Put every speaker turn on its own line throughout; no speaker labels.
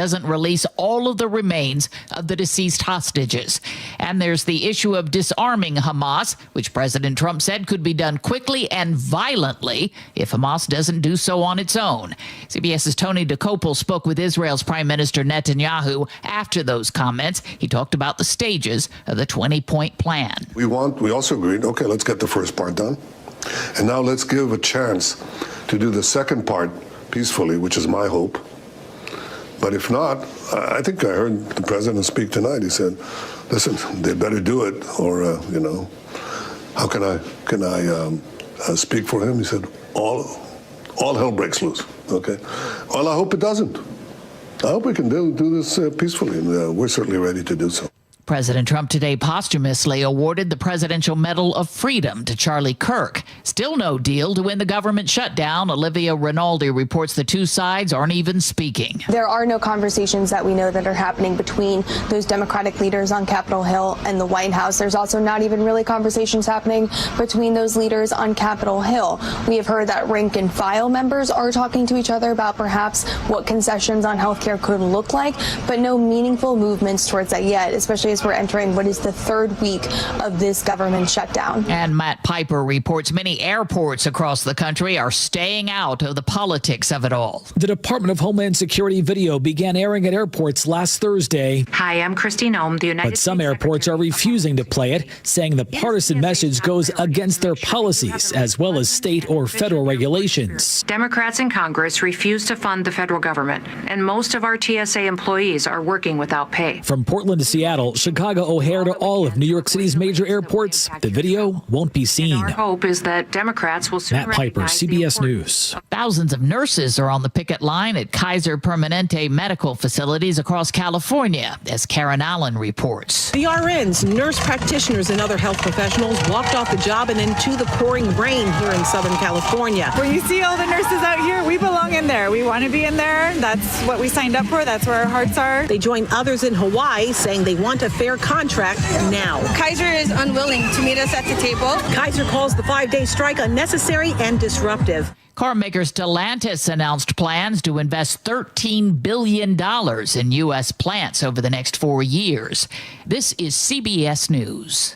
doesn't release all of the remains of the deceased hostages. And there's the issue of disarming Hamas, which President Trump said could be done quickly and violently if Hamas doesn't do so on its own. CBS's Tony DeCopel spoke with Israel's Prime Minister Netanyahu after those comments. He talked about the stages of the 20-point plan.
We also agreed, okay, let's get the first part done. And now let's give a chance to do the second part peacefully, which is my hope. But if not, I think I heard the president speak tonight. He said, listen, they better do it, or, how can I speak for him? He said, all hell breaks loose, okay? Well, I hope it doesn't. I hope we can do this peacefully, and we're certainly ready to do so.
President Trump today posthumously awarded the Presidential Medal of Freedom to Charlie Kirk. Still no deal to win the government shutdown. Olivia Rinaldi reports the two sides aren't even speaking.
There are no conversations that we know that are happening between those Democratic leaders on Capitol Hill and the White House. There's also not even really conversations happening between those leaders on Capitol Hill. We have heard that rank and file members are talking to each other about perhaps what concessions on health care could look like, but no meaningful movements towards that yet, especially as we're entering what is the third week of this government shutdown.
And Matt Piper reports many airports across the country are staying out of the politics of it all.
The Department of Homeland Security video began airing at airports last Thursday.
Hi, I'm Christine Ohm, the United States.
But some airports are refusing to play it, saying the partisan message goes against their policies as well as state or federal regulations.
Democrats in Congress refuse to fund the federal government, and most of our TSA employees are working without pay.
From Portland to Seattle, Chicago O'Hare to all of New York City's major airports, the video won't be seen.
Our hope is that Democrats will soon
Matt Piper, CBS News.
Thousands of nurses are on the picket line at Kaiser Permanente medical facilities across California, as Karen Allen reports.
The RNs, nurse practitioners, and other health professionals walked off the job and into the pouring rain here in Southern California.
When you see all the nurses out here, we belong in there. We want to be in there. That's what we signed up for. That's where our hearts are.
They join others in Hawaii saying they want a fair contract now.
Kaiser is unwilling to meet us at the table.
Kaiser calls the 5-day strike unnecessary and disruptive.
Car maker Stellantis announced plans to invest $13 billion in U.S. plants over the next 4 years. This is CBS News.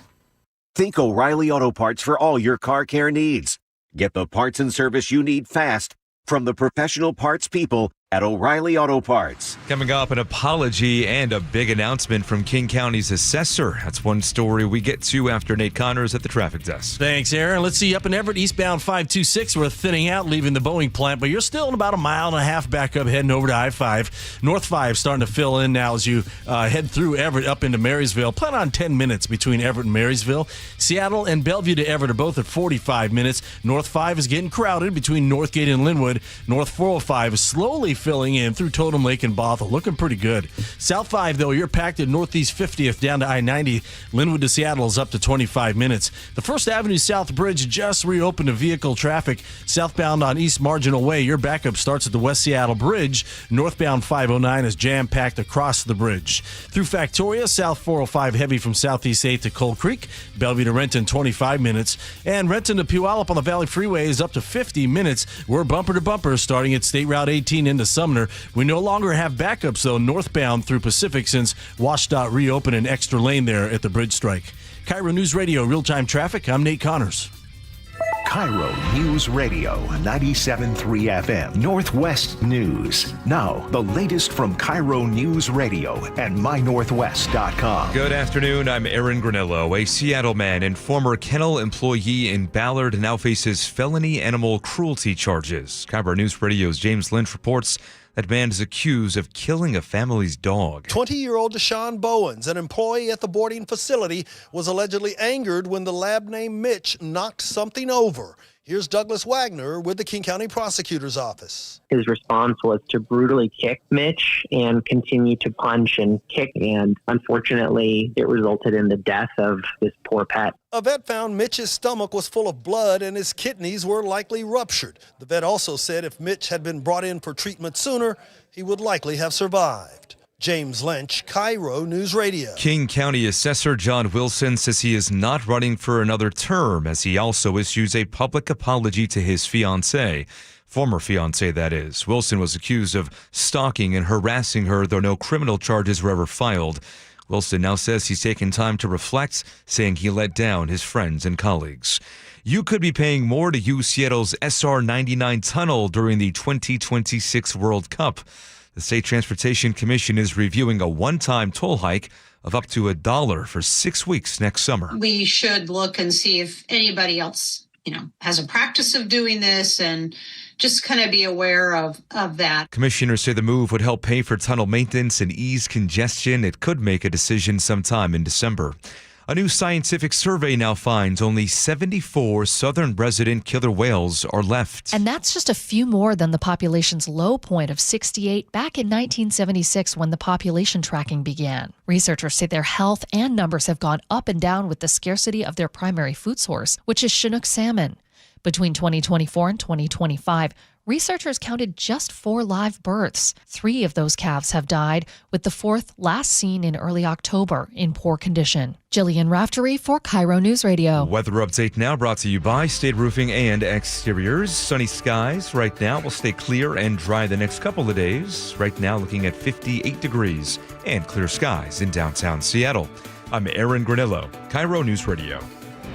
Think O'Reilly Auto Parts for all your car care needs. Get the parts and service you need fast from the professional parts people at O'Reilly Auto Parts.
Coming up, an apology and a big announcement from King County's assessor. That's one story we get to after Nate Connors at the traffic desk.
Thanks, Aaron. Let's see, up in Everett, eastbound 526, we're thinning out, leaving the Boeing plant, but you're still about a mile and a half back up, heading over to I-5. North 5 starting to fill in now as you head through Everett up into Marysville. Plan on 10 minutes between Everett and Marysville. Seattle and Bellevue to Everett are both at 45 minutes. North 5 is getting crowded between Northgate and Linwood. North 405 is slowly filling in through Totem Lake and Bothell, looking pretty good. South 5, though, you're packed at Northeast 50th down to I-90. Linwood to Seattle is up to 25 minutes. The First Avenue South Bridge just reopened to vehicle traffic. Southbound on East Marginal Way, your backup starts at the West Seattle Bridge. Northbound 509 is jam-packed across the bridge. Through Factoria, South 405 heavy from Southeast 8th to Coal Creek. Bellevue to Renton, 25 minutes. And Renton to Puyallup on the Valley Freeway is up to 50 minutes. We're bumper to bumper starting at State Route 18 into Sumner. We no longer have backups, though, northbound through Pacific since WashDOT reopened an extra lane there at the bridge strike. KIRO News Radio, real-time traffic. I'm Nate Connors.
KIRO News Radio, 97.3 FM, Northwest News. Now, the latest from KIRO News Radio and mynorthwest.com.
Good afternoon, I'm Aaron Granillo. A Seattle man and former kennel employee in Ballard now faces felony animal cruelty charges. KIRO News Radio's James Lynch reports that man is accused of killing a family's dog.
20-year-old Deshaun Bowens, an employee at the boarding facility, was allegedly angered when the lab named Mitch knocked something over. Here's Douglas Wagner with the King County Prosecutor's Office.
His response was to brutally kick Mitch and continue to punch and kick, and unfortunately, it resulted in the death of this poor pet.
A vet found Mitch's stomach was full of blood and his kidneys were likely ruptured. The vet also said if Mitch had been brought in for treatment sooner, he would likely have survived. James Lynch, KIRO News Radio.
King County Assessor John Wilson says he is not running for another term as he also issues a public apology to his fiancée. Former fiancé, that is. Wilson was accused of stalking and harassing her, though no criminal charges were ever filed. Wilson now says he's taken time to reflect, saying he let down his friends and colleagues. You could be paying more to use Seattle's SR 99 tunnel during the 2026 World Cup. The State Transportation Commission is reviewing a one-time toll hike of up to $1 for 6 weeks next summer.
We should look and see if anybody else, has a practice of doing this and just kind of be aware of that.
Commissioners say the move would help pay for tunnel maintenance and ease congestion. It could make a decision sometime in December. A new scientific survey now finds only 74 southern resident killer whales are left.
And that's just a few more than the population's low point of 68 back in 1976 when the population tracking began. Researchers say their health and numbers have gone up and down with the scarcity of their primary food source, which is Chinook salmon. Between 2024 and 2025, researchers counted just 4 live births. 3 of those calves have died, with the 4th last seen in early October in poor condition. Jillian Raftery for KIRO Newsradio.
Weather update now brought to you by State Roofing and Exteriors. Sunny skies right now will stay clear and dry the next couple of days. Right now looking at 58 degrees and clear skies in downtown Seattle. I'm Aaron Granillo, KIRO Newsradio.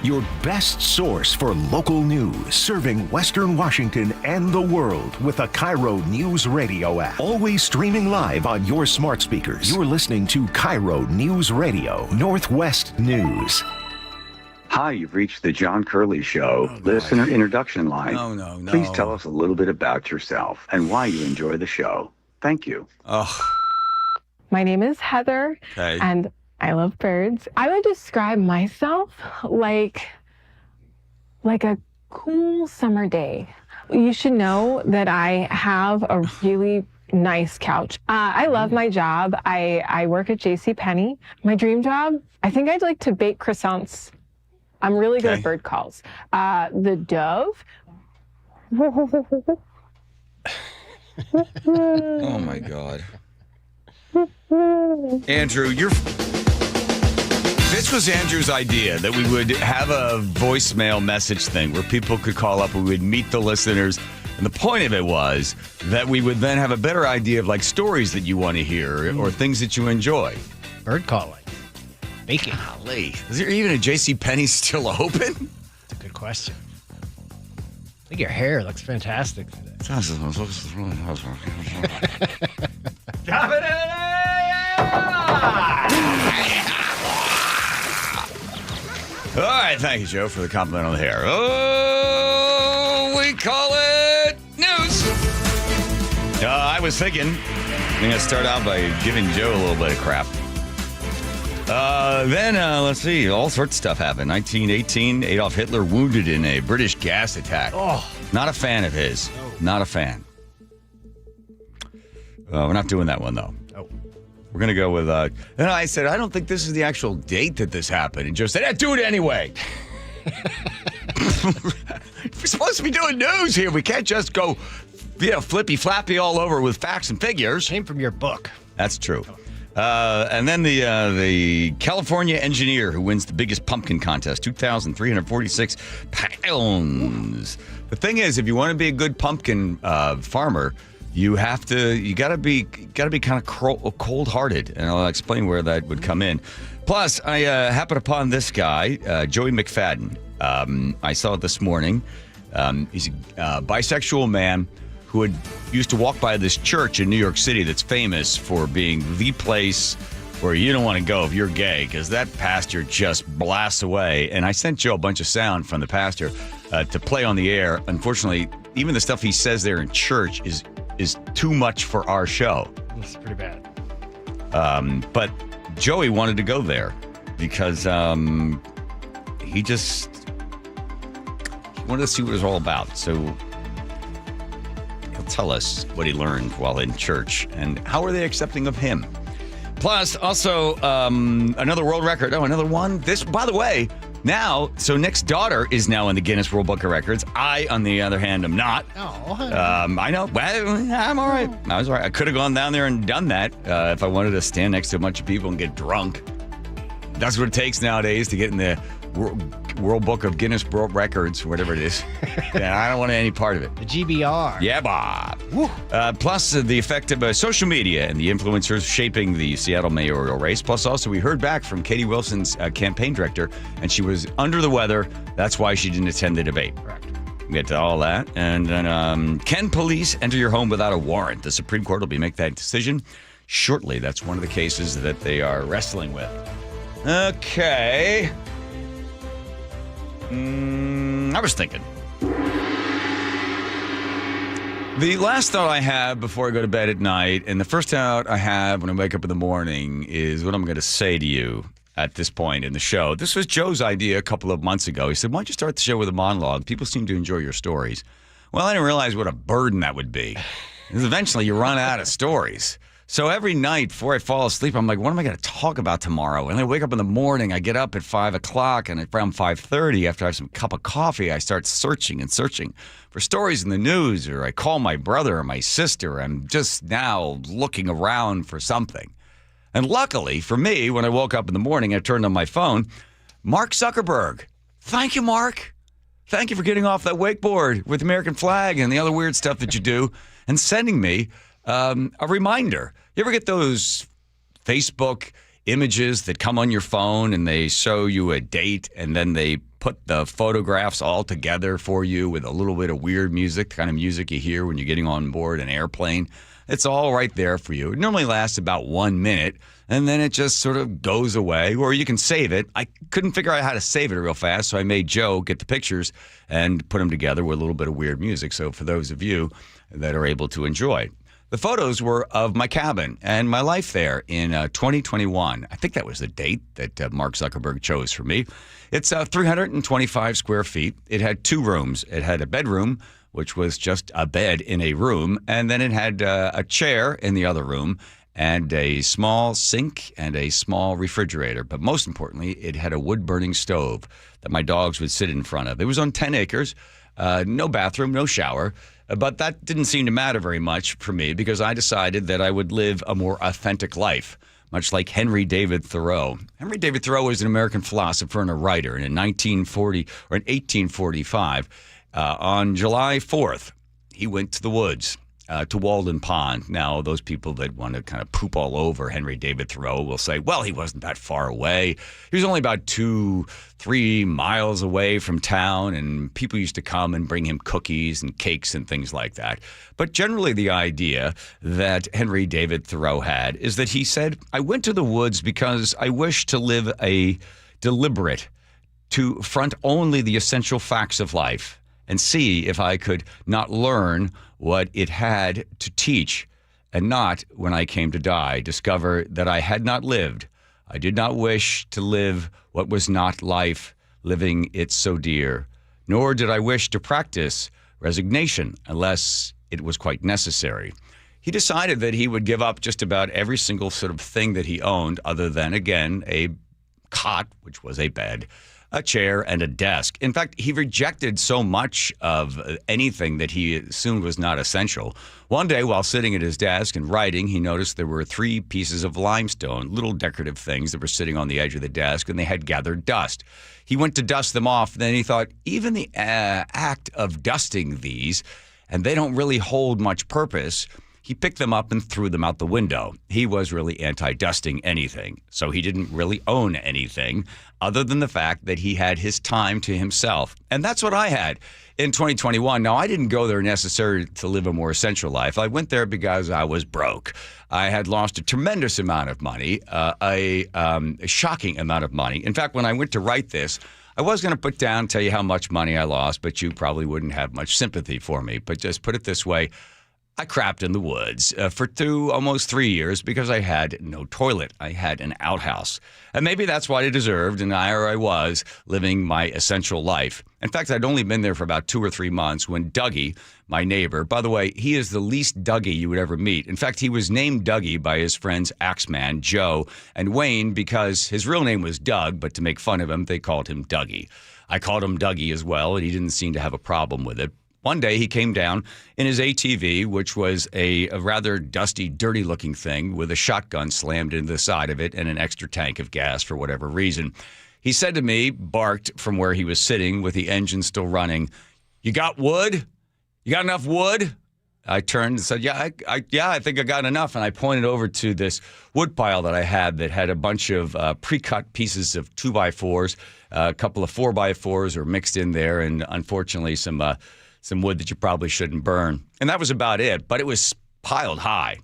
Your best source for local news, serving Western Washington and the world with a KIRO Newsradio app. Always streaming live on your smart speakers. You're listening to KIRO Newsradio, Northwest News.
Hi, you've reached the John Curley Show listener introduction line.
No.
Please tell us a little bit about yourself and why you enjoy the show. Thank you.
My name is Heather, and I love birds. I would describe myself like a cool summer day. You should know that I have a really nice couch. I love my job. I work at JCPenney. My dream job, I think I'd like to bake croissants. I'm really good at bird calls. The dove.
Oh my God. Andrew, this was Andrew's idea, that we would have a voicemail message thing where people could call up, we would meet the listeners. And the point of it was that we would then have a better idea of like stories that you want to hear or things that you enjoy.
Bird calling. Baking.
Golly. Is there even a JCPenney still open?
That's a good question. I think your hair looks fantastic today.
All right, thank you, Joe, for the compliment on the hair. Oh, we call it news. I was thinking, I'm going to start out by giving Joe a little bit of crap. Then, let's see, all sorts of stuff happened. 1918, Adolf Hitler wounded in a British gas attack.
Oh.
Not a fan of his. No. Not a fan. We're not doing that one, though.
Oh.
We're going to go with, and I said, I don't think this is the actual date that this happened. And Joe said, do it anyway. We're supposed to be doing news here. We can't just go, flippy-flappy all over with facts and figures.
Came from your book.
That's true. And then the California engineer who wins the biggest pumpkin contest, 2,346 pounds. The thing is, if you want to be a good pumpkin farmer, you gotta be kind of cold-hearted, and I'll explain where that would come in. Plus, I happened upon this guy, Joey McFadden. I saw it this morning. He's a bisexual man who used to walk by this church in New York City that's famous for being the place where you don't want to go if you're gay, because that pastor just blasts away. And I sent Joe a bunch of sound from the pastor to play on the air. Unfortunately, even the stuff he says there in church is too much for our show.
It's pretty bad.
But Joey wanted to go there because he wanted to see what it was all about. So he'll tell us what he learned while in church and how are they accepting of him. Plus, also another world record. Oh, another one. This, by the way, so Nick's daughter is now in the Guinness World Book of Records. I, on the other hand, am not.
Oh.
I know. Well, I'm all right. I was all right. I could have gone down there and done that if I wanted to stand next to a bunch of people and get drunk. That's what it takes nowadays to get in the World Book of Guinness World Records, whatever it is. And I don't want any part of it.
The GBR.
Yeah, Bob. Plus, the effect of social media and the influencers shaping the Seattle mayoral race. Plus, also, we heard back from Katie Wilson's campaign director, and she was under the weather. That's why she didn't attend the debate.
Correct.
We'll get to all that. And then, can police enter your home without a warrant? The Supreme Court will be making that decision shortly. That's one of the cases that they are wrestling with. Okay. I was thinking. The last thought I have before I go to bed at night, and the first thought I have when I wake up in the morning, is what I'm going to say to you at this point in the show. This was Joe's idea a couple of months ago. He said, why don't you start the show with a monologue? People seem to enjoy your stories. Well, I didn't realize what a burden that would be. Because eventually you run out of stories. So every night before I fall asleep, I'm like, what am I going to talk about tomorrow? And I wake up in the morning, I get up at 5 o'clock, and around 5:30, after I have some cup of coffee, I start searching for stories in the news, or I call my brother or my sister. I'm just now looking around for something. And luckily for me, when I woke up in the morning, I turned on my phone, Mark Zuckerberg. Thank you, Mark. Thank you for getting off that wakeboard with the American flag and the other weird stuff that you do, and sending me a reminder. You ever get those Facebook images that come on your phone and they show you a date and then they put the photographs all together for you with a little bit of weird music, the kind of music you hear when you're getting on board an airplane? It's all right there for you. It normally lasts about 1 minute, and then it just sort of goes away, or you can save it. I couldn't figure out how to save it real fast, so I made Joe get the pictures and put them together with a little bit of weird music. So for those of you that are able to enjoy, the photos were of my cabin and my life there in 2021. I think that was the date that Mark Zuckerberg chose for me. It's 325 square feet. It had 2 rooms. It had a bedroom, which was just a bed in a room, and then it had a chair in the other room, and a small sink and a small refrigerator. But most importantly, it had a wood-burning stove that my dogs would sit in front of. It was on 10 acres, no bathroom, no shower. But that didn't seem to matter very much for me, because I decided that I would live a more authentic life, much like Henry David Thoreau. Henry David Thoreau was an American philosopher and a writer. And in 1845, on July 4th, he went to the woods, to Walden Pond. Now, those people that want to kind of poop all over Henry David Thoreau will say, well, he wasn't that far away. He was only about 2-3 miles away from town, and people used to come and bring him cookies and cakes and things like that. But generally, the idea that Henry David Thoreau had is that he said, I went to the woods because I wished to live a deliberate, to front only the essential facts of life, and see if I could not learn what it had to teach, and not, when I came to die, discover that I had not lived. I did not wish to live what was not life, living it so dear. Nor did I wish to practice resignation unless it was quite necessary. He decided that he would give up just about every single sort of thing that he owned, other than, again, a cot, which was a bed, a chair, and a desk. In fact, he rejected so much of anything that he assumed was not essential. One day, while sitting at his desk and writing, he noticed there were 3 pieces of limestone, little decorative things that were sitting on the edge of the desk, and they had gathered dust. He went to dust them off, and then he thought, even the act of dusting these, and they don't really hold much purpose. He picked them up and threw them out the window. He was really anti-dusting anything, so he didn't really own anything other than the fact that he had his time to himself. And that's what I had in 2021. Now, I didn't go there necessarily to live a more essential life. I went there because I was broke. I had lost a tremendous amount of money, a shocking amount of money. In fact, when I went to write this, I was going to put down, tell you how much money I lost, but you probably wouldn't have much sympathy for me. But just put it this way. I crapped in the woods for almost 3 years because I had no toilet. I had an outhouse. And maybe that's what I deserved, and I was living my essential life. In fact, I'd only been there for about 2 or 3 months when Dougie, my neighbor, by the way, he is the least Dougie you would ever meet. In fact, he was named Dougie by his friends Axeman, Joe, and Wayne because his real name was Doug, but to make fun of him, they called him Dougie. I called him Dougie as well, and he didn't seem to have a problem with it. One day he came down in his ATV, which was a rather dusty, dirty-looking thing with a shotgun slammed into the side of it and an extra tank of gas for whatever reason. He said to me, barked from where he was sitting with the engine still running, "You got wood? You got enough wood?" I turned and said, I think I got enough. And I pointed over to this wood pile that I had that had a bunch of pre-cut pieces of 2x4s. A couple of 4x4s were mixed in there, and unfortunately some wood that you probably shouldn't burn. And that was about it, but it was piled high.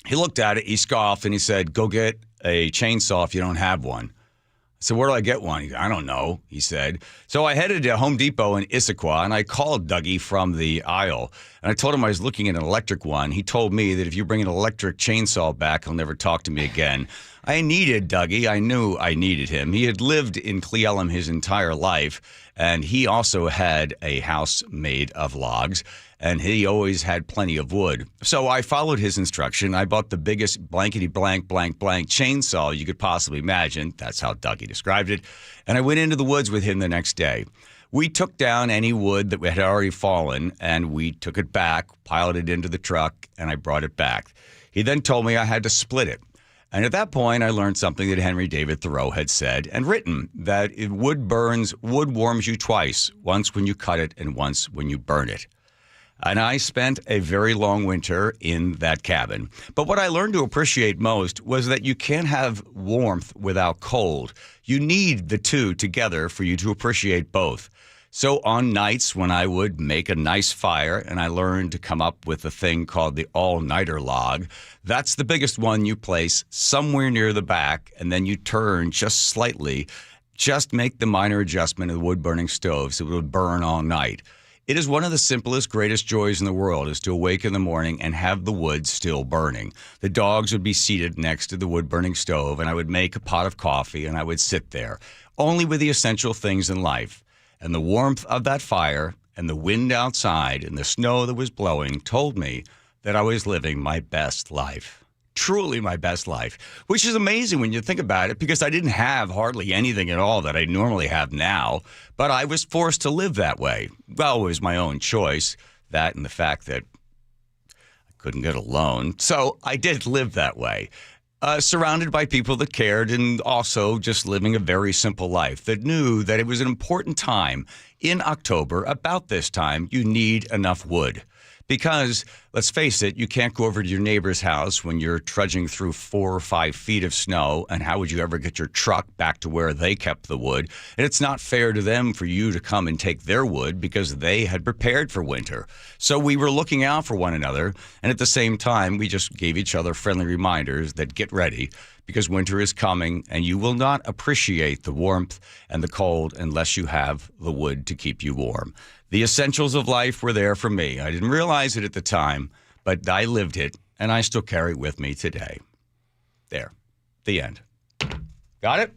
He looked at it, he scoffed, and he said, "Go get a chainsaw if you don't have one." I said, "Where do I get one?" He said, "I don't know," he said. So I headed to Home Depot in Issaquah, and I called Dougie from the aisle. And I told him I was looking at an electric one. He told me that if you bring an electric chainsaw back, he'll never talk to me again. I needed Dougie. I knew I needed him. He had lived in Cle Elum his entire life, and he also had a house made of logs, and he always had plenty of wood. So I followed his instruction. I bought the biggest blankety-blank, blank chainsaw you could possibly imagine. That's how Dougie described it. And I went into the woods with him the next day. We took down any wood that had already fallen, and we took it back, piled it into the truck, and I brought it back. He then told me I had to split it. And at that point, I learned something that Henry David Thoreau had said and written, that if wood burns, wood warms you twice, once when you cut it and once when you burn it. And I spent a very long winter in that cabin. But what I learned to appreciate most was that you can't have warmth without cold. You need the two together for you to appreciate both. So on nights when I would make a nice fire and I learned to come up with a thing called the all-nighter log, that's the biggest one you place somewhere near the back, and then you turn just slightly, just make the minor adjustment of the wood-burning stove so it would burn all night. It is one of the simplest, greatest joys in the world is to awake in the morning and have the wood still burning. The dogs would be seated next to the wood-burning stove, and I would make a pot of coffee, and I would sit there, only with the essential things in life. And the warmth of that fire and the wind outside and the snow that was blowing told me that I was living my best life. Truly my best life, which is amazing when you think about it, because I didn't have hardly anything at all that I normally have now, but I was forced to live that way. Well, it was my own choice, that and the fact that I couldn't get a loan. So I did live that way. Surrounded by people that cared, and also just living a very simple life that knew that it was an important time in October. About this time, you need enough wood. Because, let's face it, you can't go over to your neighbor's house when you're trudging through 4 or 5 feet of snow, and how would you ever get your truck back to where they kept the wood? And it's not fair to them for you to come and take their wood because they had prepared for winter. So we were looking out for one another, and at the same time, we just gave each other friendly reminders that get ready, because winter is coming, and you will not appreciate the warmth and the cold unless you have the wood to keep you warm. The essentials of life were there for me. I didn't realize it at the time, but I lived it, and I still carry it with me today. There. The end. Got it?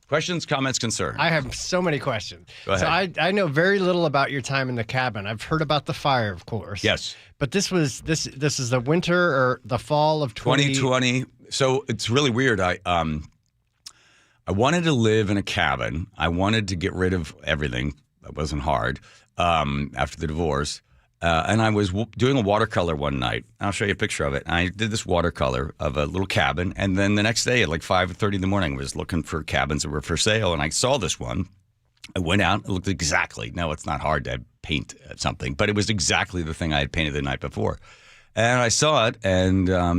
Questions, comments, concerns?
I have so many questions.
Go ahead.
So I know very little about your time in the cabin. I've heard about the fire, of course.
Yes.
But this is the winter or the fall of
2020. So it's really weird. I wanted to live in a cabin. I wanted to get rid of everything. That wasn't hard. After the divorce. And I was doing a watercolor one night. I'll show you a picture of it. I did this watercolor of a little cabin. And then the next day at like 5:30 in the morning, I was looking for cabins that were for sale. And I saw this one. I went out. It looked exactly. Now, it's not hard to paint something, but it was exactly the thing I had painted the night before. And I saw it, and I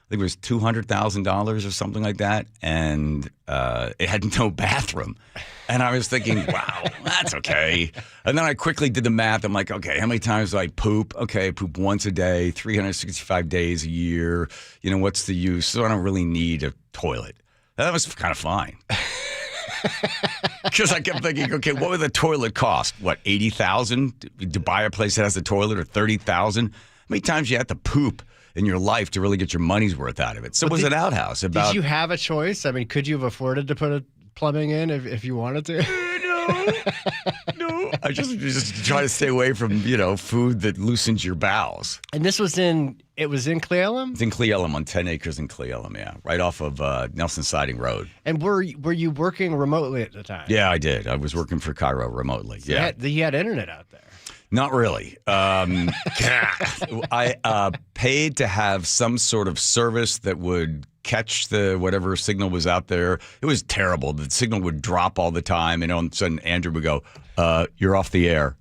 think it was $200,000 or something like that. And it had no bathroom. And I was thinking, wow, that's okay. And then I quickly did the math. I'm like, okay, how many times do I poop? Okay, I poop once a day, 365 days a year. You know, what's the use? So I don't really need a toilet. That was kind of fine. Because I kept thinking, okay, what would the toilet cost? What, $80,000 to buy a place that has a toilet, or $30,000? How many times you have to poop in your life to really get your money's worth out of it? So it was an outhouse.
Did you have a choice? I mean, could you have afforded to put a plumbing in if you wanted to?
No. I just try to stay away from, food that loosens your bowels.
And this was in Cle Elum?
It's in Cle Elum, on 10 acres in Cle Elum, yeah. Right off of Nelson Siding Road.
And were you working remotely at the time?
Yeah, I did. I was working for KIRO remotely, yeah.
You had internet out there?
Not really. I paid to have some sort of service that would catch the whatever signal was out there. It was terrible. The signal would drop all the time, and all of a sudden Andrew would go, "You're off the air."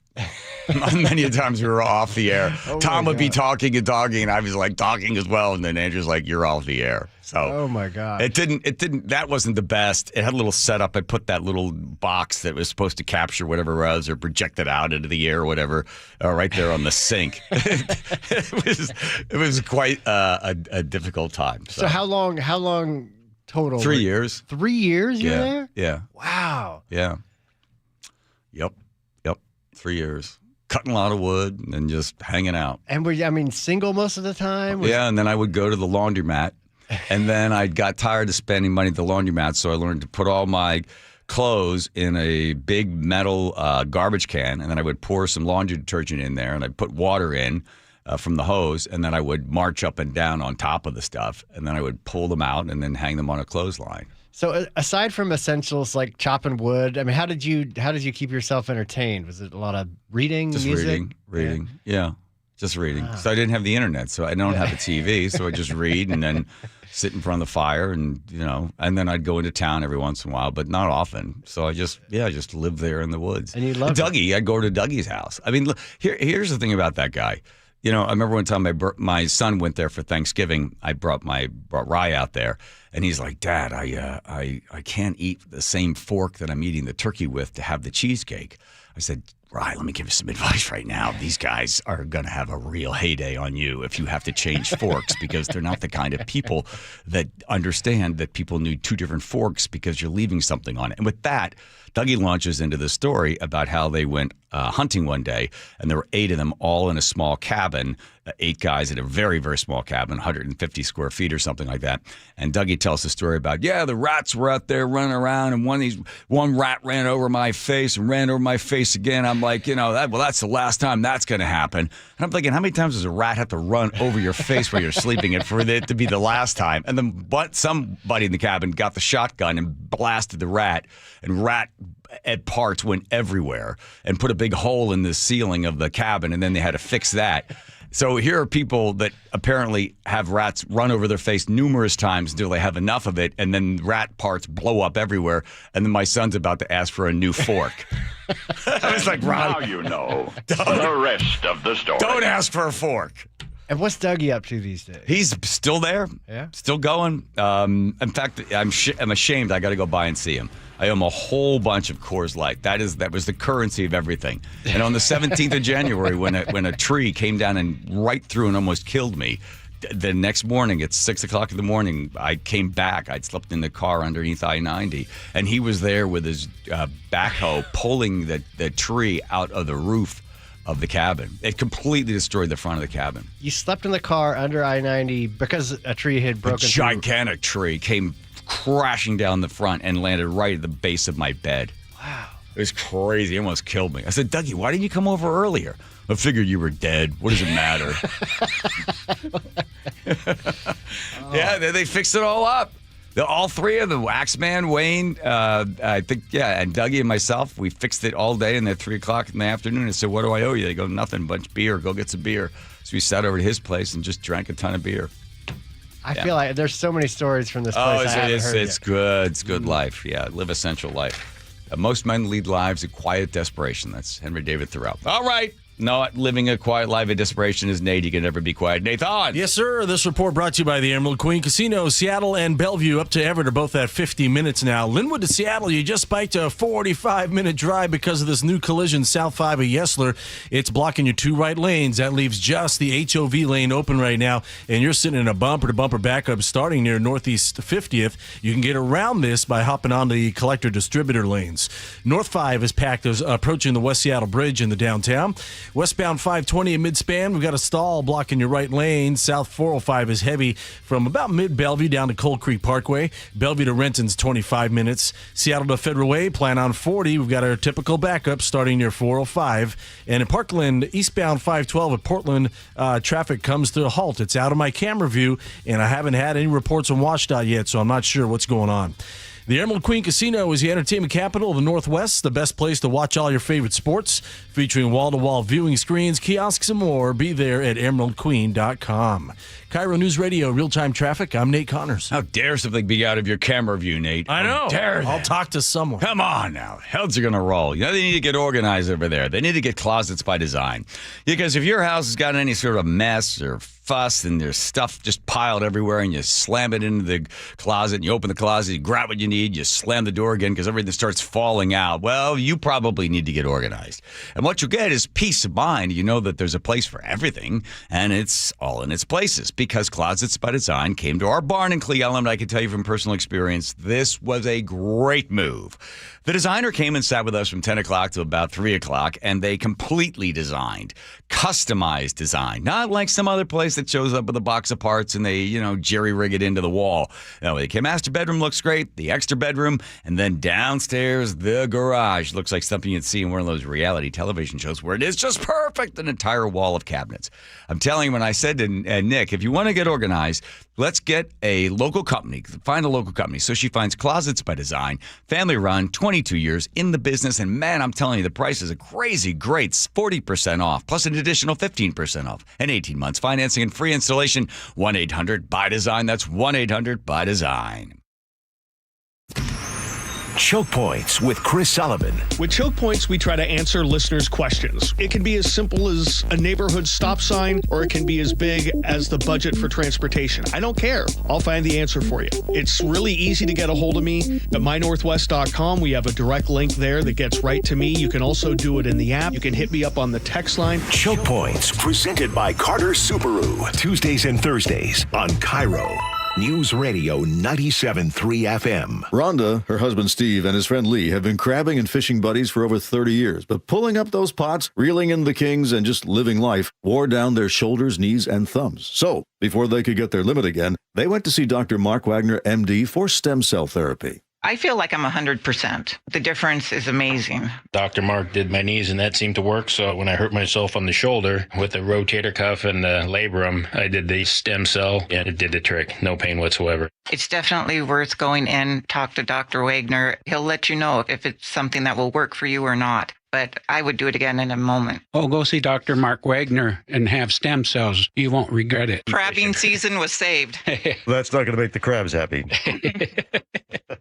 Many times we were off the air. Tom would be talking, and I was like talking as well, and then Andrew's like, "You're off the air." So,
oh my God,
it didn't. That wasn't the best. It had a little setup. I put that little box that was supposed to capture whatever it was or project it out into the air or whatever, right there on the sink. It was quite a difficult time.
So how long total?
3 years.
3 years you were there?
Yeah.
Wow.
Yeah. Yep. 3 years. Cutting a lot of wood and just hanging out.
And single most of the time?
Yeah, and then I would go to the laundromat. And then I got tired of spending money at the laundromat, so I learned to put all my clothes in a big metal garbage can, and then I would pour some laundry detergent in there, and I'd put water in from the hose, and then I would march up and down on top of the stuff, and then I would pull them out and then hang them on a clothesline.
So aside from essentials like chopping wood, how did you keep yourself entertained? Was it a lot of reading,
just
music?
reading, yeah. Just reading. So I didn't have the internet, so I don't have a TV, so I just read and then sit in front of the fire and then I'd go into town every once in a while, but not often. So I just lived there in the woods. And
you loved
Dougie, I'd go to Dougie's house. Look, here's the thing about that guy. I remember one time my son went there for Thanksgiving. I brought Rye out there, and he's like, "Dad, I can't eat the same fork that I'm eating the turkey with to have the cheesecake." I said, "Rye, let me give you some advice right now. These guys are going to have a real heyday on you if you have to change forks because they're not the kind of people that understand that people need two different forks because you're leaving something on it." And with that, Dougie launches into the story about how they went hunting one day, and there were 8 of them all in a small cabin, 8 guys in a very, very small cabin, 150 square feet or something like that. And Dougie tells the story about, the rats were out there running around, and one rat ran over my face and ran over my face again. I'm like, that's the last time that's going to happen. And I'm thinking, how many times does a rat have to run over your face while you're sleeping and for it to be the last time? And then somebody in the cabin got the shotgun and blasted the rat, and rat parts went everywhere and put a big hole in the ceiling of the cabin, and then they had to fix that. So here are people that apparently have rats run over their face numerous times until they have enough of it, and then rat parts blow up everywhere, and then my son's about to ask for a new fork. I was like,
now you know the rest of the story.
Don't ask for a fork.
And what's Dougie up to these days?
He's still there.
Yeah.
Still going. In fact, I'm ashamed. I got to go by and see him. I owe him a whole bunch of Coors Light. That was the currency of everything. And on the 17th of January, when a tree came down and right through and almost killed me, the next morning at 6 o'clock in the morning, I came back. I'd slept in the car underneath I-90, and he was there with his backhoe pulling the tree out of the roof of the cabin. It completely destroyed the front of the cabin.
You slept in the car under I-90 because a tree had broken
through? A gigantic tree came crashing down the front and landed right at the base of my bed.
Wow.
It was crazy. It almost killed me. I said, "Dougie, why didn't you come over earlier?" "I figured you were dead. What does it matter?" Yeah, they fixed it all up. All 3 of them, Axeman, Wayne, I think, and Dougie and myself, we fixed it all day, and at 3 o'clock in the afternoon, I said, "What do I owe you?" They go, "Nothing, bunch of beer. Go get some beer." So we sat over to his place and just drank a ton of beer.
I feel like there's so many stories from this place.
It's good. It's good life. Yeah, live a central life. Most men lead lives of quiet desperation. That's Henry David Thoreau. All right. Not living a quiet life of desperation is Nate. You can never be quiet. Nathan.
Yes, sir. This report brought to you by the Emerald Queen Casino. Seattle and Bellevue up to Everett are both at 50 minutes now. Linwood to Seattle, you just spiked a 45-minute drive because of this new collision south 5 of Yesler. It's blocking your 2 right lanes. That leaves just the HOV lane open right now, and you're sitting in a bumper-to-bumper backup starting near Northeast 50th. You can get around this by hopping on the collector distributor lanes. North 5 is packed as approaching the West Seattle Bridge in the downtown. Westbound 520 at Midspan, we've got a stall blocking your right lane. South 405 is heavy from about mid-Bellevue down to Cold Creek Parkway. Bellevue to Renton's 25 minutes. Seattle to Federal Way, plan on 40. We've got our typical backup starting near 405. And in Parkland, eastbound 512 at Portland, traffic comes to a halt. It's out of my camera view, and I haven't had any reports on WashDOT yet, so I'm not sure what's going on. The Emerald Queen Casino is the entertainment capital of the Northwest, the best place to watch all your favorite sports, featuring wall-to-wall viewing screens, kiosks, and more. Be there at emeraldqueen.com. KIRO News Radio, real-time traffic. I'm Nate Connors.
How dare something be out of your camera view, Nate?
I know.
How dare
I'll
that?
talk to someone.
Come on now. Heads are going to roll. You know, they need to get organized over there. They need to get closets by design. Because if your house has got any sort of mess or fuss and there's stuff just piled everywhere and you slam it into the closet and you open the closet, you grab what you need, you slam the door again because everything starts falling out. Well, you probably need to get organized. And what you get is peace of mind. You know that there's a place for everything and it's all in its places because Closets by Design came to our barn in Cle Elum, and I can tell you from personal experience, this was a great move. The designer came and sat with us from 10 o'clock to about 3 o'clock, and they completely designed, customized design. Not like some other place that shows up with a box of parts and they, jerry-rig it into the wall. No, the master bedroom looks great, the extra bedroom, and then downstairs, the garage. Looks like something you'd see in one of those reality television shows where it is just perfect, an entire wall of cabinets. I'm telling you, when I said to Nick, if you want to get organized, let's get a local company. Find a local company. So she finds Closets by Design, family run, 22 years in the business. And man, I'm telling you, the prices are crazy great. 40% off, plus an additional 15% off. And 18 months financing and free installation. 1-800-BY-DESIGN. That's 1-800-BY-DESIGN.
Choke Points with Chris Sullivan.
With Choke Points, we try to answer listeners' questions. It can be as simple as a neighborhood stop sign, or it can be as big as the budget for transportation. I don't care. I'll find the answer for you. It's really easy to get a hold of me at mynorthwest.com. We have a direct link there that gets right to me. You can also do it in the app. You can hit me up on the text line.
Choke Points, presented by Carter Subaru. Tuesdays and Thursdays on KIRO News Radio 97.3 FM.
Rhonda, her husband Steve, and his friend Lee have been crabbing and fishing buddies for over 30 years, but pulling up those pots, reeling in the kings, and just living life wore down their shoulders, knees, and thumbs. So, before they could get their limit again, they went to see Dr. Mark Wagner, MD, for stem cell therapy.
I feel like I'm 100%. The difference is amazing.
Dr. Mark did my knees and that seemed to work. So when I hurt myself on the shoulder with the rotator cuff and the labrum, I did the stem cell and it did the trick. No pain whatsoever.
It's definitely worth going in, talk to Dr. Wagner. He'll let you know if it's something that will work for you or not. But I would do it again in a moment.
Oh, go see Dr. Mark Wagner and have stem cells. You won't regret it.
Crabbing season was saved.
That's not going to make the crabs happy.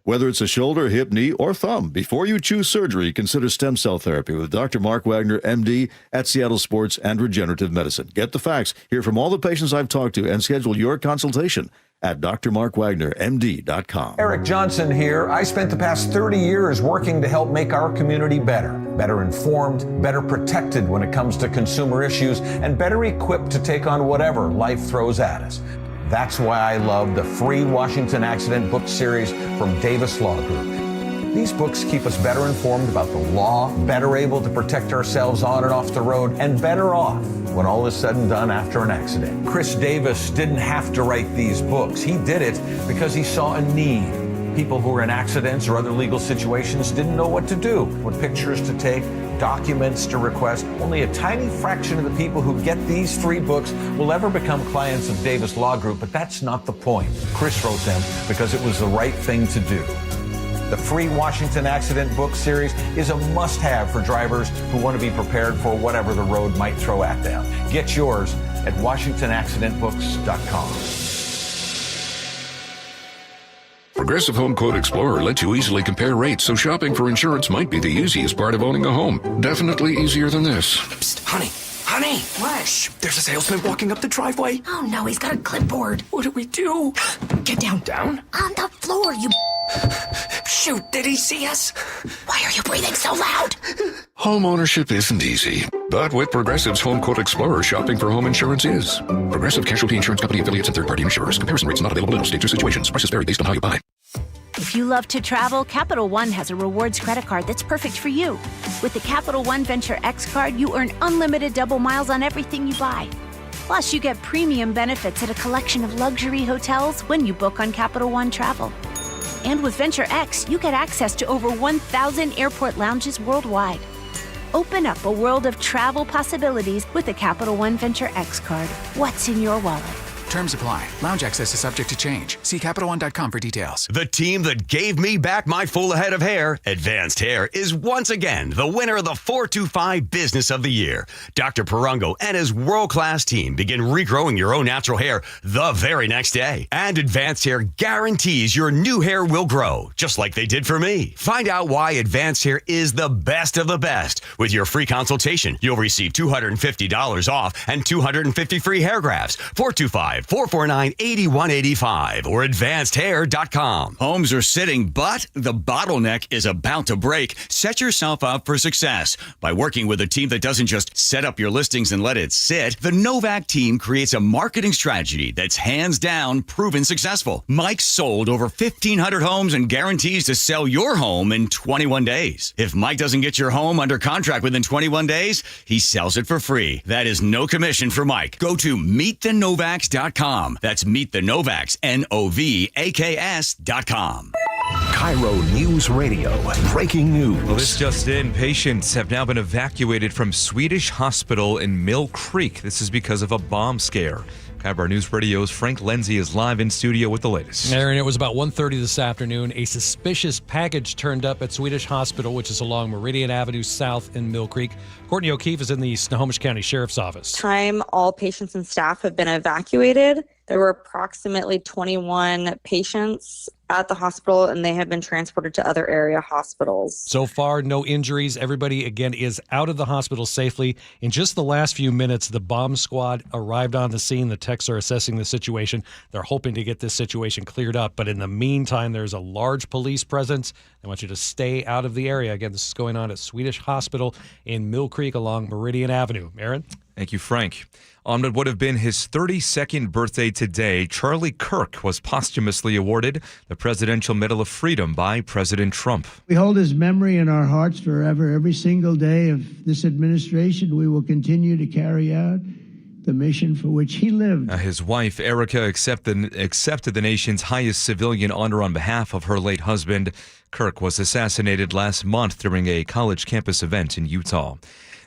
Whether it's a shoulder, hip, knee, or thumb, before you choose surgery, consider stem cell therapy with Dr. Mark Wagner, MD, at Seattle Sports and Regenerative Medicine. Get the facts, hear from all the patients I've talked to, and schedule your consultation at drmarkwagnermd.com.
Eric Johnson here. I spent the past 30 years working to help make our community better informed, better protected when it comes to consumer issues, and better equipped to take on whatever life throws at us. That's why I love the free Washington Accident book series from Davis Law Group. These books keep us better informed about the law, better able to protect ourselves on and off the road, and better off when all is said and done after an accident. Chris Davis didn't have to write these books. He did it because he saw a need. People who were in accidents or other legal situations didn't know what to do, what pictures to take, documents to request. Only a tiny fraction of the people who get these 3 books will ever become clients of Davis Law Group, but that's not the point. Chris wrote them because it was the right thing to do. The free Washington Accident book series is a must-have for drivers who want to be prepared for whatever the road might throw at them. Get yours at WashingtonAccidentBooks.com.
Progressive Home Quote Explorer lets you easily compare rates, so shopping for insurance might be the easiest part of owning a home. Definitely easier than this.
Psst, honey. Honey! What? Shh, there's a salesman walking up the driveway.
Oh no, he's got a clipboard.
What do we do?
Get down.
Down?
On the floor, you...
Shoot, did he see us?
Why are you breathing so loud?
Home ownership isn't easy, but with Progressive's Home Quote Explorer, shopping for home insurance is. Progressive Casualty Insurance Company affiliates and third-party insurers. Comparison rates not available in all states or situations. Prices vary based on how you buy.
If you love to travel, Capital One has a rewards credit card that's perfect for you. With the Capital One Venture X card, you earn unlimited double miles on everything you buy. Plus, you get premium benefits at a collection of luxury hotels when you book on Capital One Travel. And with Venture X, you get access to over 1,000 airport lounges worldwide. Open up a world of travel possibilities with the Capital One Venture X card. What's in your wallet?
Terms apply. Lounge access is subject to change. See CapitalOne.com for details.
The team that gave me back my full head of hair, Advanced Hair, is once again the winner of the 425 Business of the Year. Dr. Parango and his world-class team begin regrowing your own natural hair the very next day. And Advanced Hair guarantees your new hair will grow, just like they did for me. Find out why Advanced Hair is the best of the best. With your free consultation, you'll receive $250 off and 250 free hair grafts. 425-449-8185 or advancedhair.com. Homes are sitting, but the bottleneck is about to break. Set yourself up for success by working with a team that doesn't just set up your listings and let it sit. The Novak team creates a marketing strategy that's hands down proven successful. Mike sold over 1,500 homes and guarantees to sell your home in 21 days. If Mike doesn't get your home under contract within 21 days, he sells it for free. That is no commission for Mike. Go to meetthenovaks.com. That's meetthenovaks, NOVAKS.com.
KIRO News Radio. Breaking news.
Well, this just in. Patients have now been evacuated from Swedish hospital in Mill Creek. This is because of a bomb scare. KIRO News Radio's Frank Lenzi is live in studio with the latest.
Aaron, it was about 1:30 this afternoon. A suspicious package turned up at Swedish Hospital, which is along Meridian Avenue South in Mill Creek. Courtney O'Keefe is in the Snohomish County Sheriff's Office.
All patients and staff have been evacuated. There were approximately 21 patients at the hospital, and they have been transported to other area hospitals.
So far, no injuries. Everybody, again, is out of the hospital safely. In just the last few minutes, the bomb squad arrived on the scene. The techs are assessing the situation. They're hoping to get this situation cleared up. But in the meantime, there's a large police presence. I want you to stay out of the area. Again, this is going on at Swedish Hospital in Mill Creek along Meridian Avenue. Aaron?
Thank you, Frank. On what would have been his 32nd birthday today, Charlie Kirk was posthumously awarded the Presidential Medal of Freedom by President Trump.
We hold his memory in our hearts forever. Every single day of this administration, we will continue to carry out the mission for which he lived.
His wife, Erica, accepted the nation's highest civilian honor on behalf of her late husband. Kirk was assassinated last month during a college campus event in Utah.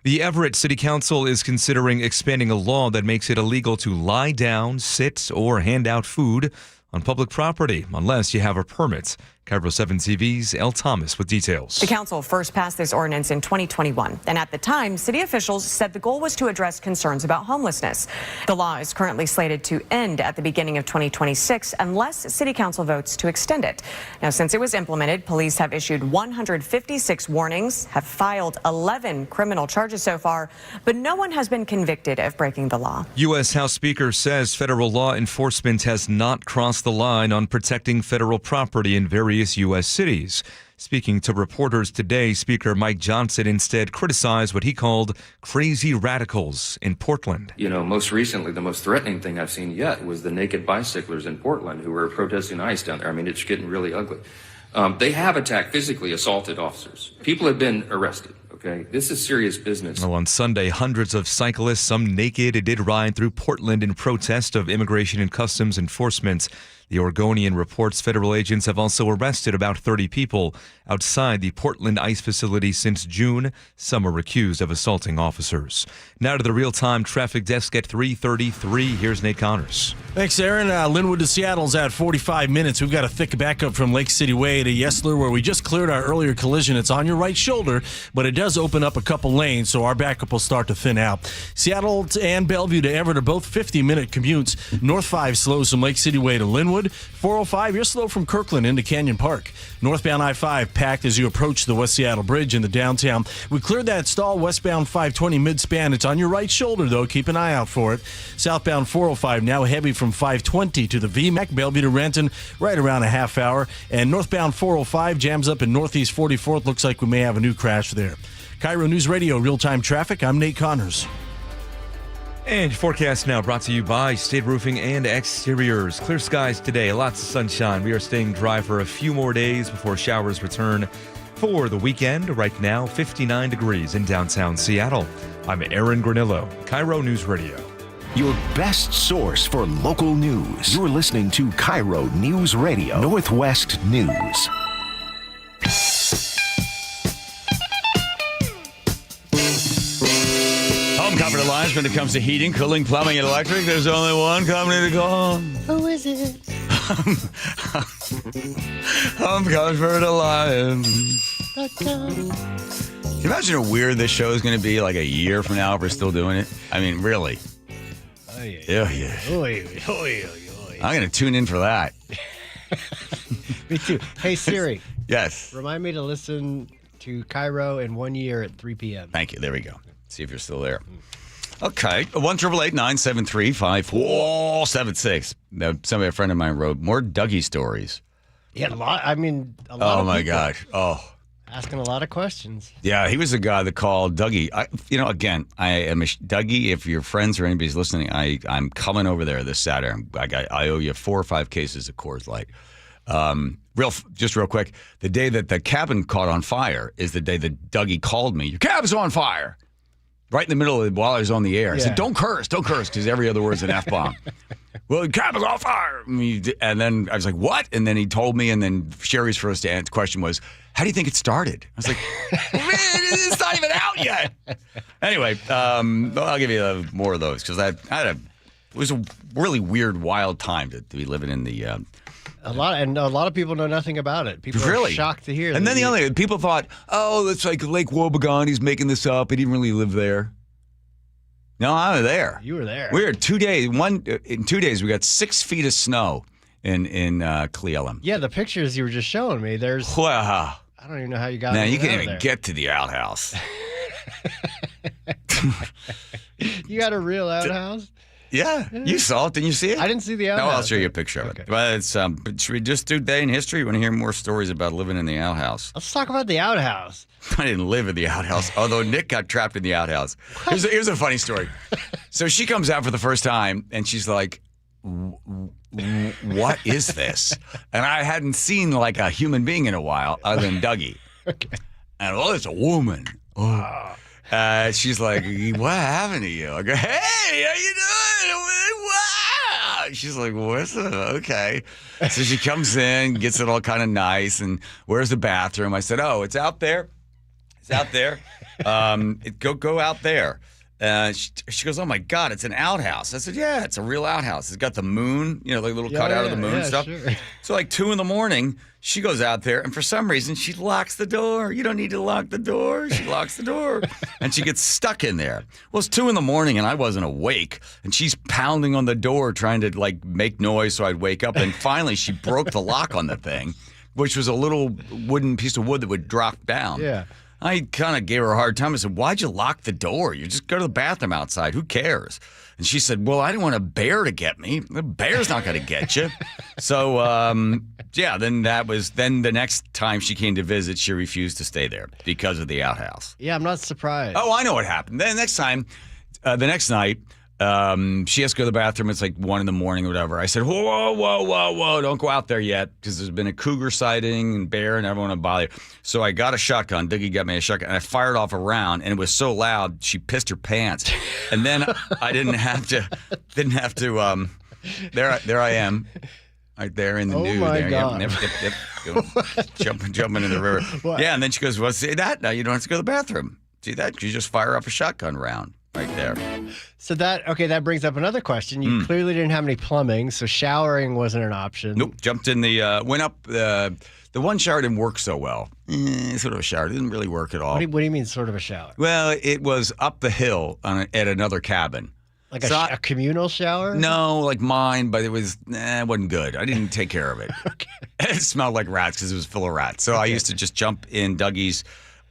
The Everett City Council is considering expanding a law that makes it illegal to lie down, sit, or hand out food on public property unless you have a permit. KIRO 7 TV's Elle Thomas with details.
The council first passed this ordinance in 2021, and at the time, city officials said the goal was to address concerns about homelessness. The law is currently slated to end at the beginning of 2026 unless city council votes to extend it. Now, since it was implemented, police have issued 156 warnings, have filed 11 criminal charges so far, but no one has been convicted of breaking the law.
U.S. House Speaker says federal law enforcement has not crossed the line on protecting federal property in various U.S. cities. Speaking to reporters today, Speaker Mike Johnson instead criticized what he called crazy radicals in Portland.
You know, most recently, the most threatening thing I've seen yet was the naked bicyclers in Portland who were protesting ICE down there. I mean, it's getting really ugly. They have attacked, physically assaulted officers. People have been arrested. Okay, this is serious business.
Well, on Sunday, hundreds of cyclists, some naked, did ride through Portland in protest of immigration and customs enforcement. The Oregonian reports federal agents have also arrested about 30 people outside the Portland ICE facility since June. Some are accused of assaulting officers. Now to the real-time traffic desk at 3:33. Here's Nate Connors.
Thanks, Aaron. Linwood to Seattle's at 45 minutes. We've got a thick backup from Lake City Way to Yesler, where we just cleared our earlier collision. It's on your right shoulder, but it does open up a couple lanes, so our backup will start to thin out. Seattle and Bellevue to Everett are both 50-minute commutes. North 5 slows from Lake City Way to Linwood. 405, you're slow from Kirkland into Canyon Park. Northbound I-5 packed as you approach the West Seattle Bridge in the downtown. We cleared that stall westbound 520 mid-span. It's on your right shoulder, though. Keep an eye out for it. Southbound 405 now heavy from 520 to the VMAC, Bellevue to Renton, right around a half hour. And northbound 405 jams up in Northeast 44th. Looks like we may have a new crash there. KIRO News Radio, real-time traffic. I'm Nate Connors.
And your forecast now brought to you by State Roofing and Exteriors. Clear skies today, lots of sunshine. We are staying dry for a few more days before showers return for the weekend. Right now, 59 degrees in downtown Seattle. I'm Aaron Granillo, KIRO News Radio.
Your best source for local news. You're listening to KIRO News Radio, Northwest News.
Home Comfort Alliance Guys, when it comes to heating, cooling, plumbing, and electric, there's only one company to call.
Who is it?
Home Comfort Alliance. Can you imagine how weird this show is going to be like a year from now if we're still doing it? I mean, really. Yeah. I'm going to tune in for that.
Me too. Hey, Siri.
Yes.
Remind me to listen to KIRO in 1 year at 3 p.m.
Thank you. There we go. See if you're still there. Okay. 1-888-973-5476. Now, a friend of mine wrote more Dougie stories.
Yeah, a lot. I mean, a lot
Oh,
of
my
people
gosh. Oh.
asking a lot of questions.
Yeah, he was the guy that called Dougie. Again, I am Dougie. If your friends or anybody's listening, I'm coming over there this Saturday. I owe you 4 or 5 cases of Coors Light. Real quick, the day that the cabin caught on fire is the day that Dougie called me. Your cabin's on fire. Right in the middle of it while I was on the air. I said, don't curse, because every other word's an F-bomb. Well, the cabin's on fire. And then I was like, what? And then he told me, and then Sherry's first question was, how do you think it started? I was like, man, it's not even out yet. Anyway, I'll give you more of those, because it was a really weird, wild time to be living in the...
A lot of people know nothing about it. People are shocked to hear that.
And then the other people thought, oh, it's like Lake Wobegon. He's making this up. He didn't really live there. No, I was there.
You were there.
We were 2 days. In 2 days, we got 6 feet of snow in Cle Elum.
Yeah, the pictures you were just showing me. There's.
Wow.
I don't even know how you got.
Now you can't even get to the outhouse.
You got a real outhouse?
Yeah, you saw it. Didn't you see it?
I didn't see the outhouse.
No, I'll show you a picture of it. But but should we just do day in history? You want to hear more stories about living in the outhouse?
Let's talk about the outhouse.
I didn't live in the outhouse, although Nick got trapped in the outhouse. Here's a funny story. So she comes out for the first time, and she's like, what is this? And I hadn't seen like a human being in a while other than Dougie.
Okay.
And, it's a woman. Oh. She's like, what happened to you? I go, hey, how you doing? Wow. She's like, what's it? Okay. So she comes in, gets it all kind of nice, and where's the bathroom? I said, oh, it's out there. It's out there. Go out there. She goes, oh my God, it's an outhouse. I said, yeah, it's a real outhouse. It's got the moon, like little cutout of the moon stuff.
Sure.
So like 2 a.m, she goes out there, and for some reason she locks the door. You don't need to lock the door. She locks the door, and she gets stuck in there. Well, it's 2 a.m, and I wasn't awake, and she's pounding on the door trying to like make noise so I'd wake up. And finally, she broke the lock on the thing, which was a little wooden piece of wood that would drop down.
Yeah.
I kind of gave her a hard time. I said, why'd you lock the door? You just go to the bathroom outside. Who cares? And she said, well, I didn't want a bear to get me. The bear's not going to get you. So, then the next time she came to visit, she refused to stay there because of the outhouse.
Yeah, I'm not surprised.
Oh, I know what happened. Then the next night, she has to go to the bathroom. It's like 1 a.m. or whatever. I said, whoa, don't go out there yet, because there's been a cougar sighting and bear, and everyone will bother you. So I got a shotgun. Dougie got me a shotgun, and I fired off a round, and it was so loud she pissed her pants. And then I didn't have to. There I am. Right there in the nude.
My
there.
God.
Yep. Jumping in the river.
What?
Yeah, and then she goes, well, see that? Now you don't have to go to the bathroom. See that? You just fire off a shotgun round. Right there.
So that brings up another question. You clearly didn't have any plumbing, so showering wasn't an option.
Nope. Jumped in went up, the one shower didn't work so well. Sort of a shower. It didn't really work at all.
What do you mean sort of a shower?
Well, it was up the hill at another cabin.
Like a communal shower?
No, like mine, but it wasn't good. I didn't take care of it.
Okay.
It smelled like rats because it was full of rats. So I used to just jump in Dougie's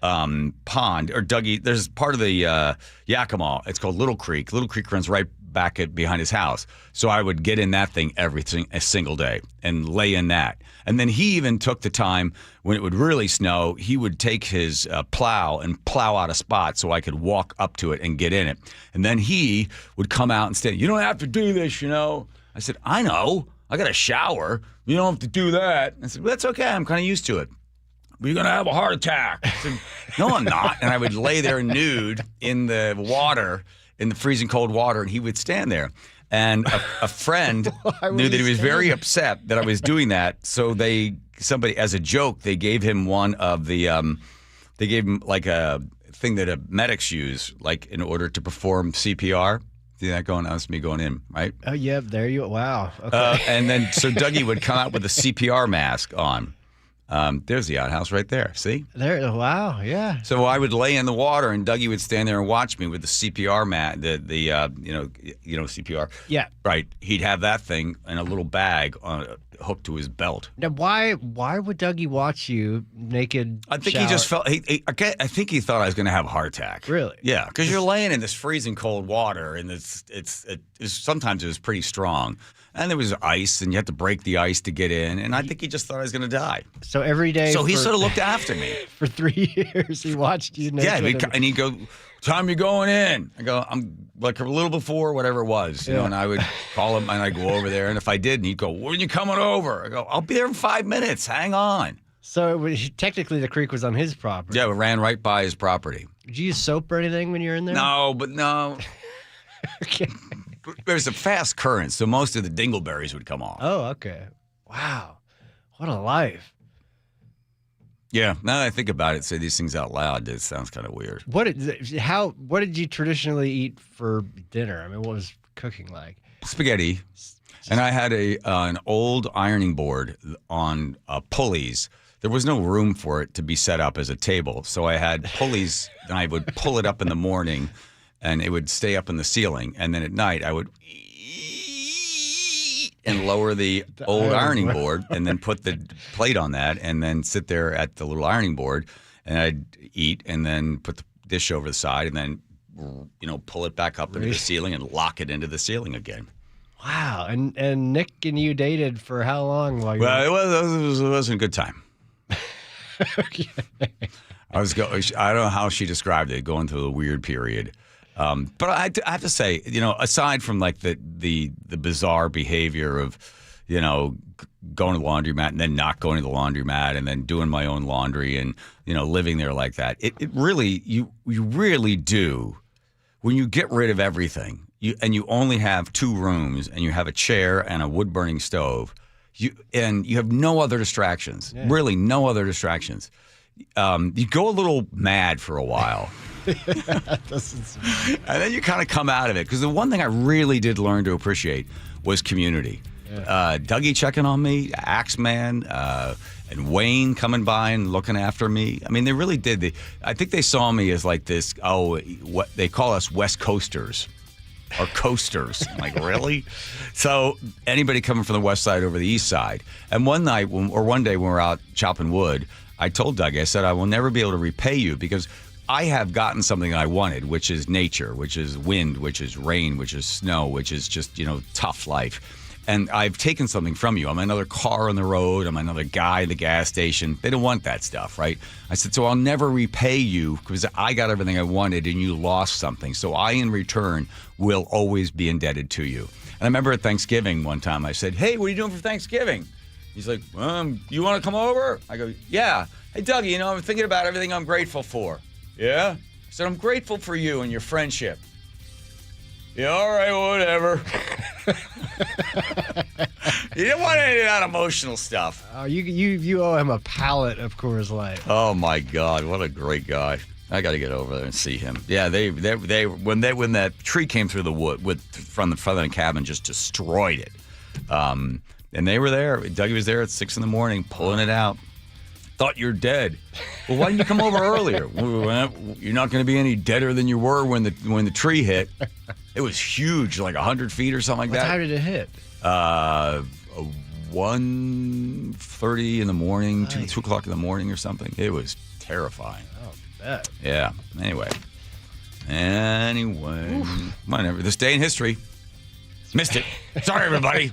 pond, or Dougie, there's part of the Yakima, it's called Little Creek. Little Creek runs right back behind his house. So I would get in that thing a single day and lay in that. And then he even took the time when it would really snow, he would take his plow and plow out a spot so I could walk up to it and get in it. And then he would come out and say, you don't have to do this, I said, I know. I got a shower. You don't have to do that. I said, well, that's okay. I'm kind of used to it. You're going to have a heart attack. I said, no, I'm not. And I would lay there nude in the water, in the freezing cold water, and he would stand there. And a friend knew that he was very upset that I was doing that. So somebody, as a joke, they gave him one of the, they gave him like a thing that medics use, like in order to perform CPR. See that going on? That's me going in, right?
Oh, yeah, there you wow. Okay.
And then so Dougie would come out with a CPR mask on. There's the outhouse right there. See?
There. Wow. Yeah.
So I would lay in the water, and Dougie would stand there and watch me with the CPR mat, the CPR.
Yeah.
Right. He'd have that thing in a little bag hooked to his belt.
Now, why would Dougie watch you naked?
I think he just felt. I think he thought I was going to have a heart attack.
Really?
Yeah, because you're laying in this freezing cold water, and sometimes it was pretty strong. And there was ice, and you had to break the ice to get in. And I think he just thought I was going to die.
So every day.
So he sort of looked after me.
For 3 years, he watched you naked.
Yeah, and he'd go, "Time you going in?" I go, "I'm like a little before, whatever it was." You know, and I would call him, and I'd go over there. And if I did, and he'd go, "When are you coming over?" I go, "I'll be there in 5 minutes. Hang on."
So technically, the creek was on his property.
Yeah, it ran right by his property.
Did you use soap or anything when you were in there?
No.
Okay.
There's a fast current, so most of the dingleberries would come off.
Oh, okay. Wow. What a life.
Yeah, now that I think about it, say these things out loud, it sounds kind of weird.
What did you traditionally eat for dinner? I mean, what was cooking like?
Spaghetti. And I had an old ironing board on pulleys. There was no room for it to be set up as a table, so I had pulleys, and I would pull it up in the morning, and it would stay up in the ceiling. And then at night, I would and lower the old ironing board and then put the plate on that and then sit there at the little ironing board, and I'd eat and then put the dish over the side and then, pull it back up into the ceiling and lock it into the ceiling again.
Wow. And Nick and you dated for how long?
Well, it wasn't a good time.
Okay.
I don't know how she described it, going through a weird period. But I have to say, aside from like the bizarre behavior of, going to the laundromat and then not going to the laundromat and then doing my own laundry and, living there like that, it really, you really do, when you get rid of everything and you only have 2 rooms and you have a chair and a wood-burning stove, you have no other distractions, really no other distractions. You go a little mad for a while. And then you kind of come out of it. Because the one thing I really did learn to appreciate was community. Yeah. Dougie checking on me, Axeman, and Wayne coming by and looking after me. I mean, they really did. I think they saw me as like this, what they call us West Coasters. Or coasters. I'm like, really? So anybody coming from the west side over the east side. And one day when we're out chopping wood, I told Doug, I said, I will never be able to repay you because I have gotten something I wanted, which is nature, which is wind, which is rain, which is snow, which is just, tough life. And I've taken something from you. I'm another car on the road. I'm another guy at the gas station. They don't want that stuff, right? I said, so I'll never repay you because I got everything I wanted and you lost something. So I, in return, will always be indebted to you. And I remember at Thanksgiving one time, I said, hey, what are you doing for Thanksgiving? He's like, you want to come over? I go, yeah. Hey, Dougie, I'm thinking about everything I'm grateful for. Yeah? I said, I'm grateful for you and your friendship. Yeah, all right, whatever. You didn't want any of that emotional stuff.
You owe him a pallet of Coors Light.
Oh my God, what a great guy! I got to get over there and see him. Yeah, they when that tree came through the wood from the front of the cabin, just destroyed it. And they were there. Dougie was there at 6 a.m, pulling it out. Thought you're dead. Well, why didn't you come over earlier? You're not going to be any deader than you were when the tree hit. It was huge, like 100 feet or something like that.
What time did it hit?
1:30 in the morning, nice. 2 o'clock in the morning or something. It was terrifying.
Oh, bet.
Yeah. Anyway. Whatever. This day in history. Missed it. Sorry, everybody.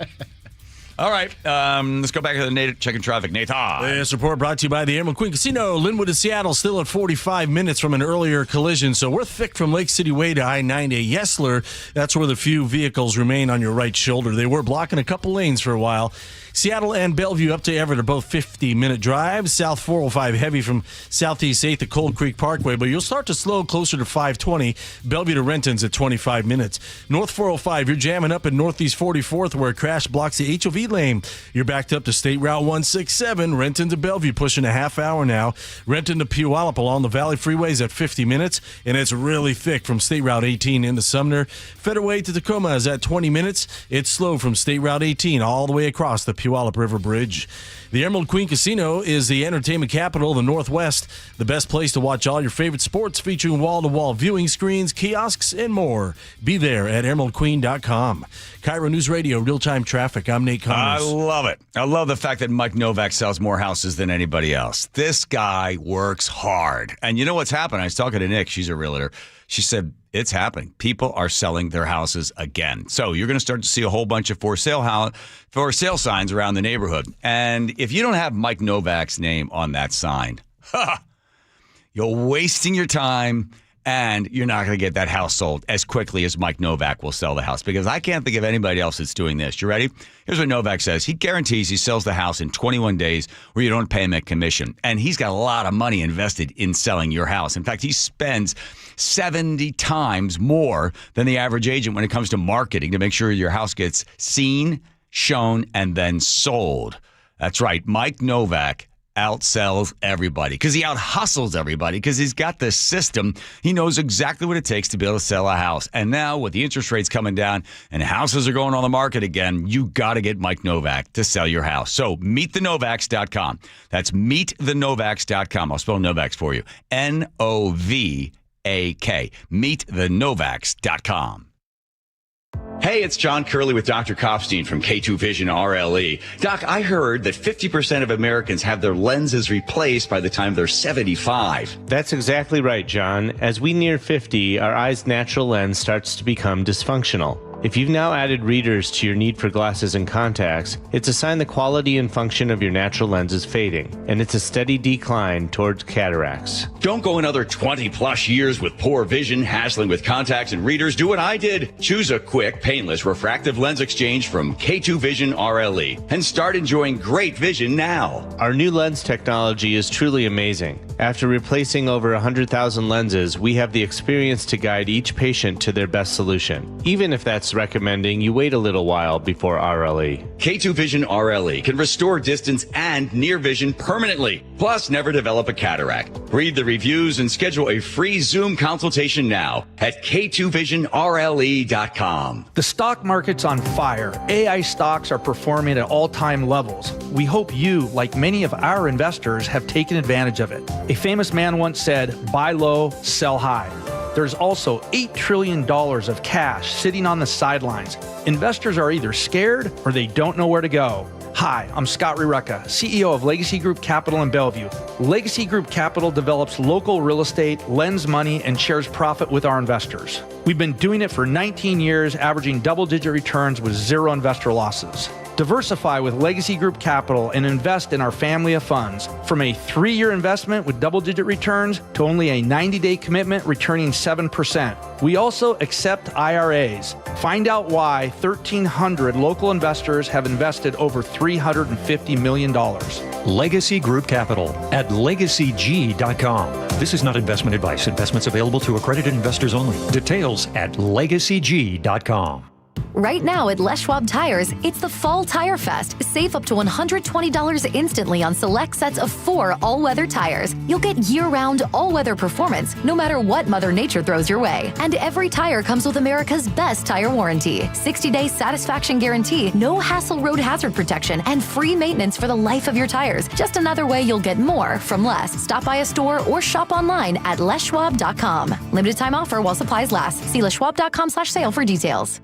All right, let's go back to the checking traffic. Nathan.
This report brought to you by the Emerald Queen Casino. Linwood and Seattle still at 45 minutes from an earlier collision. So we're thick from Lake City Way to I-90. Yesler, that's where the few vehicles remain on your right shoulder. They were blocking a couple lanes for a while. Seattle and Bellevue up to Everett are both 50-minute drives. South 405 heavy from Southeast 8th to Cold Creek Parkway, but you'll start to slow closer to 520. Bellevue to Renton's at 25 minutes. North 405, you're jamming up in Northeast 44th where a crash blocks the HOV lane. You're backed up to State Route 167. Renton to Bellevue pushing a half hour now. Renton to Puyallup along the Valley Freeways at 50 minutes, and it's really thick from State Route 18 into Sumner. Federal to Tacoma is at 20 minutes. It's slow from State Route 18 all the way across the Puyallup River Bridge. The Emerald Queen Casino is the entertainment capital of the Northwest. The best place to watch all your favorite sports, featuring wall-to-wall viewing screens, kiosks, and more. Be there at emeraldqueen.com. KIRO News Radio, real-time traffic. I'm Nate Connors.
I love it. I love the fact that Mike Novak sells more houses than anybody else. This guy works hard. And you know what's happening? I was talking to Nick. She's a realtor. She said, it's happening. People are selling their houses again. So you're going to start to see a whole bunch of for sale signs around the neighborhood. And if you don't have Mike Novak's name on that sign, you're wasting your time, and you're not going to get that house sold as quickly as Mike Novak will sell the house, because I can't think of anybody else that's doing this. You ready? Here's what Novak says. He guarantees he sells the house in 21 days where you don't pay him a commission. And he's got a lot of money invested in selling your house. In fact, he spends 70 times more than the average agent when it comes to marketing to make sure your house gets seen, shown, and then sold. That's right. Mike Novak outsells everybody because he out-hustles everybody because he's got the system. He knows exactly what it takes to be able to sell a house. And now with the interest rates coming down and houses are going on the market again, you got to get Mike Novak to sell your house. So meetthenovaks.com. That's meetthenovaks.com. I'll spell Novaks for you. Novak. Meetthenovaks.com. Hey, it's John Curley with Dr. Kopstein from K2 Vision RLE. Doc, I heard that 50% of Americans have their lenses replaced by the time they're 75.
That's exactly right, John. As we near 50, our eye's natural lens starts to become dysfunctional. If you've now added readers to your need for glasses and contacts, it's a sign the quality and function of your natural lens is fading, and it's a steady decline towards cataracts.
Don't go another 20-plus years with poor vision, hassling with contacts and readers. Do what I did. Choose a quick, painless refractive lens exchange from K2 Vision RLE and start enjoying great vision now.
Our new lens technology is truly amazing. After replacing over 100,000 lenses, we have the experience to guide each patient to their best solution, even if that's recommending you wait a little while before RLE.
K2 Vision RLE can restore distance and near vision permanently, plus never develop a cataract. Read the reviews and schedule a free Zoom consultation now at k2visionrle.com.
The stock market's on fire. AI stocks are performing at all-time levels. We hope you, like many of our investors, have taken advantage of it. A famous man once said, buy low, sell high. There's also $8 trillion of cash sitting on the sidelines. Investors are either scared or they don't know where to go. Hi, I'm Scott Rirucka, CEO of Legacy Group Capital in Bellevue. Legacy Group Capital develops local real estate, lends money, and shares profit with our investors. We've been doing it for 19 years, averaging double-digit returns with zero investor losses. Diversify with Legacy Group Capital and invest in our family of funds. From a 3-year investment with double-digit returns to only a 90-day commitment returning 7%. We also accept IRAs. Find out why 1,300 local investors have invested over $350 million.
Legacy Group Capital at legacyg.com. This is not investment advice. Investments available to accredited investors only. Details at legacyg.com.
Right now at Les Schwab Tires, it's the Fall Tire Fest. Save up to $120 instantly on select sets of 4 all-weather tires. You'll get year-round, all-weather performance, no matter what Mother Nature throws your way. And every tire comes with America's best tire warranty. 60-day satisfaction guarantee, no hassle road hazard protection, and free maintenance for the life of your tires. Just another way you'll get more from less. Stop by a store or shop online at leschwab.com. Limited time offer while supplies last. See leschwab.com/sale for details.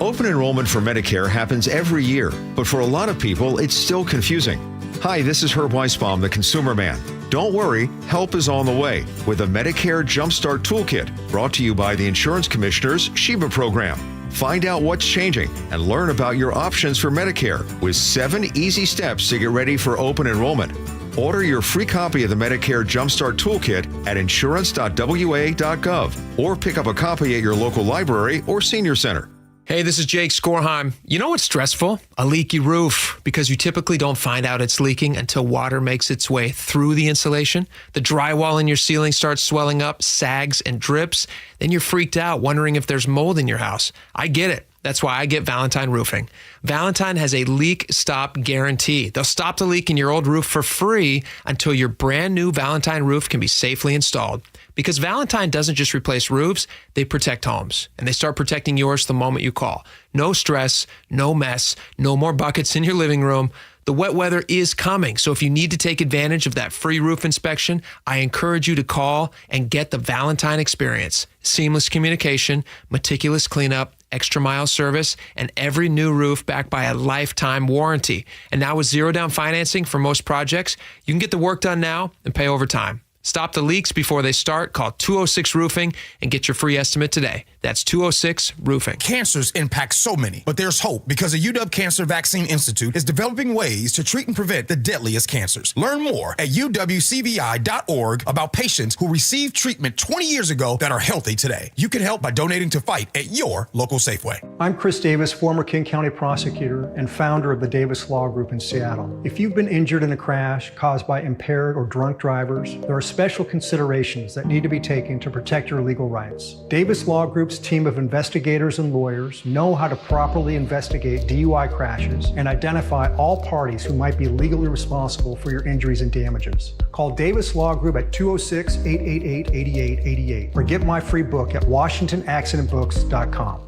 Open enrollment for Medicare happens every year, but for a lot of people, it's still confusing. Hi, this is Herb Weisbaum, the Consumer Man. Don't worry, help is on the way with a Medicare Jumpstart Toolkit brought to you by the Insurance Commissioner's Sheba program. Find out what's changing and learn about your options for Medicare with 7 easy steps to get ready for open enrollment. Order your free copy of the Medicare Jumpstart Toolkit at insurance.wa.gov or pick up a copy at your local library or senior center.
Hey, this is Jake Skorheim. You know what's stressful? A leaky roof, because you typically don't find out it's leaking until water makes its way through the insulation. The drywall in your ceiling starts swelling up, sags, and drips. Then you're freaked out, wondering if there's mold in your house. I get it. That's why I get Valentine Roofing. Valentine has a leak stop guarantee. They'll stop the leak in your old roof for free until your brand new Valentine roof can be safely installed. Because Valentine doesn't just replace roofs, they protect homes. And they start protecting yours the moment you call. No stress, no mess, no more buckets in your living room. The wet weather is coming, so if you need to take advantage of that free roof inspection, I encourage you to call and get the Valentine experience. Seamless communication, meticulous cleanup, extra mile service, and every new roof backed by a lifetime warranty. And now with 0 down financing for most projects, you can get the work done now and pay over time. Stop the leaks before they start. Call 206 Roofing and get your free estimate today. That's 206 Roofing.
Cancers impact so many, but there's hope because the UW Cancer Vaccine Institute is developing ways to treat and prevent the deadliest cancers. Learn more at uwcvi.org about patients who received treatment 20 years ago that are healthy today. You can help by donating to fight at your local Safeway.
I'm Chris Davis, former King County prosecutor and founder of the Davis Law Group in Seattle. If you've been injured in a crash caused by impaired or drunk drivers, there are special considerations that need to be taken to protect your legal rights. Davis Law Group's team of investigators and lawyers know how to properly investigate DUI crashes and identify all parties who might be legally responsible for your injuries and damages. Call Davis Law Group at 206-888-8888 or get my free book at WashingtonAccidentBooks.com.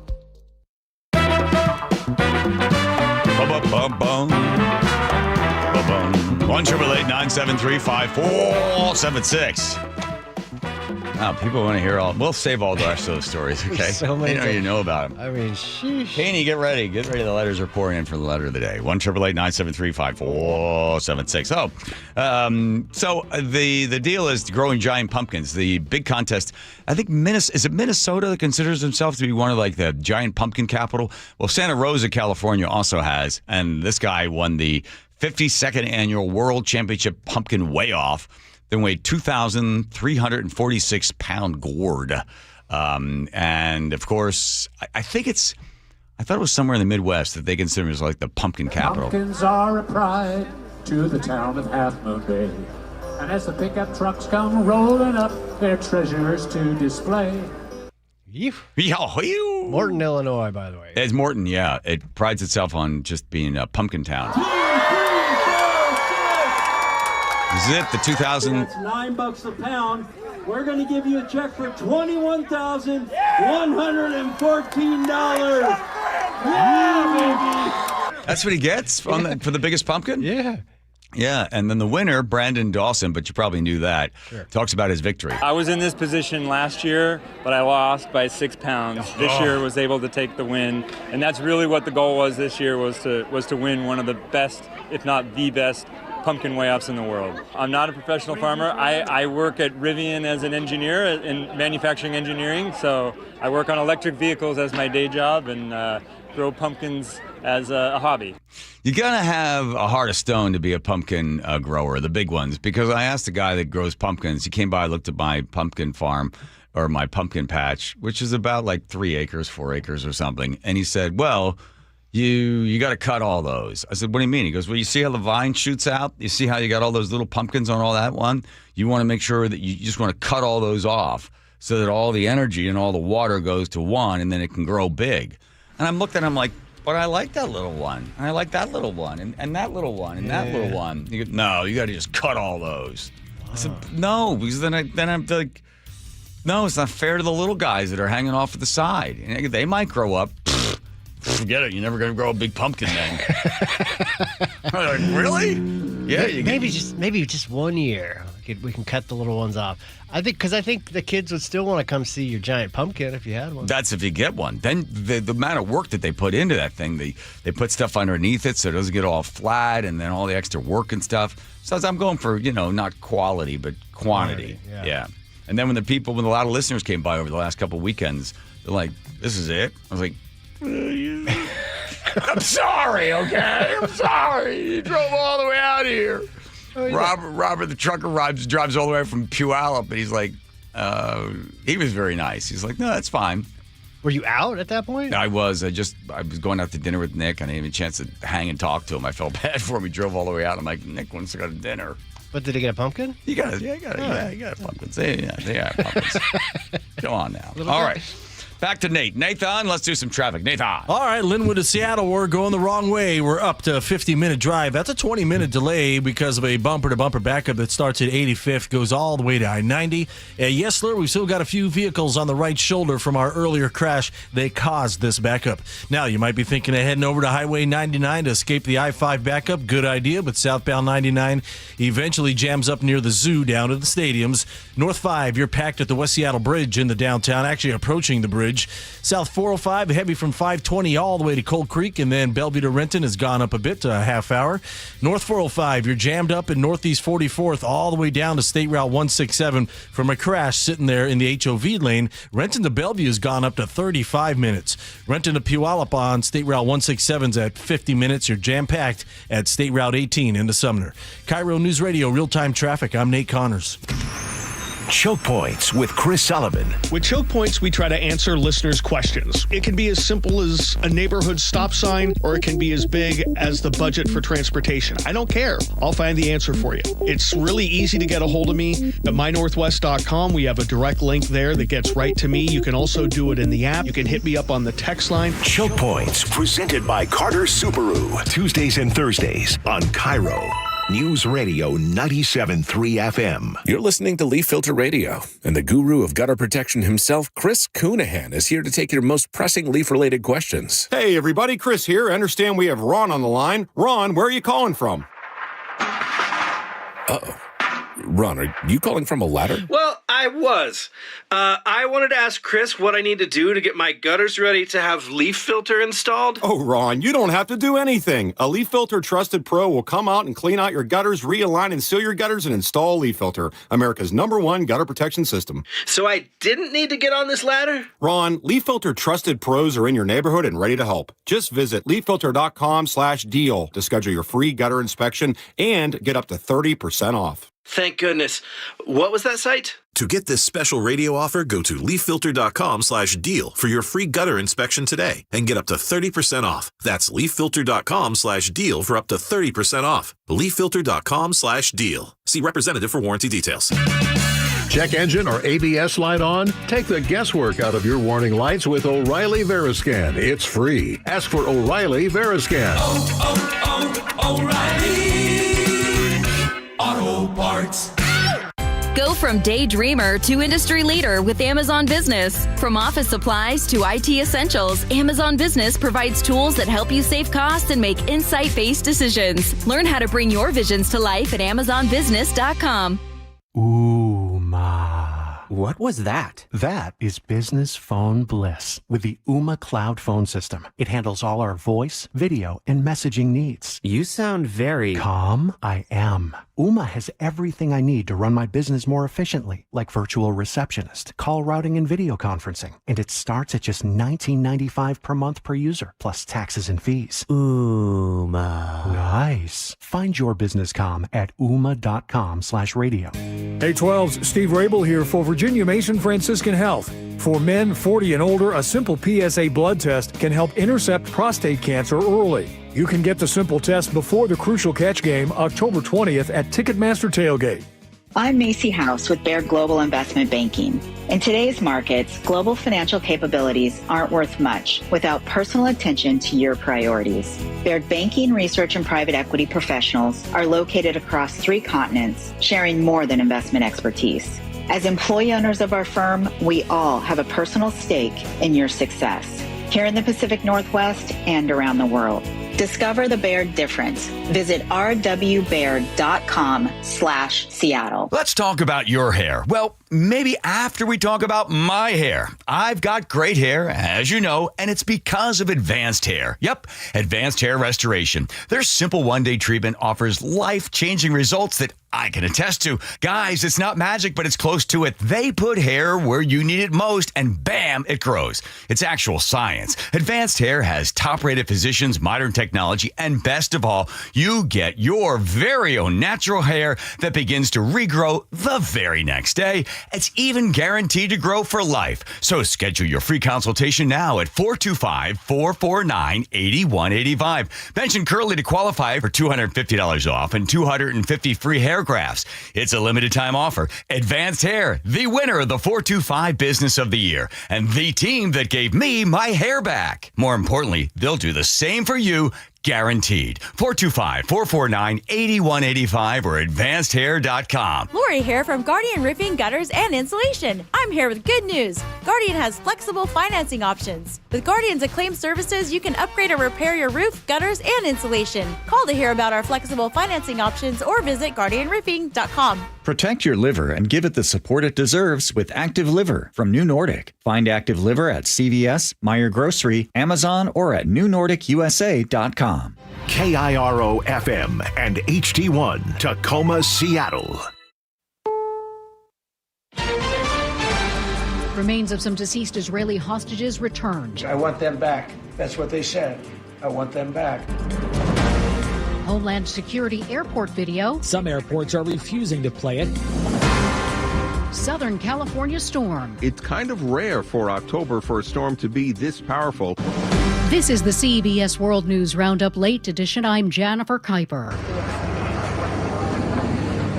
Bum. 1-888-973-5476. Wow, people want to hear all. We'll save all the rest of those stories, okay?
So many
you know about them.
I mean, sheesh.
Haney, get ready. Get ready. The letters are pouring in for the letter of the day. 1-888-973-5476. So the deal is growing giant pumpkins. The big contest, I think, is it Minnesota that considers themselves to be one of like the giant pumpkin capital? Well, Santa Rosa, California also has, and this guy won the 52nd annual World Championship Pumpkin Weigh-Off. Then weighed 2,346-pound gourd. And, of course, I thought it was somewhere in the Midwest that they consider as like the pumpkin capital.
Pumpkins are a pride to the town of Half Moon Bay. And as the pickup trucks come rolling up, their treasures to display.
Morton, Illinois, by the way.
It's Morton, yeah. It prides itself on just being a pumpkin town. This is it, the 2000.
That's $9 a pound. We're going to give you a check for $21,114. Yeah, baby.
That's what he gets for the biggest pumpkin?
Yeah.
Yeah, and then the winner, Brandon Dawson, but you probably knew that, talks about his victory.
I was in this position last year, but I lost by 6 pounds. This year was able to take the win, and that's really what the goal was this year, was to win one of the best, if not the best, pumpkin weigh-offs in the world. I'm not a professional farmer. I work at Rivian as an engineer in manufacturing engineering, so I work on electric vehicles as my day job and grow pumpkins as a hobby.
You gotta have a heart of stone to be a pumpkin grower, the big ones, because I asked a guy that grows pumpkins. He came by, looked at my pumpkin farm, or my pumpkin patch, which is about like 3 acres, 4 acres or something, and he said, well, you got to cut all those. I said, what do you mean? He goes, well, you see how the vine shoots out? You see how you got all those little pumpkins on all that one? You want to make sure that you just want to cut all those off so that all the energy and all the water goes to one, and then it can grow big. And I'm looking at him like, but I like that little one, and I like that little one, and that little one, and that little one. He goes, no, you got to just cut all those. I said, no, because then I'm like, no, it's not fair to the little guys that are hanging off at the side. And they might grow up. Forget it. You're never going to grow a big pumpkin then. Like, really? Yeah.
Maybe just 1 year we can cut the little ones off. I think the kids would still want to come see your giant pumpkin if you had one.
That's if you get one. Then the amount of work that they put into that thing, they put stuff underneath it so it doesn't get all flat, and then all the extra work and stuff. So I'm going for, not quality, but quantity. Yeah. And then when a lot of listeners came by over the last couple of weekends, they're like, this is it? I was like, I'm sorry, okay? I'm sorry. You drove all the way out here. Oh, yeah. Robert the trucker drives all the way from Puyallup, and he's like, he was very nice. He's like, no, that's fine.
Were you out at that point?
I was. I was going out to dinner with Nick. I didn't have a chance to hang and talk to him. I felt bad for him. We drove all the way out. I'm like, Nick wants to go to dinner.
But did he get a pumpkin?
You got pumpkins. They got pumpkins. Go on now. All right. Back to Nate. Nathan, let's do some traffic. Nathan.
All right, Linwood to Seattle, we're going the wrong way. We're up to a 50-minute drive. That's a 20-minute delay because of a bumper-to-bumper backup that starts at 85th, goes all the way to I-90. Yes, sir, we've still got a few vehicles on the right shoulder from our earlier crash. They caused this backup. Now, you might be thinking of heading over to Highway 99 to escape the I-5 backup. Good idea, but southbound 99 eventually jams up near the zoo down to the stadiums. North 5, you're packed at the West Seattle Bridge in the downtown, actually approaching the bridge. South 405, heavy from 520 all the way to Cold Creek, and then Bellevue to Renton has gone up a bit to a half hour. North 405, you're jammed up in Northeast 44th all the way down to State Route 167 from a crash sitting there in the HOV lane. Renton to Bellevue has gone up to 35 minutes. Renton to Puyallup on State Route 167's at 50 minutes. You're jam-packed at State Route 18 into Sumner. KIRO News Radio, real-time traffic. I'm Nate Connors.
Choke Points with Chris Sullivan.
With Choke Points, we try to answer listeners' questions. It can be as simple as a neighborhood stop sign, or it can be as big as the budget for transportation. I don't care. I'll find the answer for you. It's really easy to get a hold of me at mynorthwest.com. We have a direct link there that gets right to me. You can also do it in the app. You can hit me up on the text line.
Choke Points, presented by Carter Subaru. Tuesdays and Thursdays on KIRO News Radio 97.3 FM.
You're listening to Leaf Filter Radio, and the guru of gutter protection himself, Chris Coonahan, is here to take your most pressing leaf-related questions.
Hey, everybody, Chris here. I understand we have Ron on the line. Ron, where are you calling from?
Uh-oh. Ron, are you calling from a ladder?
Well, I was. I wanted to ask Chris what I need to do to get my gutters ready to have leaf filter installed.
Oh, Ron, you don't have to do anything. A Leaf Filter Trusted Pro will come out and clean out your gutters, realign and seal your gutters, and install Leaf Filter, America's #1 gutter protection system.
So I didn't need to get on this ladder?
Ron, Leaf Filter Trusted Pros are in your neighborhood and ready to help. Just visit leaffilter.com/deal to schedule your free gutter inspection and get up to 30% off.
Thank goodness. What was that site?
To get this special radio offer, go to leaffilter.com/deal for your free gutter inspection today and get up to 30% off. That's leaffilter.com/deal for up to 30% off. leaffilter.com/deal. See representative for warranty details.
Check engine or ABS light on? Take the guesswork out of your warning lights with O'Reilly Veriscan. It's free. Ask for O'Reilly Veriscan.
O'Reilly Auto Parts.
Go from daydreamer to industry leader with Amazon Business. From office supplies to IT essentials, Amazon Business provides tools that help you save costs and make insight-based decisions. Learn how to bring your visions to life at amazonbusiness.com.
What was that?
That is business phone bliss with the Ooma Cloud Phone System. It handles all our voice, video, and messaging needs.
You sound very...
Calm? I am. Ooma has everything I need to run my business more efficiently, like virtual receptionist, call routing, and video conferencing. And it starts at just $19.95 per month per user, plus taxes and fees.
Ooma.
Nice. Find your business calm at ooma.com/radio.
Hey 12's Steve Rabel here for Virginia Mason Franciscan Health. For men 40 and older, a simple PSA blood test can help intercept prostate cancer early. You can get the simple test before the Crucial Catch game October 20th at Ticketmaster Tailgate.
I'm Macy House with Baird Global Investment Banking. In today's markets, global financial capabilities aren't worth much without personal attention to your priorities. Baird Banking, Research, and Private Equity professionals are located across 3 continents, sharing more than investment expertise. As employee owners of our firm, we all have a personal stake in your success, here in the Pacific Northwest and around the world. Discover the Baird difference. Visit rwbaird.com/Seattle.
Let's talk about your hair. Well, maybe after we talk about my hair. I've got great hair, as you know, and it's because of Advanced Hair. Yep, Advanced Hair Restoration. Their simple one-day treatment offers life-changing results that I can attest to. Guys, it's not magic, but it's close to it. They put hair where you need it most, and bam, it grows. It's actual science. Advanced Hair has top-rated physicians, modern technology, and best of all, you get your very own natural hair that begins to regrow the very next day. It's even guaranteed to grow for life. So schedule your free consultation now at 425-449-8185. Mention Curly to qualify for $250 off and 250 free hair grafts. It's a limited time offer. Advanced Hair, the winner of the 425 Business of the Year, and the team that gave me my hair back. More importantly, they'll do the same for you. Guaranteed. 425-449-8185 or advancedhair.com.
Lori here from Guardian Roofing, Gutters, and Insulation. I'm here with good news. Guardian has flexible financing options. With Guardian's acclaimed services, you can upgrade or repair your roof, gutters, and insulation. Call to hear about our flexible financing options or visit guardianroofing.com.
Protect your liver and give it the support it deserves with Active Liver from New Nordic. Find Active Liver at CVS, Meijer Grocery, Amazon, or at newnordicusa.com.
KIRO FM and HD1 Tacoma, Seattle.
Remains of some deceased Israeli hostages returned.
I want them back. That's what they said. I want them back.
Homeland Security airport video.
Some airports are refusing to play it.
Southern California storm.
It's kind of rare for October for a storm to be this powerful.
This is the CBS World News Roundup Late Edition. I'm Jennifer Kuiper.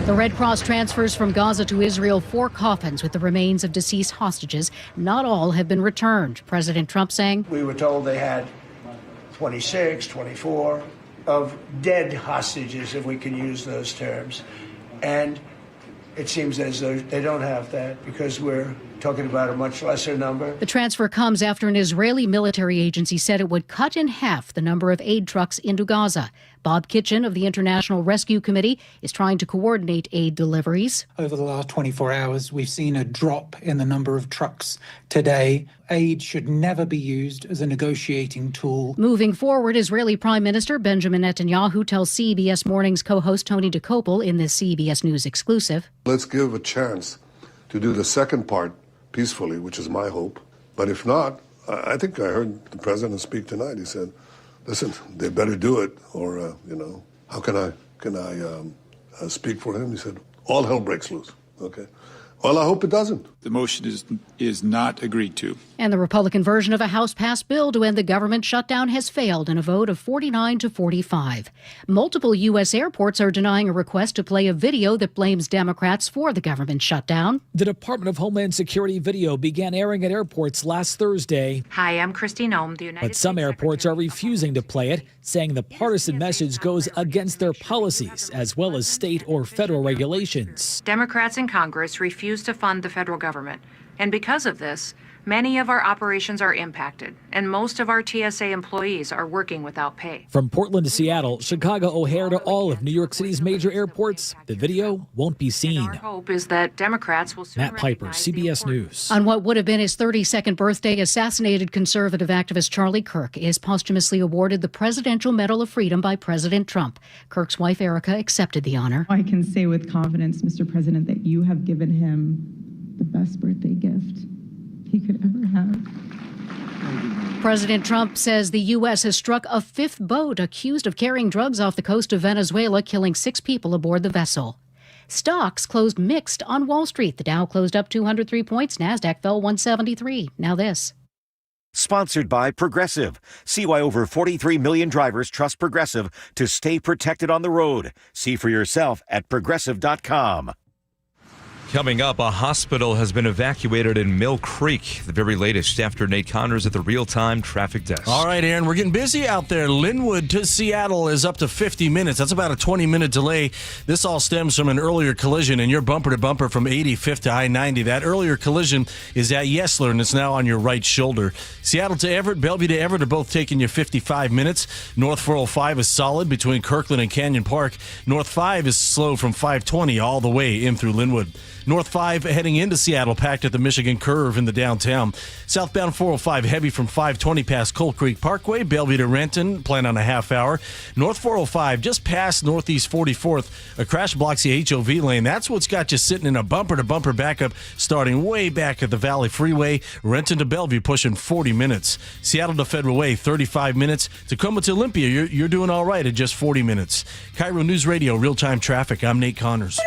The Red Cross transfers from Gaza to Israel 4 coffins with the remains of deceased hostages. Not all have been returned. President Trump saying,
"We were told they had 26, 24 of dead hostages, if we can use those terms. And it seems as though they don't have that because we're talking about a much lesser number."
The transfer comes after an Israeli military agency said it would cut in half the number of aid trucks into Gaza. Bob Kitchen of the International Rescue Committee is trying to coordinate aid deliveries.
Over the last 24 hours, we've seen a drop in the number of trucks today. Aid should never be used as a negotiating tool.
Moving forward, Israeli Prime Minister Benjamin Netanyahu tells CBS Morning's co-host Tony DeCopel in this CBS News exclusive.
Let's give a chance to do the second part peacefully, which is my hope. But if not, I think I heard the president speak tonight. He said, listen, they better do it, or, how can I speak for him? He said, all hell breaks loose, okay? Well, I hope it doesn't.
The motion is not agreed to.
And the Republican version of a House-passed bill to end the government shutdown has failed in a vote of 49 to 45. Multiple U.S. airports are denying a request to play a video that blames Democrats for the government shutdown.
The Department of Homeland Security video began airing at airports last Thursday.
Hi, I'm Christine Ohm, the United
But some airports are refusing to play it, saying the partisan message goes against their policies as well as state or federal regulations.
Democrats in Congress refuse to fund the federal government. And because of this, many of our operations are impacted, and most of our TSA employees are working without pay.
From Portland to Seattle, Chicago O'Hare to all of New York City's major airports, the video won't be seen.
Our hope is that Democrats will soon
Matt Piper, CBS News.
On what would have been his 32nd birthday, assassinated conservative activist Charlie Kirk is posthumously awarded the Presidential Medal of Freedom by President Trump. Kirk's wife, Erica, accepted the honor.
I can say with confidence, Mr. President, that you have given him the best birthday gift he could ever have.
President Trump says the U.S. has struck a 5th boat accused of carrying drugs off the coast of Venezuela, killing 6 people aboard the vessel. Stocks closed mixed on Wall Street. The Dow closed up 203 points. NASDAQ fell 173. Now this.
Sponsored by Progressive. See why over 43 million drivers trust Progressive to stay protected on the road. See for yourself at Progressive.com.
Coming up, a hospital has been evacuated in Mill Creek. The very latest after Nate Connors at the real-time traffic desk.
All right, Aaron, we're getting busy out there. Linwood to Seattle is up to 50 minutes. That's about a 20-minute delay. This all stems from an earlier collision, and you're bumper-to-bumper from 85th to I-90. That earlier collision is at Yesler, and it's now on your right shoulder. Seattle to Everett, Bellevue to Everett are both taking you 55 minutes. North 405 is solid between Kirkland and Canyon Park. North 5 is slow from 520 all the way in through Linwood. North 5 heading into Seattle, packed at the Michigan Curve in the downtown. Southbound 405 heavy from 520 past Coal Creek Parkway, Bellevue to Renton, plan on a half hour. North 405 just past Northeast 44th. A crash blocks the HOV lane. That's what's got you sitting in a bumper-to-bumper backup starting way back at the Valley Freeway. Renton to Bellevue pushing 40 minutes. Seattle to Federal Way, 35 minutes. Tacoma to Olympia, you're doing all right at just 40 minutes. KIRO News Radio, real-time traffic. I'm Nate Connors.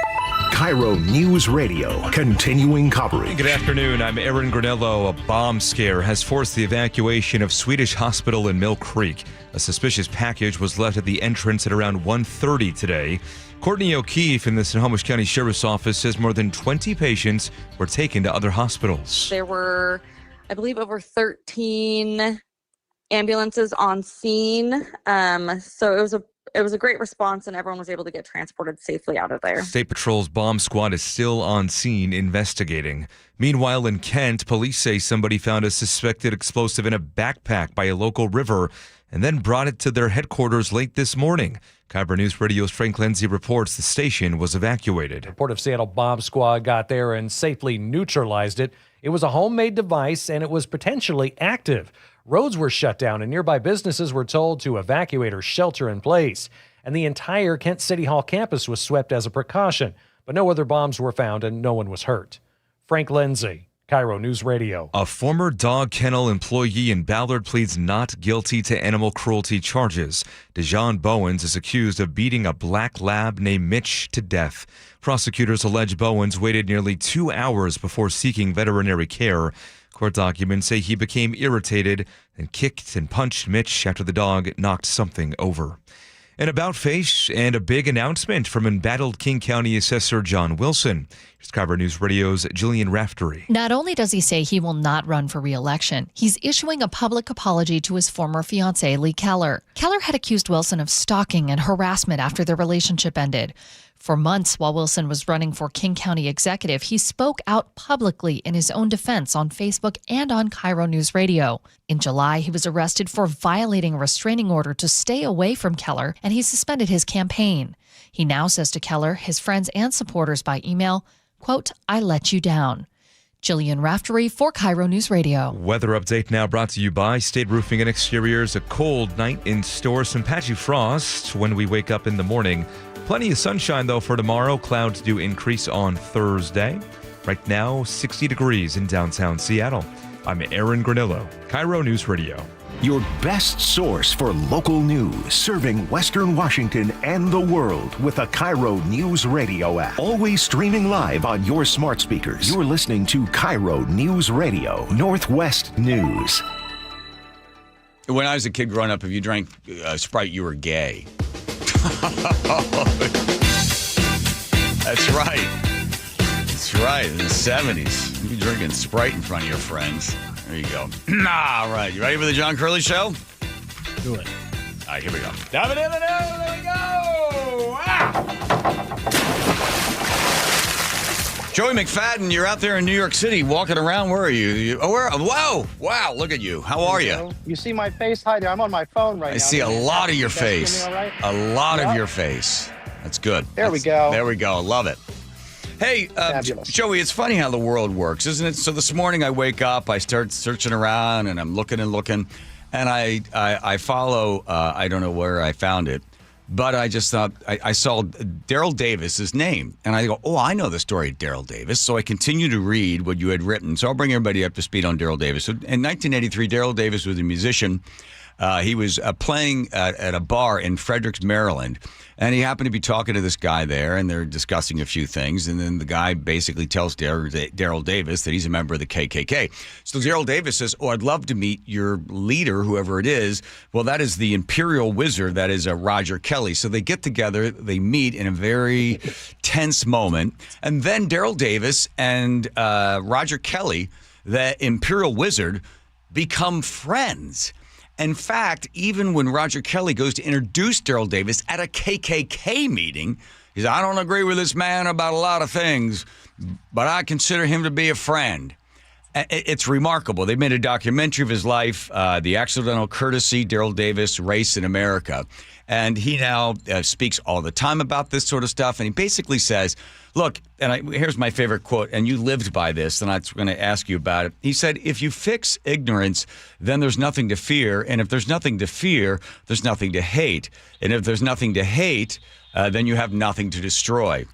KIRO News Radio, continuing coverage.
Good afternoon. I'm Aaron Granello. A bomb scare has forced the evacuation of Swedish Hospital in Mill Creek. A suspicious package was left at the entrance at around 1:30 today. Courtney O'Keefe in the Snohomish County Sheriff's Office says more than 20 patients were taken to other hospitals.
There were, I believe, over 13 ambulances on scene. So it was a great response, and everyone was able to get transported safely out of there.
State Patrol's bomb squad is still on scene investigating. Meanwhile, in Kent, police say somebody found a suspected explosive in a backpack by a local river and then brought it to their headquarters late this morning. KIRO News Radio's Frank Lindsay reports the station was evacuated.
Port of Seattle bomb squad got there and safely neutralized it. It was a homemade device, and it was potentially active. Roads were shut down, and nearby businesses were told to evacuate or shelter in place. And the entire Kent City Hall campus was swept as a precaution. But no other bombs were found, and no one was hurt. Frank Lindsay, KIRO News Radio.
A former dog kennel employee in Ballard pleads not guilty to animal cruelty charges. Dejan Bowens is accused of beating a black lab named Mitch to death. Prosecutors allege Bowens waited nearly 2 hours before seeking veterinary care. Court documents say he became irritated and kicked and punched Mitch after the dog knocked something over. An about-face and a big announcement from embattled King County Assessor John Wilson. Here's KIRO News Radio's Jillian Raftery.
Not only does he say he will not run for re-election, he's issuing a public apology to his former fiancée, Lee Keller. Keller had accused Wilson of stalking and harassment after their relationship ended. For months, while Wilson was running for King County executive, he spoke out publicly in his own defense on Facebook and on KIRO News Radio. In July, he was arrested for violating a restraining order to stay away from Keller, and he suspended his campaign. He now says to Keller, his friends and supporters by email, quote, "I let you down." Jillian Raftery for KIRO News Radio.
Weather update now brought to you by State Roofing and Exteriors. A cold night in store, some patchy frost when we wake up in the morning. Plenty of sunshine, though, for tomorrow. Clouds do increase on Thursday. Right now, 60 degrees in downtown Seattle. I'm Aaron Granillo, KIRO News Radio.
Your best source for local news, serving Western Washington and the world with a KIRO News Radio app. Always streaming live on your smart speakers. You're listening to KIRO News Radio, Northwest News.
When I was a kid growing up, if you drank Sprite, you were gay. That's right. That's right. In the 70s, you'd be drinking Sprite in front of your friends. There you go. All right. You ready for the John Curley Show?
Do it.
All right, here we go.
There we go.
Joey McFadden, you're out there in New York City walking around. Where are you? Wow. Look at you. How are you?
You see my face? Hi there. I'm on my phone right now.
I see a lot of your face.
Right?
A lot of your face. That's good.
There we go.
There we go. Love it. Hey, Joey, it's funny how the world works, isn't it? So this morning I wake up, I start searching around, and I'm looking, and I follow, I don't know where I found it, but I just thought, I saw Daryl Davis's name, and I go, oh, I know the story of Daryl Davis. So I continue to read what you had written. So I'll bring everybody up to speed on Daryl Davis. So in 1983, Daryl Davis was a musician. He was playing at a bar in Fredericks, Maryland, and he happened to be talking to this guy there, and they're discussing a few things, and then the guy basically tells Daryl Davis that he's a member of the KKK. So Daryl Davis says, oh, I'd love to meet your leader, whoever it is. Well, that is the Imperial Wizard, that is Roger Kelly. So they get together, they meet in a very tense moment, and then Daryl Davis and Roger Kelly, the Imperial Wizard, become friends. In fact, even when Roger Kelly goes to introduce Daryl Davis at a KKK meeting, he says, I don't agree with this man about a lot of things, but I consider him to be a friend. It's remarkable. They made a documentary of his life, The Accidental Courtesy, Daryl Davis, Race in America. And he now speaks all the time about this sort of stuff. And he basically says, look, here's my favorite quote, and you lived by this, and I'm going to ask you about it. He said, if you fix ignorance, then there's nothing to fear. And if there's nothing to fear, there's nothing to hate. And if there's nothing to hate, then you have nothing to destroy.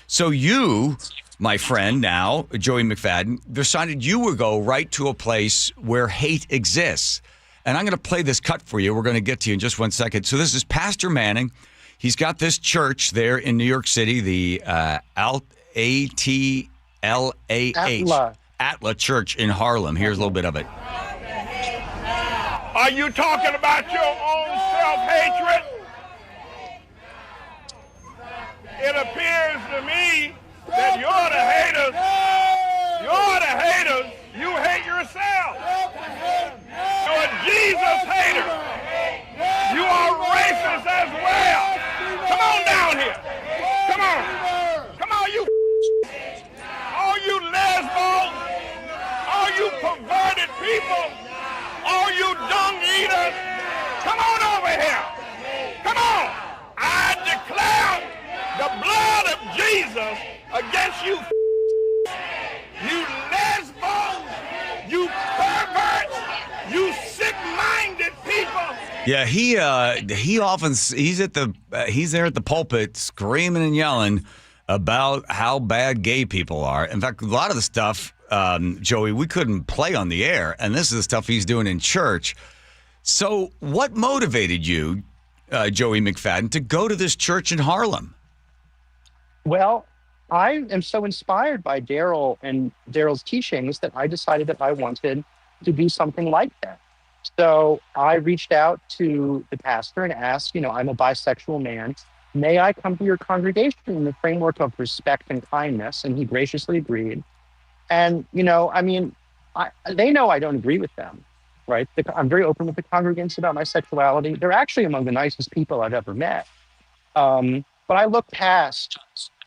So you, my friend now, Joey McFadden, decided you would go right to a place where hate exists. And I'm going to play this cut for you. We're going to get to you in just 1 second. So this is Pastor Manning. He's got this church there in New York City, the Atla Church in Harlem. Here's a little bit of it.
Are you talking about your own self-hatred? It appears to me that you're the haters. You're the haters. You hate yourself. You're a Jesus hater. You are racist as well. Come on down here. Come on. Come on, you. All you lesbos. All you perverted people. All you dung eaters. Come on over here. Come on. I declare the blood of Jesus against you. You lesbos. You perverts. You sick-minded people.
Yeah, he's there at the pulpit screaming and yelling about how bad gay people are. In fact, a lot of the stuff, Joey, we couldn't play on the air, and this is the stuff he's doing in church. So what motivated you, Joey McFadden, to go to this church in Harlem?
Well, I am so inspired by Daryl and Daryl's teachings that I decided that I wanted to do something like that. So I reached out to the pastor and asked, I'm a bisexual man. May I come to your congregation in the framework of respect and kindness? And he graciously agreed. And, they know I don't agree with them, right? I'm very open with the congregants about my sexuality. They're actually among the nicest people I've ever met. But I look past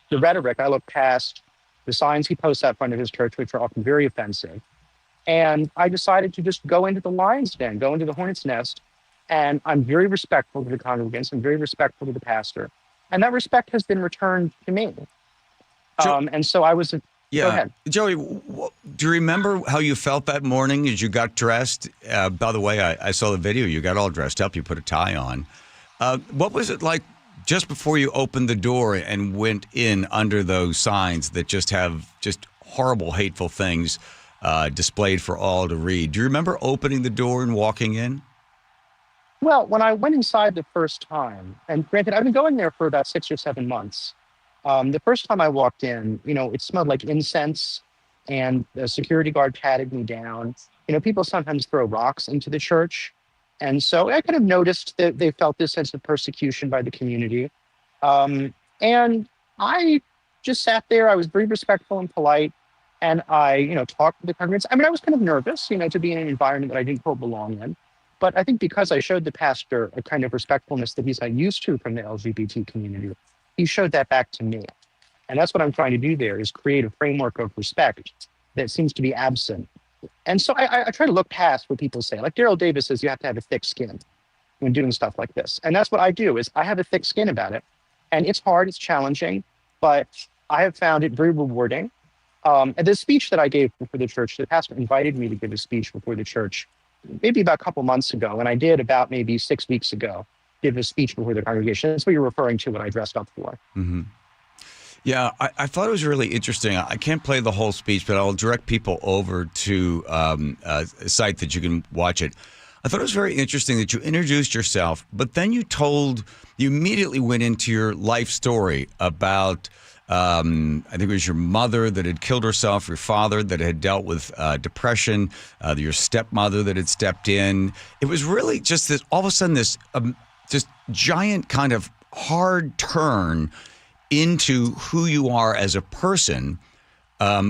the rhetoric. I look past the signs he posts out front of his church, which are often very offensive. And I decided to just go into the lion's den, go into the hornet's nest. And I'm very respectful to the congregants. I'm very respectful to the pastor. And that respect has been returned to me. And so I was...
Yeah.
Go ahead.
Joey, do you remember how you felt that morning as you got dressed? By the way, I saw the video. You got all dressed up. You put a tie on. What was it like just before you opened the door and went in under those signs that just have just horrible, hateful things displayed for all to read? Do you remember opening the door and walking in?
Well, when I went inside the first time, and granted, I've been going there for about 6 or 7 months. The first time I walked in, it smelled like incense, and the security guard patted me down. People sometimes throw rocks into the church. And so I kind of noticed that they felt this sense of persecution by the community. And I just sat there. I was very respectful and polite. And I, talked to the congregants. I was kind of nervous, to be in an environment that I didn't quote belong in. But I think because I showed the pastor a kind of respectfulness that he's not used to from the LGBT community, he showed that back to me. And that's what I'm trying to do there, is create a framework of respect that seems to be absent. And so I try to look past what people say. Like Daryl Davis says, you have to have a thick skin when doing stuff like this. And that's what I do, is I have a thick skin about it. And it's hard, it's challenging, but I have found it very rewarding. And the speech that I gave before the church, the pastor invited me to give a speech before the church, maybe about a couple months ago. And I did about maybe 6 weeks ago, give a speech before the congregation. That's what you're referring to, what I dressed up for.
Mm-hmm. Yeah, I thought it was really interesting. I can't play the whole speech, but I'll direct people over to a site that you can watch it. I thought it was very interesting that you introduced yourself, but then you immediately went into your life story about, I think it was your mother that had killed herself, your father that had dealt with depression, your stepmother that had stepped in. It was really just this, all of a sudden, this just giant kind of hard turn into who you are as a person,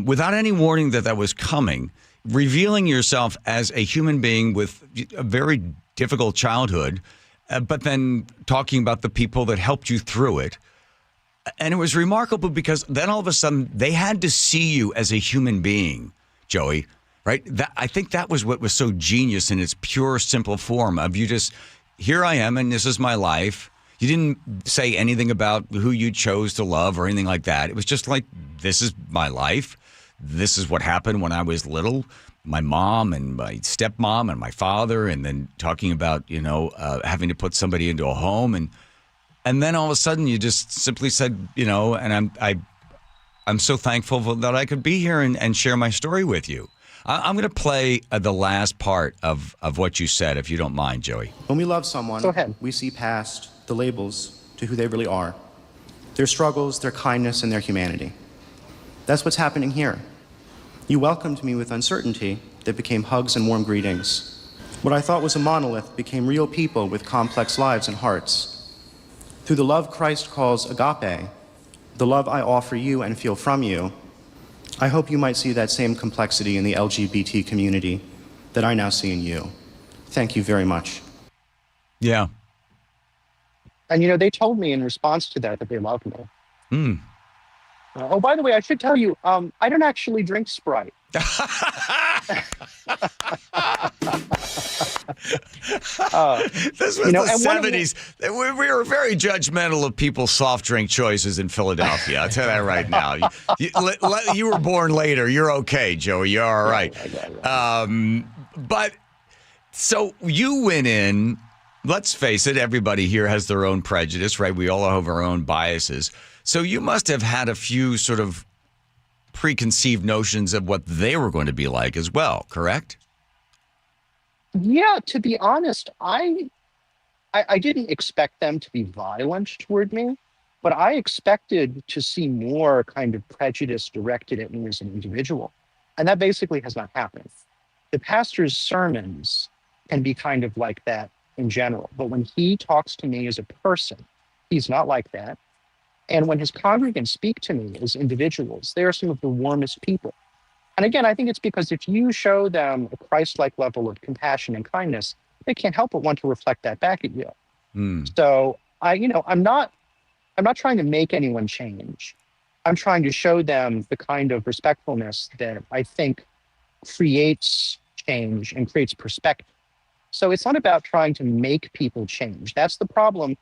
without any warning that was coming, revealing yourself as a human being with a very difficult childhood, but then talking about the people that helped you through it. And it was remarkable because then all of a sudden they had to see you as a human being, Joey. right? I think that was what was so genius in its pure, simple form of you just, here I am and this is my life. You didn't say anything about who you chose to love or anything like that. It was just like, this is my life. This is what happened when I was little. My mom and my stepmom and my father, and then talking about, having to put somebody into a home. And then all of a sudden you just simply said, and I'm so thankful that I could be here and share my story with you. I'm going to play the last part of what you said, if you don't mind, Joey.
When we love someone,
Go ahead.
we see past the labels to who they really are, their struggles, their kindness, and their humanity. That's what's happening here. You welcomed me with uncertainty that became hugs and warm greetings. What I thought was a monolith became real people with complex lives and hearts. Through the love Christ calls agape, the love I offer you and feel from you, I hope you might see that same complexity in the LGBT community that I now see in you. Thank you very much.
Yeah.
And, they told me in response to that they love me.
Hmm.
Oh, by the way, I should tell you, I don't actually drink Sprite.
This was the 70s. We were very judgmental of people's soft drink choices in Philadelphia. I'll tell you that right now. You were born later. You're okay, Joey. You're all right. But so you went in, let's face it, everybody here has their own prejudice, right? We all have our own biases. So you must have had a few sort of preconceived notions of what they were going to be like as well, correct?
Yeah, to be honest, I didn't expect them to be violent toward me, but I expected to see more kind of prejudice directed at me as an individual. And that basically has not happened. The pastor's sermons can be kind of like that in general, but when he talks to me as a person, he's not like that. And when his congregants speak to me as individuals, they are some of the warmest people. And again, I think it's because if you show them a Christ-like level of compassion and kindness, they can't help but want to reflect that back at you. So I'm not trying to make anyone change. I'm trying to show them the kind of respectfulness that I think creates change and creates perspective. So it's not about trying to make people change. That's the problem.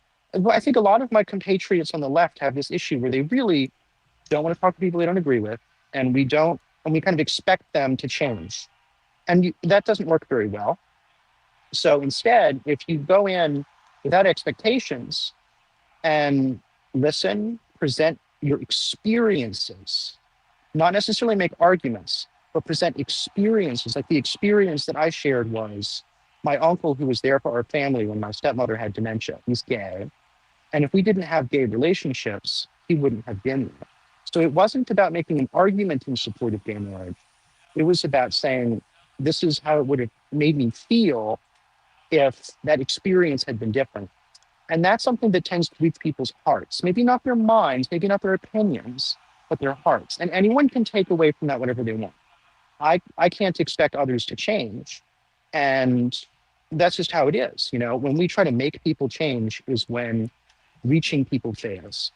I think a lot of my compatriots on the left have this issue where they really don't want to talk to people they don't agree with, and we kind of expect them to change. And that doesn't work very well. So instead, if you go in without expectations and listen, present your experiences, not necessarily make arguments, but present experiences. Like the experience that I shared was my uncle who was there for our family when my stepmother had dementia. He's gay. And if we didn't have gay relationships, he wouldn't have been there. So it wasn't about making an argument in support of gay marriage. It was about saying, this is how it would have made me feel if that experience had been different. And that's something that tends to reach people's hearts. Maybe not their minds, maybe not their opinions, but their hearts. And anyone can take away from that whatever they want. I can't expect others to change. And that's just how it is. When we try to make people change is when reaching people fails.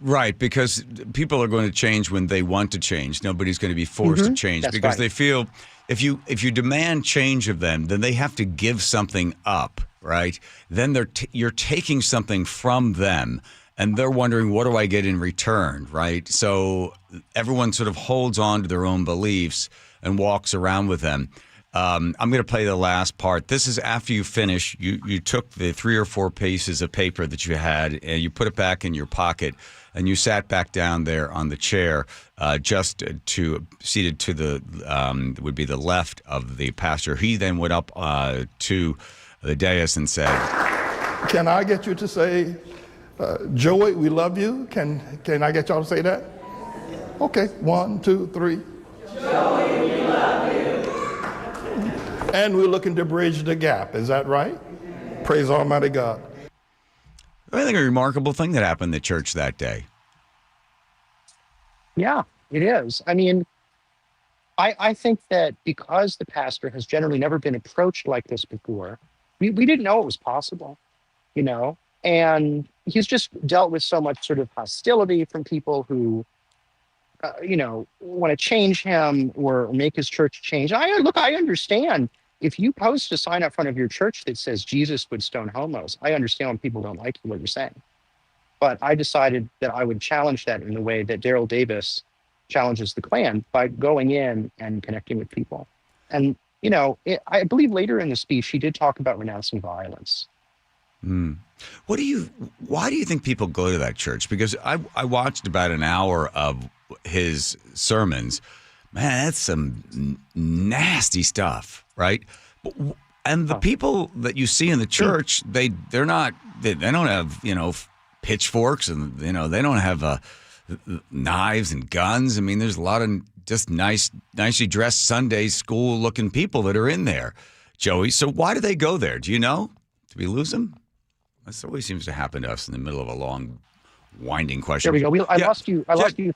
Right, because people are going to change when they want to change. Nobody's going to be forced to change. That's because they feel if you demand change of them, then they have to give something up, right? Then you're taking something from them, and they're wondering, what do I get in return, right? So everyone sort of holds on to their own beliefs and walks around with them. I'm going to play the last part. This is after you finish. You took the 3 or 4 pieces of paper that you had and you put it back in your pocket, and you sat back down there on the chair, seated to the would be the left of the pastor. He then went up to the dais and said,
"Can I get you to say, Joey, we love you? Can I get y'all to say that? Okay, 1, 2, 3. Joey, we love you. And we're looking to bridge the gap. Is that right? Praise Almighty God."
I think a remarkable thing that happened in the church that day.
Yeah, it is. I mean, I think that because the pastor has generally never been approached like this before, we didn't know it was possible, and he's just dealt with so much sort of hostility from people who want to change him or make his church change. I understand if you post a sign up front of your church that says Jesus would stone homos. I understand when people don't like what you're saying. But I decided that I would challenge that in the way that Daryl Davis challenges the Klan, by going in and connecting with people. And, I believe later in the speech, he did talk about renouncing violence.
Why do you think people go to that church? Because I watched about an hour of his sermons. Man, that's some nasty stuff, right? And the people that you see in the church, they don't have, pitchforks, and, they don't have knives and guns. I mean, there's a lot of just nicely dressed Sunday school looking people that are in there, Joey. So why do they go there? Do you know? Did we lose them? This always seems to happen to us in the middle of a long, winding question.
There we go. I lost you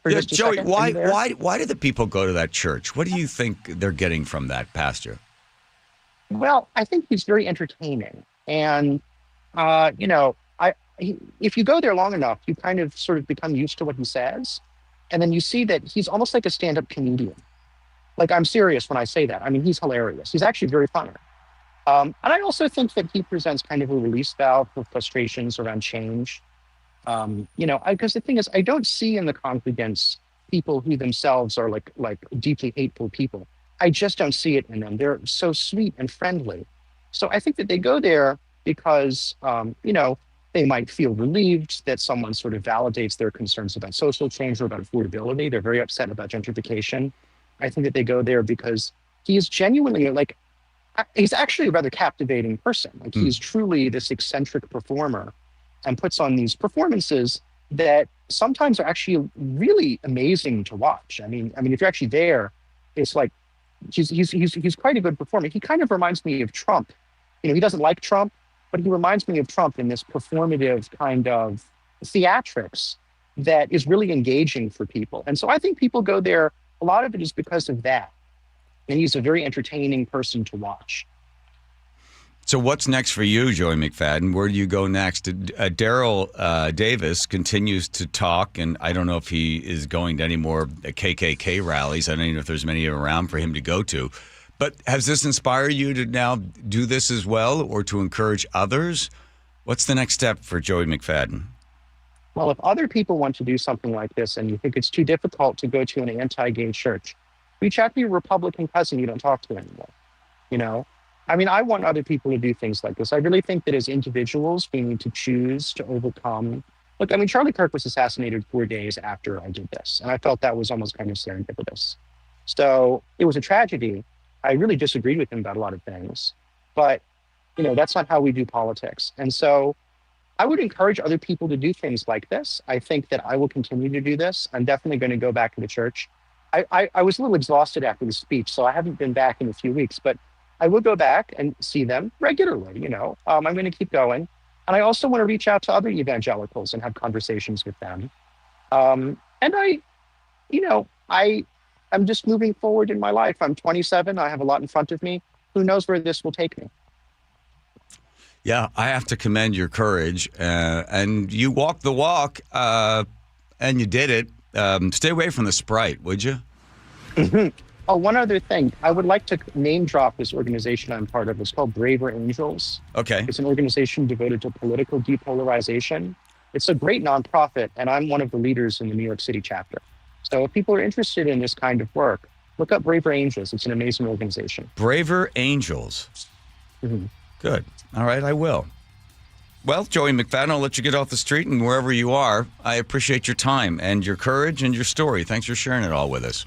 for just a
Joey,
second.
why do the people go to that church? What do you think they're getting from that pastor?
Well, I think he's very entertaining. And, if you go there long enough, you kind of sort of become used to what he says. And then you see that he's almost like a stand-up comedian. Like, I'm serious when I say that. I mean, he's hilarious. He's actually very funny. And I also think that he presents kind of a release valve for frustrations around change. Because the thing is, I don't see in the congregants people who themselves are like deeply hateful people. I just don't see it in them. They're so sweet and friendly. So I think that they go there because, they might feel relieved that someone sort of validates their concerns about social change or about affordability. They're very upset about gentrification. I think that they go there because he is genuinely he's actually a rather captivating person. Like, he's truly this eccentric performer and puts on these performances that sometimes are actually really amazing to watch. I mean, if you're actually there, it's like he's quite a good performer. He kind of reminds me of Trump. He doesn't like Trump, but he reminds me of Trump in this performative kind of theatrics that is really engaging for people. And so I think people go there, a lot of it is because of that. And he's a very entertaining person to watch.
So what's next for you, Joey McFadden? Where do you go next? Daryl Davis continues to talk, and I don't know if he is going to any more KKK rallies. I don't even know if there's many around for him to go to. But has this inspired you to now do this as well, or to encourage others? What's the next step for Joey McFadden?
Well, if other people want to do something like this and you think it's too difficult to go to an anti-gay church, reach out to your Republican cousin you don't talk to anymore. I want other people to do things like this. I really think that as individuals, we need to choose to overcome. Look, Charlie Kirk was assassinated 4 days after I did this, and I felt that was almost kind of serendipitous. So it was a tragedy. I really disagreed with him about a lot of things, but, that's not how we do politics. And so I would encourage other people to do things like this. I think that I will continue to do this. I'm definitely going to go back to the church. I was a little exhausted after the speech, so I haven't been back in a few weeks, but I will go back and see them regularly. I'm going to keep going. And I also want to reach out to other evangelicals and have conversations with them. I'm just moving forward in my life. I'm 27. I have a lot in front of me. Who knows where this will take me?
Yeah, I have to commend your courage. And you walked the walk, and you did it. Stay away from the Sprite, would you?
Oh, one other thing. I would like to name drop this organization I'm part of. It's called Braver Angels.
Okay.
It's an organization devoted to political depolarization. It's a great nonprofit, and I'm one of the leaders in the New York City chapter. So if people are interested in this kind of work, look up Braver Angels. It's an amazing organization.
Braver Angels.
Mm-hmm.
Good. All right, I will. Well, Joey McFadden, I'll let you get off the street, and wherever you are, I appreciate your time and your courage and your story. Thanks for sharing it all with us.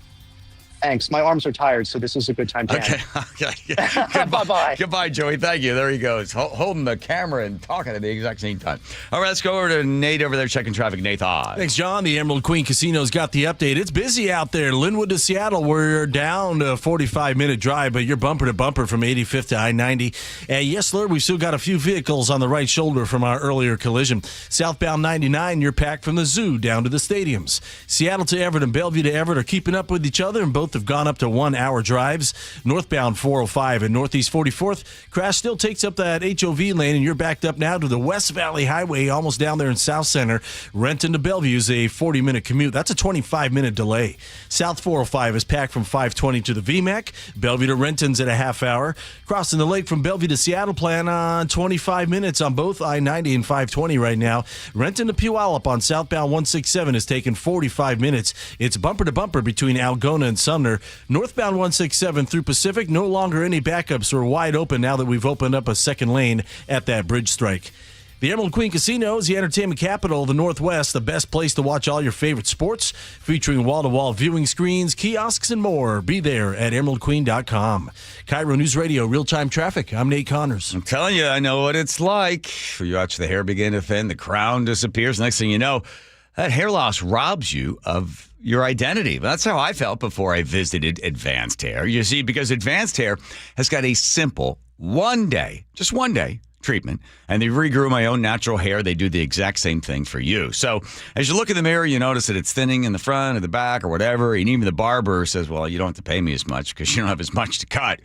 Thanks. My arms are tired, so this is a good time to end.
Okay.
Bye-bye.
Goodbye, Joey. Thank you. There he goes, holding the camera and talking at the exact same time. All right, let's go over to Nate over there checking traffic. Nate, hi.
Thanks, John. The Emerald Queen Casino's got the update. It's busy out there. Linwood to Seattle, we're down to a 45-minute drive, but you're bumper to bumper from 85th to I-90. And yes, Lord, we've still got a few vehicles on the right shoulder from our earlier collision. Southbound 99, you're packed from the zoo down to the stadiums. Seattle to Everett and Bellevue to Everett are keeping up with each other in both have gone up to 1 hour drives. Northbound 405 and Northeast 44th. Crash still takes up that HOV lane, and you're backed up now to the West Valley Highway, almost down there in South Center. Renton to Bellevue is a 40-minute commute. That's a 25-minute delay. South 405 is packed from 520 to the VMAC. Bellevue to Renton's at a half hour. Crossing the lake from Bellevue to Seattle plan on 25 minutes on both I-90 and 520 right now. Renton to Puyallup on southbound 167 is taking 45 minutes. It's bumper to bumper between Algona and Sumner. Northbound 167 through Pacific, no longer any backups. We're wide open now that we've opened up a second lane at that bridge strike. The Emerald Queen Casino is the entertainment capital of the Northwest, the best place to watch all your favorite sports, featuring wall-to-wall viewing screens, kiosks, and more. Be there at emeraldqueen.com. KIRO News Radio, real-time traffic. I'm Nate Connors.
I'm telling you, I know what it's like. You watch the hair begin to thin, the crown disappears. Next thing you know, that hair loss robs you of your identity. That's how I felt before I visited Advanced Hair. You see, because Advanced Hair has got a simple just one day treatment, and they regrew my own natural hair. They do the exact same thing for you. So as you look in the mirror, you notice that it's thinning in the front or the back or whatever, and even the barber says, well, you don't have to pay me as much because you don't have as much to cut.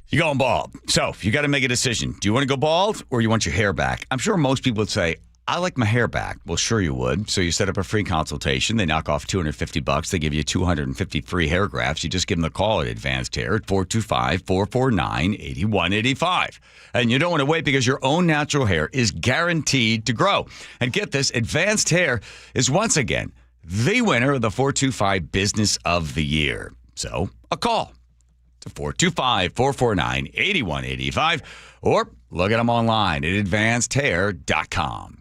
You're going bald. So you got to make a decision. Do you want to go bald or you want your hair back? I'm sure most people would say, I like my hair back. Well, sure you would. So you set up a free consultation. They knock off $250. They give you 250 free hair grafts. You just give them a call at Advanced Hair at 425-449-8185. And you don't want to wait because your own natural hair is guaranteed to grow. And get this, Advanced Hair is once again the winner of the 425 Business of the Year. So a call to 425-449-8185 or look at them online at advancedhair.com.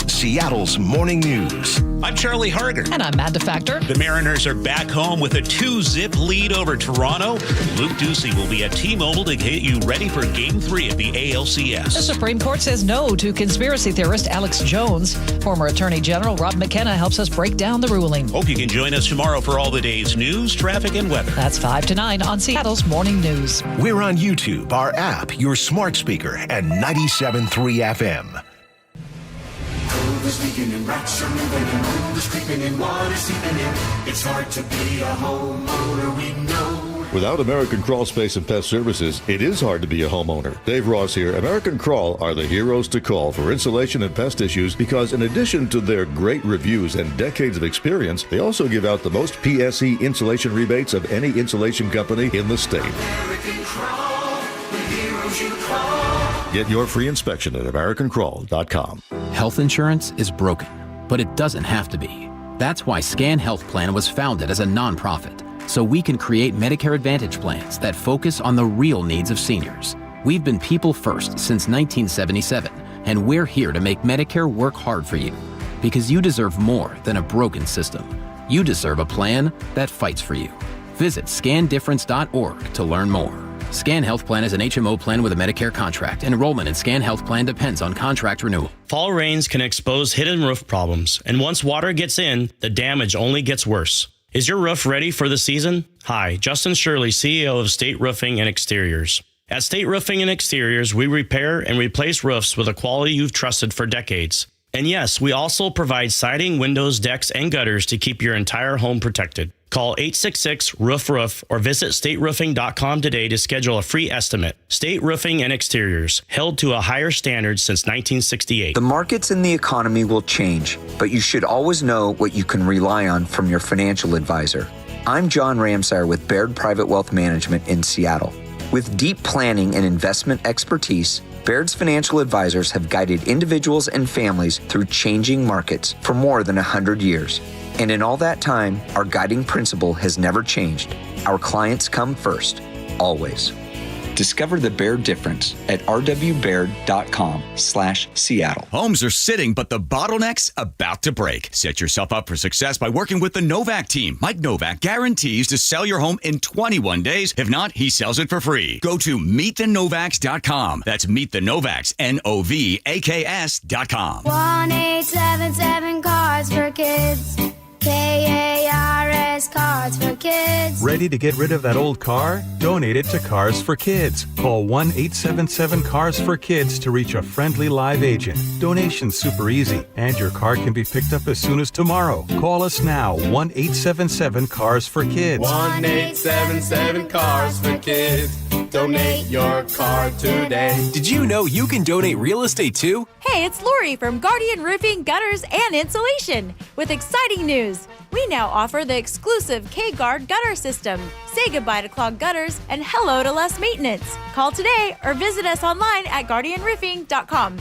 Seattle's morning news.
I'm Charlie Harger.
And I'm Amanda Factor.
The Mariners are back home with a 2-zip lead over Toronto. Luke Ducey will be at T-Mobile to get you ready for Game 3 of the ALCS.
The Supreme Court says no to conspiracy theorist Alex Jones. Former Attorney General Rob McKenna helps us break down the ruling.
Hope you can join us tomorrow for all the day's news, traffic, and weather.
That's 5 to 9 on Seattle's Morning News.
We're on YouTube, our app, your smart speaker, and 97.3 FM.
It's hard to be a homeowner, we know.
Without American Crawl Space and Pest Services, it is hard to be a homeowner. Dave Ross here. American Crawl are the heroes to call for insulation and pest issues because in addition to their great reviews and decades of experience, they also give out the most PSE insulation rebates of any insulation company in the state.
American Crawl, the heroes you call.
Get your free inspection at AmericanCrawl.com.
Health insurance is broken, but it doesn't have to be. That's why Scan Health Plan was founded as a nonprofit, so we can create Medicare Advantage plans that focus on the real needs of seniors. We've been people first since 1977, and we're here to make Medicare work hard for you, because you deserve more than a broken system. You deserve a plan that fights for you. Visit scandifference.org to learn more. Scan Health Plan is an HMO plan with a Medicare contract. Enrollment in Scan Health Plan depends on contract renewal.
Fall rains can expose hidden roof problems, and once water gets in, the damage only gets worse. Is your roof ready for the season? Hi, Justin Shirley, CEO of State Roofing and Exteriors. At State Roofing and Exteriors, we repair and replace roofs with a quality you've trusted for decades. And yes, we also provide siding, windows, decks, and gutters to keep your entire home protected. Call 866-ROOF-ROOF or visit stateroofing.com today to schedule a free estimate. State Roofing and Exteriors, held to a higher standard since 1968.
The markets and the economy will change, but you should always know what you can rely on from your financial advisor. I'm John Ramsire with Baird Private Wealth Management in Seattle. With deep planning and investment expertise, Baird's financial advisors have guided individuals and families through changing markets for more than 100 years. And in all that time, our guiding principle has never changed. Our clients come first, always. Discover the Baird difference at rwbaird.com/Seattle.
Homes are sitting, but the bottleneck's about to break. Set yourself up for success by working with the Novak team. Mike Novak guarantees to sell your home in 21 days. If not, he sells it for free. Go to meetthenovaks.com. That's meetthenovaks, NOVAKS.com.
1877 Cards for Kids. KARS Cards for Kids.
kids.
Ready to get rid of that old car? Donate it to Cars for Kids. Call 1-877-CARS-FOR-KIDS to reach a friendly live agent. Donation's super easy, and your car can be picked up as soon as tomorrow. Call us now, 1-877-CARS-FOR-KIDS.
1-877-CARS-FOR-KIDS. Donate your car today.
Did you know you can donate real estate too?
Hey, it's Lori from Guardian Roofing, Gutters, and Insulation with exciting news. We now offer the exclusive K-Guard gutter system. Say goodbye to clogged gutters and hello to less maintenance. Call today or visit us online at guardianroofing.com.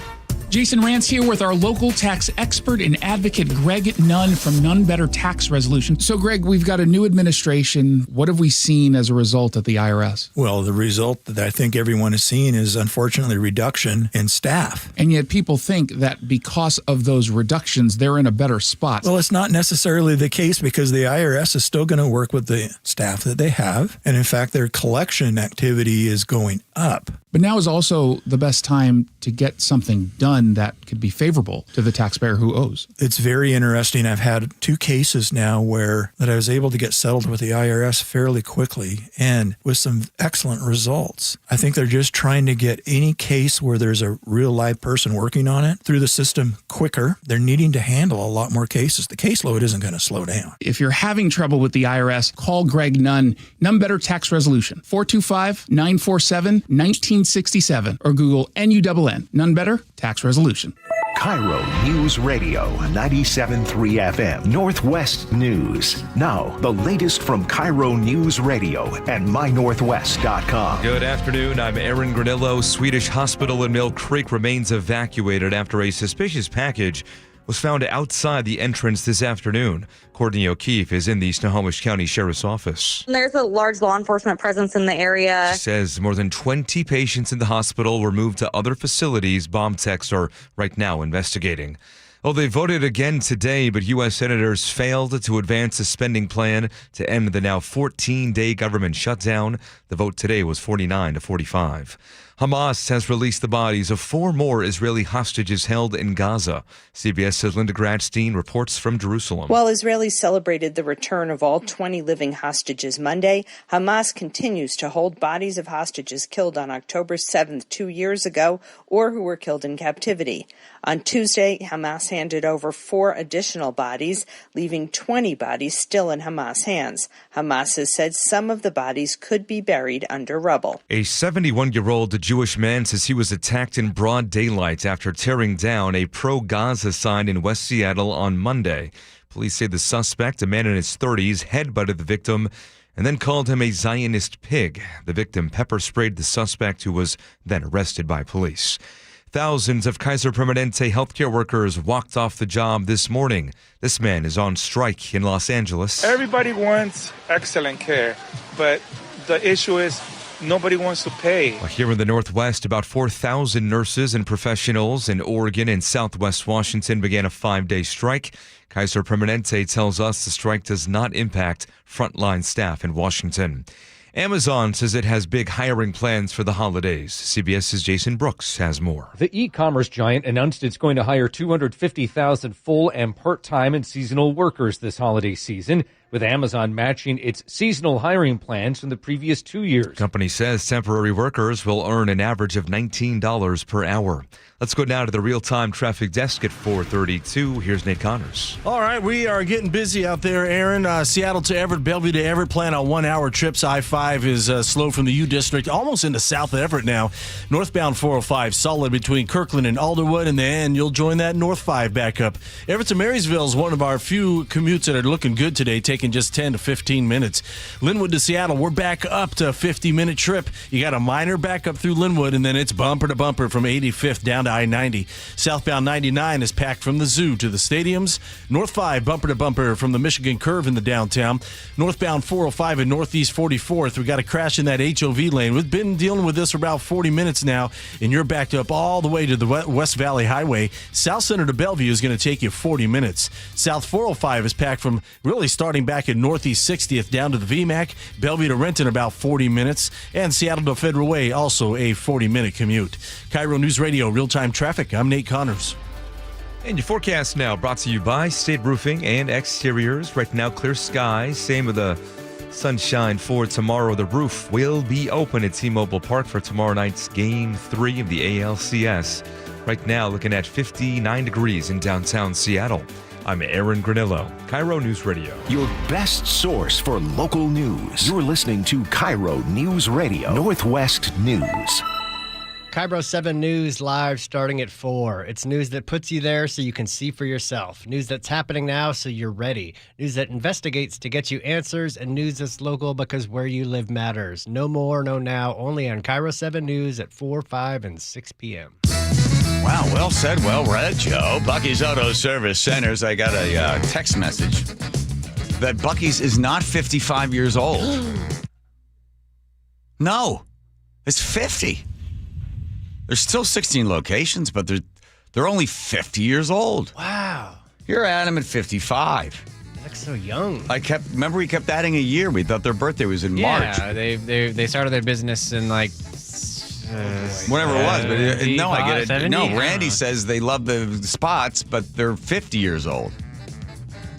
Jason Rance here with our local tax expert and advocate, Greg Nunn from None Better Tax Resolution. So, Greg, we've got a new administration. What have we seen as a result at the IRS?
Well, the result that I think everyone has seen is, unfortunately, reduction in staff.
And yet people think that because of those reductions, they're in a better spot.
Well, it's not necessarily the case because the IRS is still going to work with the staff that they have. And in fact, their collection activity is going up.
But now is also the best time to get something done that could be favorable to the taxpayer who owes.
It's very interesting. I've had 2 cases now where that I was able to get settled with the IRS fairly quickly and with some excellent results. I think they're just trying to get any case where there's a real live person working on it through the system quicker. They're needing to handle a lot more cases. The caseload isn't going to slow down.
If you're having trouble with the IRS, call Greg Nunn. None Better Tax Resolution, 425-947-1967 or Google NUNN. None Better Tax Resolution.
KIRO News Radio 97.3 FM, Northwest News. Now, the latest from KIRO News Radio and mynorthwest.com.
Good afternoon. I'm Aaron Granillo. Swedish hospital in Mill Creek remains evacuated after a suspicious package was found outside the entrance this afternoon. Courtney O'Keefe is in the Snohomish County Sheriff's Office.
There's a large law enforcement presence in the area.
She says more than 20 patients in the hospital were moved to other facilities. Bomb techs are right now investigating. Well, they voted again today, but U.S. senators failed to advance a spending plan to end the now 14-day government shutdown. The vote today was 49-45. Hamas has released the bodies of 4 more Israeli hostages held in Gaza. CBS's Linda Gradstein reports from Jerusalem.
While Israelis celebrated the return of all 20 living hostages Monday, Hamas continues to hold bodies of hostages killed on October 7th 2 years ago or who were killed in captivity. On Tuesday, Hamas handed over 4 additional bodies, leaving 20 bodies still in Hamas hands. Hamas has said some of the bodies could be buried under rubble.
A 71-year-old Jewish man says he was attacked in broad daylight after tearing down a pro-Gaza sign in West Seattle on Monday. Police say the suspect, a man in his 30s, headbutted the victim and then called him a Zionist pig. The victim pepper-sprayed the suspect, who was then arrested by police. Thousands of Kaiser Permanente healthcare workers walked off the job this morning. This man is on strike in Los Angeles.
Everybody wants excellent care, but the issue is nobody wants to pay.
Here in the Northwest, about 4,000 nurses and professionals in Oregon and Southwest Washington began a 5-day strike. Kaiser Permanente tells us the strike does not impact frontline staff in Washington. Amazon says it has big hiring plans for the holidays. CBS's Jason Brooks has more.
The e-commerce giant announced it's going to hire 250,000 full and part-time and seasonal workers this holiday season, with Amazon matching its seasonal hiring plans from the previous 2 years.
The company says temporary workers will earn an average of $19 per hour. Let's go now to the real-time traffic desk at 4:32. Here's Nate Connors.
All right, we are getting busy out there, Aaron. Seattle to Everett, Bellevue to Everett, plan on 1-hour trips. I-5 is slow from the U District, almost into South Everett now. Northbound 405, solid between Kirkland and Alderwood, and then you'll join that North 5 back up. Everett to Marysville is one of our few commutes that are looking good today, taking just 10 to 15 minutes. Linwood to Seattle, we're back up to a 50-minute trip. You got a minor backup through Linwood, and then it's bumper to bumper from 85th down to I-90. Southbound 99 is packed from the zoo to the stadiums. North 5 bumper to bumper from the Michigan Curve in the downtown. Northbound 405 and Northeast 44th, we got a crash in that HOV lane. We've been dealing with this for about 40 minutes now, and you're backed up all the way to the West Valley Highway. South Center to Bellevue is going to take you 40 minutes. South 405 is packed from really starting back at Northeast 60th down to the VMAC. Bellevue to Renton about 40 minutes. And Seattle to Federal Way, also a 40-minute commute. KIRO News Radio, real-time traffic. I'm Nate Connors.
And your forecast now brought to you by State Roofing and Exteriors. Right now, clear skies. Same with the Sunshine for tomorrow. The roof will be open at T-Mobile Park for tomorrow night's Game 3 of the ALCS. Right now, looking at 59 degrees in downtown Seattle. I'm Aaron Granillo, KIRO News Radio.
Your best source for local news. You're listening to KIRO News Radio, Northwest News.
KIRO 7 News live starting at 4. It's news that puts you there so you can see for yourself. News that's happening now so you're ready. News that investigates to get you answers, and news that's local because where you live matters. No more, no now, only on KIRO 7 News at 4, 5, and 6 p.m.
Wow, well said, well read, Joe. Bucky's Auto Service Centers. I got a text message that Bucky's is not 55 years old. No, it's 50. There's still 16 locations, but they're only 50 years old.
Wow.
You're Adam at 55.
You look so young.
Remember we kept adding a year. We thought their birthday was in March.
Yeah, they started their business in like
whatever it was, but no, I get it.
70?
No, Randy says they love the spots, but they're 50 years old.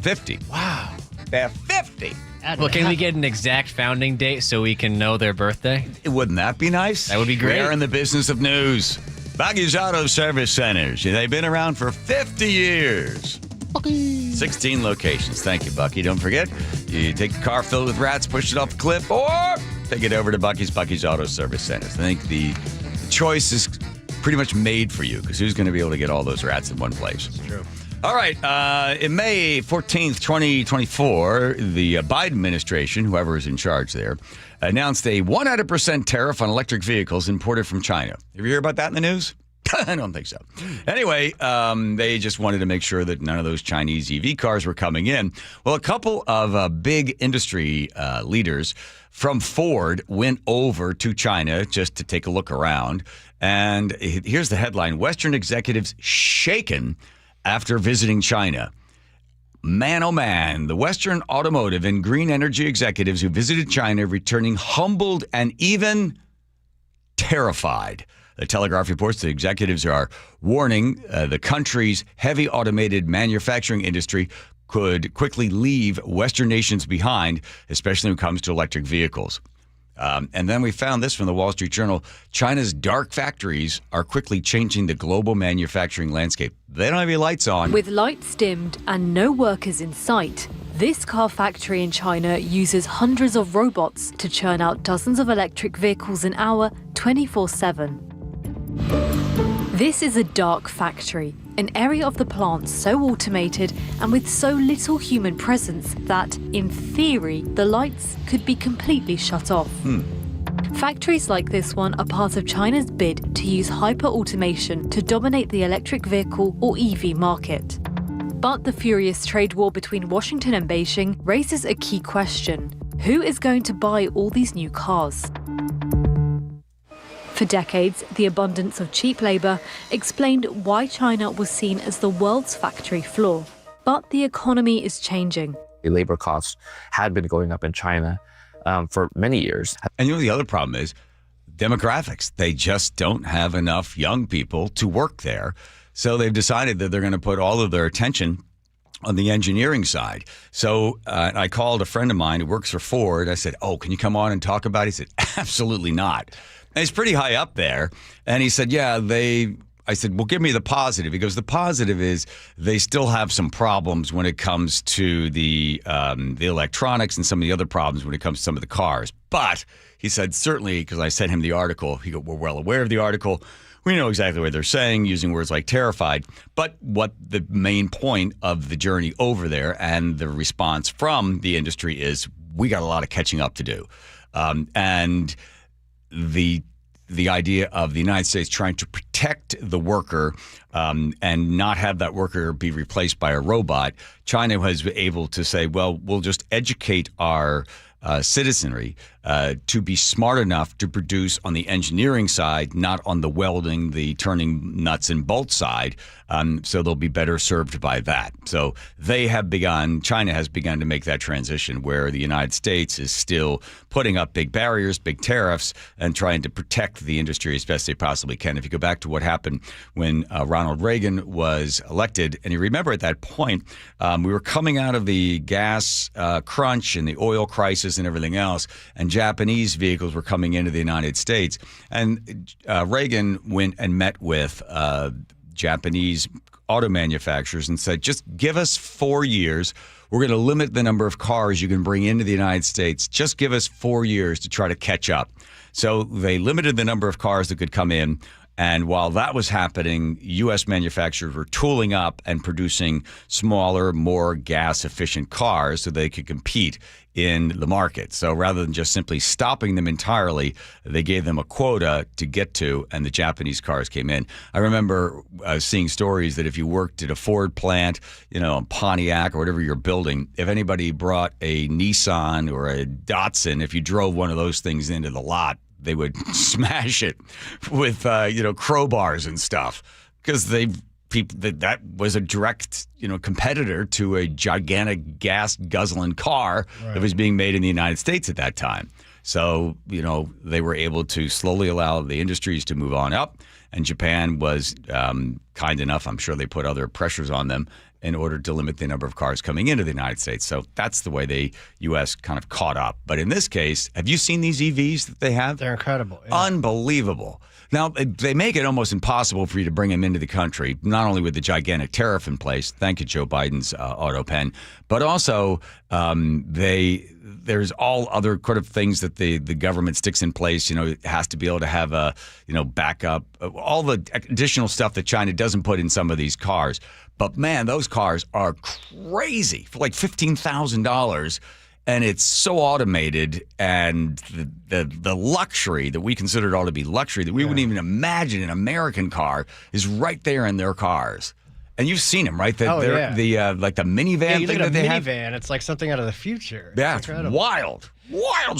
50.
Wow.
They're 50.
Well, can we get an exact founding date so we can know their birthday?
Wouldn't that be nice?
That would be great.
We're in the business of news. Bucky's Auto Service Centers. They've been around for 50 years. 16 locations. Thank you, Bucky. Don't forget, you take the car filled with rats, push it off the cliff, or take it over to Bucky's Auto Service Centers. I think the choice is pretty much made for you, because who's going to be able to get all those rats in one place?
It's true.
All right. In May 14th, 2024, the Biden administration, whoever is in charge there, announced a 100% tariff on electric vehicles imported from China. Have you heard about that in the news? I don't think so. Anyway, they just wanted to make sure that none of those Chinese EV cars were coming in. Well, a couple of big industry leaders from Ford went over to China just to take a look around. And here's the headline: Western executives shaken after visiting China. Man, oh man, the Western automotive and green energy executives who visited China returning humbled and even terrified. The Telegraph reports the executives are warning the country's heavy automated manufacturing industry could quickly leave Western nations behind, especially when it comes to electric vehicles. And then we found this from the Wall Street Journal. China's dark factories are quickly changing the global manufacturing landscape. They don't have any lights on.
With lights dimmed and no workers in sight, this car factory in China uses hundreds of robots to churn out dozens of electric vehicles an hour, 24/7. This is a dark factory, an area of the plant so automated and with so little human presence that, in theory, the lights could be completely shut off. Factories like this one are part of China's bid to use hyper-automation to dominate the electric vehicle or EV market. But the furious trade war between Washington and Beijing raises a key question: who is going to buy all these new cars? For decades, the abundance of cheap labour explained why China was seen as the world's factory floor. But the economy is changing.
The labor costs had been going up in China for many years.
And the other problem is demographics. They just don't have enough young people to work there. So they've decided that they're going to put all of their attention on the engineering side. So I called a friend of mine who works for Ford. I said, "Oh, can you come on and talk about it?" He said, "Absolutely not." And he's pretty high up there. And he said, I said, "Well, give me the positive." He goes, "The positive is they still have some problems when it comes to the electronics and some of the other problems when it comes to some of the cars. But," he said, "certainly," because I sent him the article, he goes, "We're well aware of the article. We know exactly what they're saying, using words like terrified. But what the main point of the journey over there and the response from the industry is, we got a lot of catching up to do." And the idea of the United States trying to protect the worker and not have that worker be replaced by a robot, China was able to say, well, we'll just educate our citizenry to be smart enough to produce on the engineering side, not on the welding, the turning nuts and bolts side. So they'll be better served by that. So China has begun to make that transition where the United States is still putting up big barriers, big tariffs, and trying to protect the industry as best they possibly can. If you go back to what happened when Ronald Reagan was elected, and you remember at that point, we were coming out of the gas crunch and the oil crisis. Lexus and everything else, and Japanese vehicles were coming into the United States. And Reagan went and met with Japanese auto manufacturers and said, just give us 4 years. We're going to limit the number of cars you can bring into the United States. Just give us 4 years to try to catch up. So they limited the number of cars that could come in. And while that was happening, U.S. manufacturers were tooling up and producing smaller, more gas-efficient cars so they could compete in the market. So rather than just simply stopping them entirely, they gave them a quota to get to, and the Japanese cars came in. I remember seeing stories that if you worked at a Ford plant, Pontiac or whatever you're building, if anybody brought a Nissan or a Datsun, if you drove one of those things into the lot, they would smash it with, crowbars and stuff, because that was a direct, competitor to a gigantic gas guzzling car that was being made in the United States at that time. So, they were able to slowly allow the industries to move on up. And Japan was kind enough, I'm sure they put other pressures on them in order to limit the number of cars coming into the United States. So that's the way the U.S. kind of caught up. But in this case, have you seen these EVs that they have?
They're incredible. Yeah.
Unbelievable. Now, they make it almost impossible for you to bring them into the country, not only with the gigantic tariff in place, thank you, Joe Biden's auto pen, but also there's all other kind of things that the government sticks in place. It has to be able to have a, backup, all the additional stuff that China doesn't put in some of these cars. But man, those cars are crazy for like $15,000. And it's so automated, and the luxury that we considered ought to be luxury that we wouldn't even imagine an American car is right there in their cars. And you've seen them, right? The minivan thing that they have.
Minivan, it's like something out of the future.
Yeah, it's wild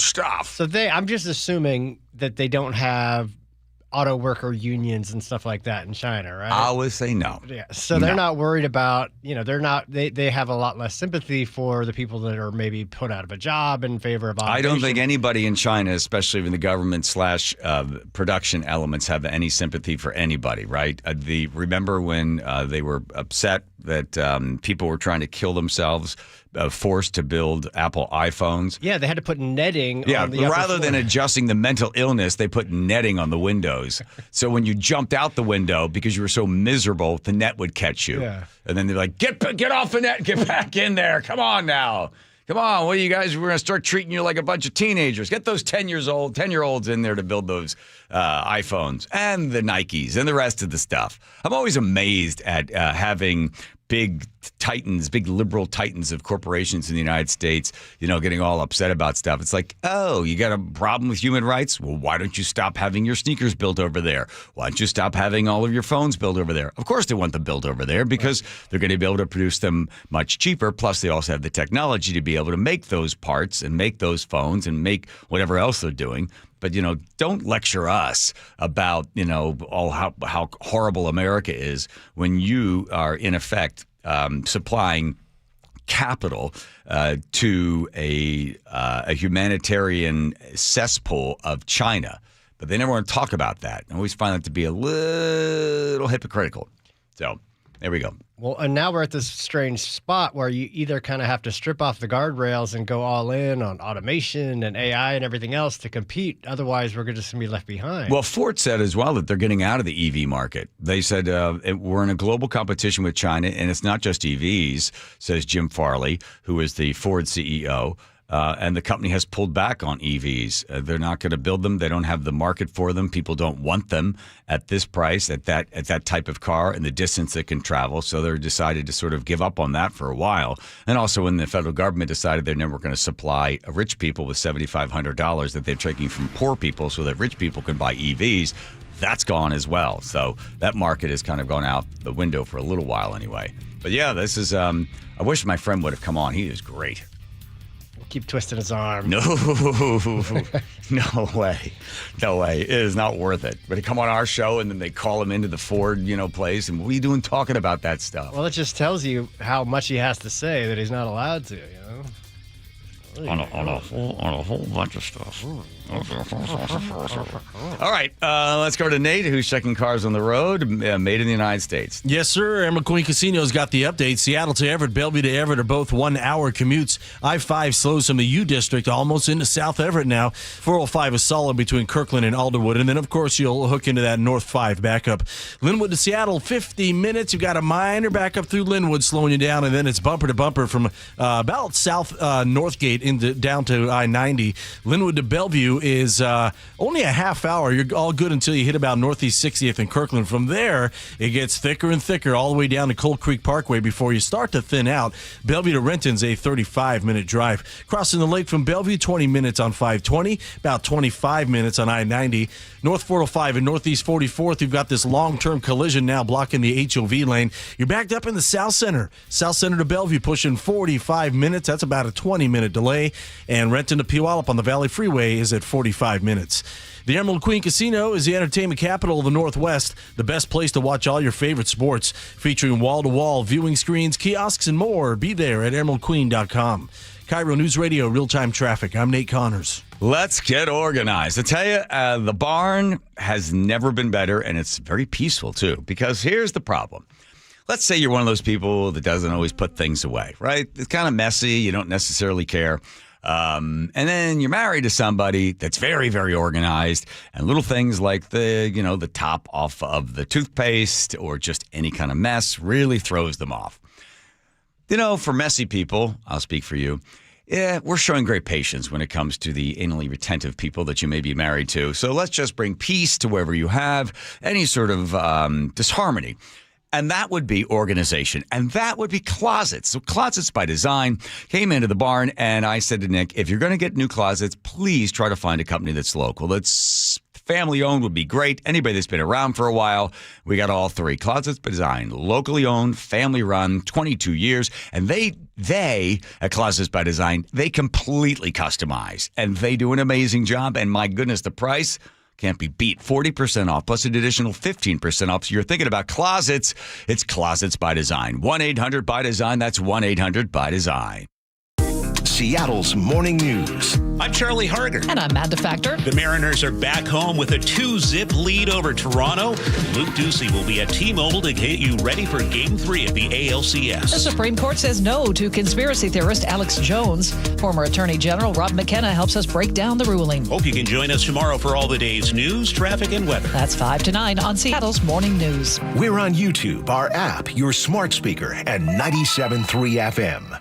stuff.
So I'm just assuming that they don't have auto worker unions and stuff like that in China, right?
I would say no.
Yeah. So they're not worried about, they have a lot less sympathy for the people that are maybe put out of a job in favor of automation.
I don't think anybody in China, especially in the government / production elements, have any sympathy for anybody, right? Remember when they were upset that people were trying to kill themselves, forced to build Apple iPhones?
Yeah, they had to put netting on the upper
rather
floor.
than adjusting the mental illness, they put netting on the windows. So when you jumped out the window because you were so miserable, the net would catch you. Yeah. And then they're like, get off the net, get back in there. Come on now. Come on, what are you guys? We're going to start treating you like a bunch of teenagers. Get those 10-year-olds in there to build those iPhones and the Nikes and the rest of the stuff. I'm always amazed at having big liberal titans of corporations in the United States, getting all upset about stuff. It's like, oh, you got a problem with human rights? Well, why don't you stop having your sneakers built over there? Why don't you stop having all of your phones built over there? Of course they want them built over there because they're going to be able to produce them much cheaper. Plus, they also have the technology to be able to make those parts and make those phones and make whatever else they're doing. But, don't lecture us about, how horrible America is when you are, in effect, supplying capital to a humanitarian cesspool of China. But they never want to talk about that. I always find that to be a little hypocritical. So there we go.
Well, and now we're at this strange spot where you either kind of have to strip off the guardrails and go all in on automation and AI and everything else to compete. Otherwise, we're just going to be left behind.
Well, Ford said as well that they're getting out of the EV market. They said we're in a global competition with China, and it's not just EVs, says Jim Farley, who is the Ford CEO. And the company has pulled back on EVs. They're not going to build them. They don't have the market for them. People don't want them at this price, at that type of car, and the distance it can travel. So they're decided to sort of give up on that for a while. And also when the federal government decided they're never going to supply rich people with $7,500 that they're taking from poor people so that rich people can buy EVs, that's gone as well. So that market has kind of gone out the window for a little while anyway. But yeah, this is, I wish my friend would have come on. He is great.
Keep twisting his arm.
No way. It is not worth it. But he come on our show and then they call him into the Ford, place. And what are you doing talking about that stuff?
Well, it just tells you how much he has to say that he's not allowed to,
on a whole bunch of stuff. All right, let's go to Nate, who's checking cars on the road, made in the United States.
Yes, sir. Emerald Queen Casino's got the update. Seattle to Everett, Bellevue to Everett are both 1-hour commutes. I-5 slows from the U District almost into South Everett now. 405 is solid between Kirkland and Alderwood. And then, of course, you'll hook into that North 5 backup. Linwood to Seattle, 50 minutes. You've got a minor backup through Linwood slowing you down. And then it's bumper to bumper from about South Northgate down to I-90. Linwood to Bellevue is only a half hour. You're all good until you hit about Northeast 60th and Kirkland. From there, it gets thicker and thicker all the way down to Cold Creek Parkway before you start to thin out. Bellevue to Renton's a 35-minute drive. Crossing the lake from Bellevue, 20 minutes on 520, about 25 minutes on I-90. North 405 and Northeast 44th, you've got this long-term collision now blocking the HOV lane. You're backed up in the South Center. South Center to Bellevue pushing 45 minutes. That's about a 20-minute delay. And Renton to Puyallup on the Valley Freeway is at 45 minutes. The Emerald Queen Casino is the entertainment capital of the Northwest, the best place to watch all your favorite sports, featuring wall-to-wall viewing screens, kiosks, and more. Be there at emeraldqueen.com. KIRO News Radio, real-time traffic. I'm Nate Connors.
Let's get organized. I tell you, the barn has never been better, and it's very peaceful, too, because here's the problem. Let's say you're one of those people that doesn't always put things away, right? It's kind of messy. You don't necessarily care. And then you're married to somebody that's very, very organized, and little things like the top off of the toothpaste or just any kind of mess really throws them off. For messy people, I'll speak for you. Yeah, we're showing great patience when it comes to the anally retentive people that you may be married to. So let's just bring peace to wherever you have any sort of disharmony. And that would be organization. And that would be closets. So Closets by Design came into the barn, and I said to Nick, if you're going to get new closets, please try to find a company that's local. That's family-owned would be great. Anybody that's been around for a while, we got all three. Closets by Design, locally owned, family-run, 22 years. And they at Closets by Design, they completely customize. And they do an amazing job. And my goodness, the price can't be beat. 40% off, plus an additional 15% off. So you're thinking about closets, it's Closets by Design. 1-800-BY-DESIGN. That's 1-800-BY-DESIGN.
Seattle's morning news.
I'm Charlie Harder.
And I'm Matt Defactor.
The Mariners are back home with a 2-zip lead over Toronto. Luke Ducey will be at T-Mobile to get you ready for Game 3 of the ALCS.
The Supreme Court says no to conspiracy theorist Alex Jones. Former Attorney General Rob McKenna helps us break down the ruling.
Hope you can join us tomorrow for all the day's news, traffic, and weather.
That's 5 to 9 on Seattle's Morning News.
We're on YouTube, our app, your smart speaker, and 97.3 FM.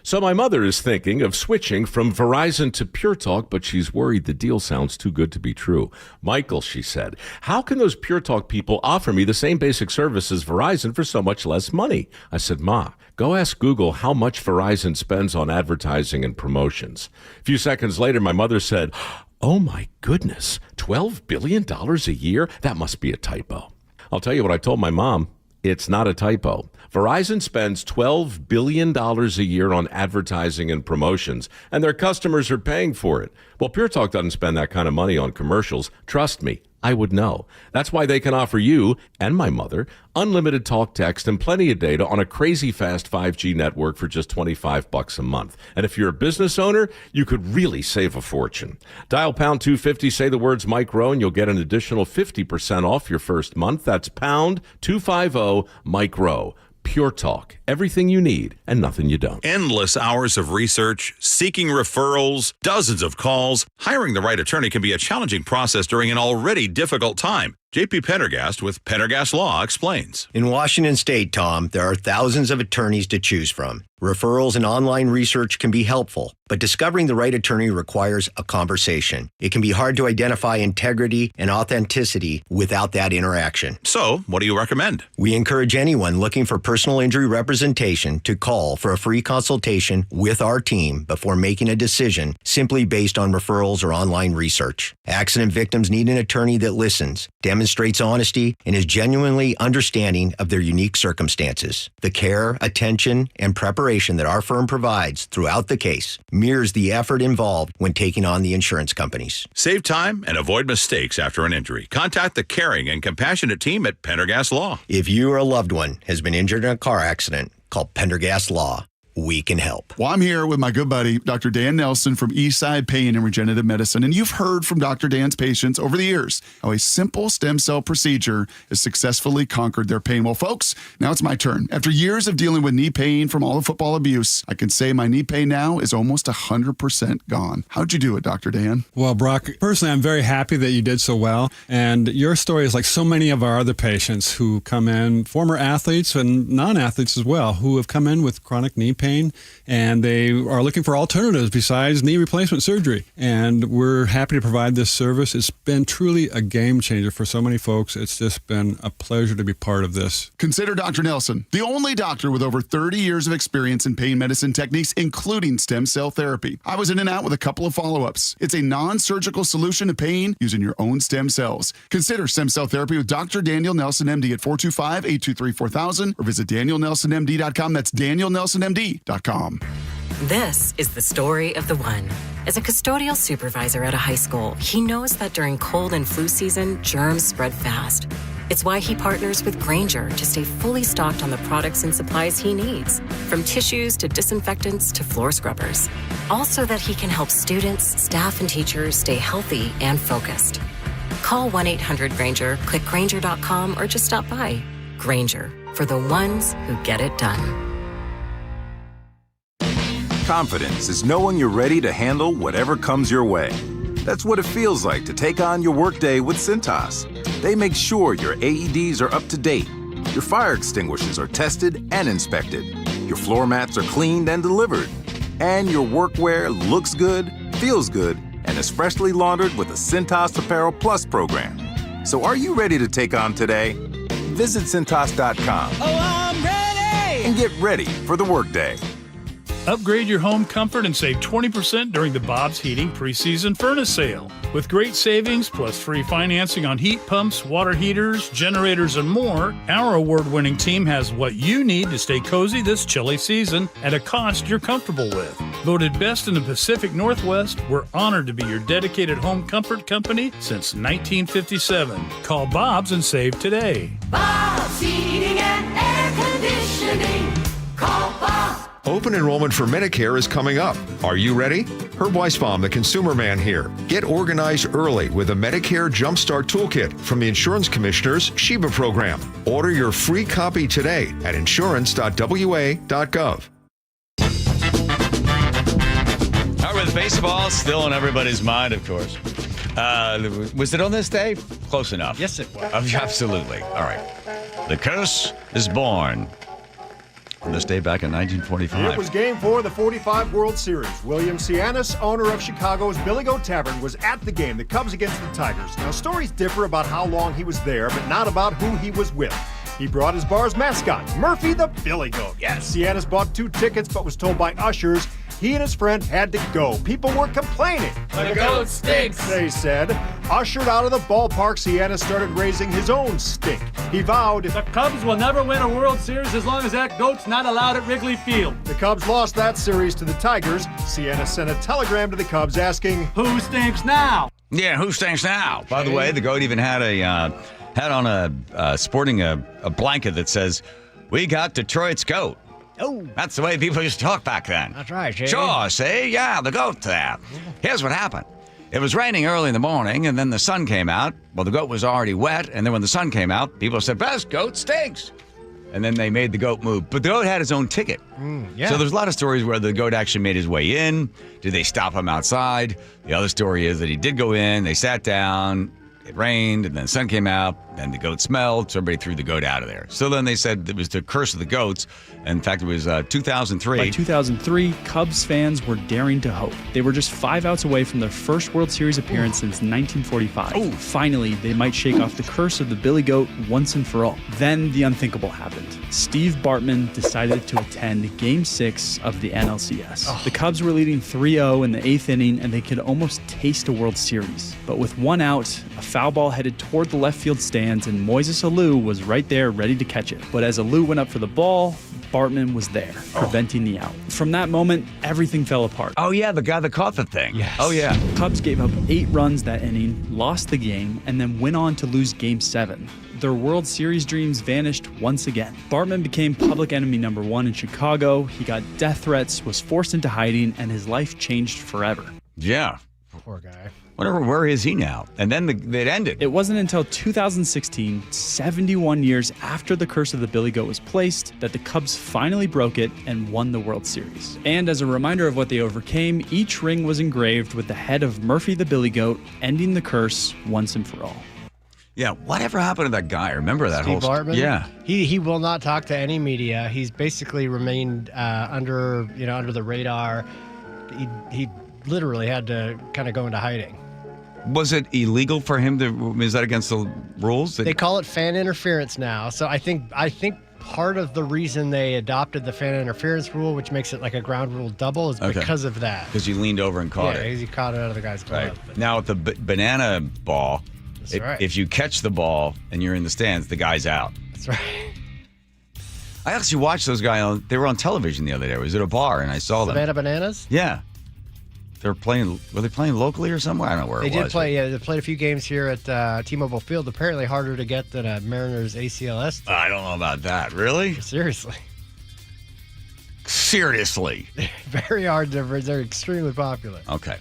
So my mother is thinking of switching from Verizon to Pure Talk, but she's worried the deal sounds too good to be true. Michael, she said, how can those Pure Talk people offer me the same basic service as Verizon for so much less money? I said, Ma, go ask Google how much Verizon spends on advertising and promotions. A few seconds later, my mother said, oh my goodness, $12 billion a year? That must be a typo. I'll tell you what I told my mom. It's not a typo. Verizon spends $12 billion a year on advertising and promotions, and their customers are paying for it. Well, Pure Talk doesn't spend that kind of money on commercials. Trust me, I would know. That's why they can offer you and my mother unlimited talk, text, and plenty of data on a crazy fast 5G network for just $25 a month. And if you're a business owner, you could really save a fortune. Dial pound 250, say the words Mike Rowe, and you'll get an additional 50% off your first month. That's pound 250 Mike Rowe. Pure Talk. Everything you need and nothing you don't.
Endless hours of research, seeking referrals, dozens of calls. Hiring the right attorney can be a challenging process during an already difficult time. J.P. Pendergast with Pendergast Law explains.
In Washington State, Tom, there are thousands of attorneys to choose from. Referrals and online research can be helpful, but discovering the right attorney requires a conversation. It can be hard to identify integrity and authenticity without that interaction.
So, what do you recommend?
We encourage anyone looking for personal injury representation to call for a free consultation with our team before making a decision simply based on referrals or online research. Accident victims need an attorney that listens, demonstrates honesty, and is genuinely understanding of their unique circumstances. The care, attention, and preparation that our firm provides throughout the case mirrors the effort involved when taking on the insurance companies.
Save time and avoid mistakes after an injury. Contact the caring and compassionate team at Pendergast Law.
If you or a loved one has been injured in a car accident, call Pendergast Law. we can help.
Well, I'm here with my good buddy, Dr. Dan Nelson from Eastside Pain and Regenerative Medicine. And you've heard from Dr. Dan's patients over the years how a simple stem cell procedure has successfully conquered their pain. Well, folks, now it's my turn. After years of dealing with knee pain from all the football abuse, I can say my knee pain now is almost 100% gone. How'd you do it, Dr. Dan?
Well, Brock, personally, I'm very happy that you did so well. And your story is like so many of our other patients who come in, former athletes and non-athletes as well, who have come in with chronic knee pain, and they are looking for alternatives besides knee replacement surgery. And we're happy to provide this service. It's been truly a game changer for so many folks. It's just been a pleasure to be part of this.
Consider Dr. Nelson, the only doctor with over 30 years of experience in pain medicine techniques, including stem cell therapy. I was in and out with a couple of follow-ups. It's a non-surgical solution to pain using your own stem cells. Consider stem cell therapy with Dr. Daniel Nelson, MD at 425-823-4000 or visit danielnelsonmd.com. That's danielnelsonmd.com.
This is the story of the one. As a custodial supervisor at a high school, he knows that during cold and flu season, germs spread fast. It's why he partners with Grainger to stay fully stocked on the products and supplies he needs, from tissues to disinfectants to floor scrubbers. All so that he can help students, staff, and teachers stay healthy and focused. Call 1-800-GRAINGER, click Grainger.com, or just stop by. Grainger, for the ones who get it done.
Confidence is knowing you're ready to handle whatever comes your way. That's what it feels like to take on your workday with Cintas. They make sure your AEDs are up to date, your fire extinguishers are tested and inspected, your floor mats are cleaned and delivered, and your workwear looks good, feels good, and is freshly laundered with the Cintas Apparel Plus program. So are you ready to take on today? Visit Cintas.com.
Oh, I'm ready!
And get ready for the workday.
Upgrade your home comfort and save 20% during the Bob's Heating preseason furnace sale. With great savings plus free financing on heat pumps, water heaters, generators, and more, our award-winning team has what you need to stay cozy this chilly season at a cost you're comfortable with. Voted best in the Pacific Northwest, we're honored to be your dedicated home comfort company since 1957. Call Bob's and save today.
Bob's Heating and Air Conditioning. Call Bob.
Open enrollment for Medicare is coming up. Are you ready? Herb Weisbaum, the consumer man here. Get organized early with a Medicare Jumpstart Toolkit from the Insurance Commissioner's SHIBA program. Order your free copy today at insurance.wa.gov.
All right, with baseball still on everybody's mind, of course. Was it on this day? Close enough.
Yes, it was.
Absolutely. All right. The curse is born. On this day back in 1945.
It was Game 4 of the 45 World Series. William Cianis, owner of Chicago's Billy Goat Tavern, was at the game, the Cubs against the Tigers. Now, stories differ about how long he was there, but not about who he was with. He brought his bar's mascot, Murphy the Billy Goat. Yes, Cianis bought 2 tickets, but was told by ushers he and his friend had to go. People were complaining.
The goat stinks,
they said. Ushered out of the ballpark, Cianis started raising his own stink. He vowed,
the Cubs will never win a World Series as long as that goat's not allowed at Wrigley Field.
The Cubs lost that series to the Tigers. Cianis sent a telegram to the Cubs asking,
who stinks now?
Yeah, who stinks now? By the way, the goat even had sporting a blanket that says, "We got Detroit's goat."
Oh,
that's the way people used to talk back then.
That's right, Jay.
Sure, see? Yeah, the goat there. Here's what happened. It was raining early in the morning, and then the sun came out. Well, the goat was already wet, and then when the sun came out, people said, "Best goat stinks." And then they made the goat move. But the goat had his own ticket.
Yeah.
So there's a lot of stories where the goat actually made his way in. Did they stop him outside? The other story is that he did go in, they sat down, it rained, and then the sun came out, and the goat smelled, so everybody threw the goat out of there. So then they said it was the curse of the goats. In fact, it was 2003.
By 2003, Cubs fans were daring to hope. They were just 5 outs away from their first World Series appearance since 1945. Finally, they might shake off the curse of the Billy Goat once and for all. Then the unthinkable happened. Steve Bartman decided to attend Game 6 of the NLCS. The Cubs were leading 3-0 in the 8th inning, and they could almost taste a World Series. But with 1 out, a foul ball headed toward the left field stands, and Moises Alou was right there ready to catch it. But as Alou went up for the ball, Bartman was there, preventing the out. From that moment, everything fell apart.
Oh, yeah, the guy that caught the thing.
Yes.
Oh, yeah.
Cubs gave up 8 runs that inning, lost the game, and then went on to lose Game 7. Their World Series dreams vanished once again. Bartman became public enemy number 1 in Chicago. He got death threats, was forced into hiding, and his life changed forever.
Yeah.
Poor guy.
Whatever, where is he now? And then it ended.
It wasn't until 2016, 71 years after the curse of the Billy Goat was placed, that the Cubs finally broke it and won the World Series. And as a reminder of what they overcame, each ring was engraved with the head of Murphy the Billy Goat, ending the curse once and for all.
Yeah, whatever happened to that guy? Remember that
Steve
whole...
Bartman?
Yeah.
He will not talk to any media. He's basically remained under the radar. He literally had to kind of go into hiding.
Was it illegal for him to... Is that against the rules?
They call it fan interference now. So I think part of the reason they adopted the fan interference rule, which makes it like a ground rule double, is because of that.
Because he leaned over and caught it.
Yeah, because he caught it out of the guy's glove.
Right. Now with the banana ball,
right.
if you catch the ball and you're in the stands, the guy's out.
That's right.
I actually watched those guys. They were on television the other day. I was at a bar and I saw them.
Savannah Bananas?
Yeah. Were they playing locally or somewhere? I don't know where
They
it was.
did play. Yeah, they played a few games here at T-Mobile Field. Apparently harder to get than a Mariners ACLS team.
I don't know about that. Really?
Seriously.
Very
hard. They're extremely popular.
Okay.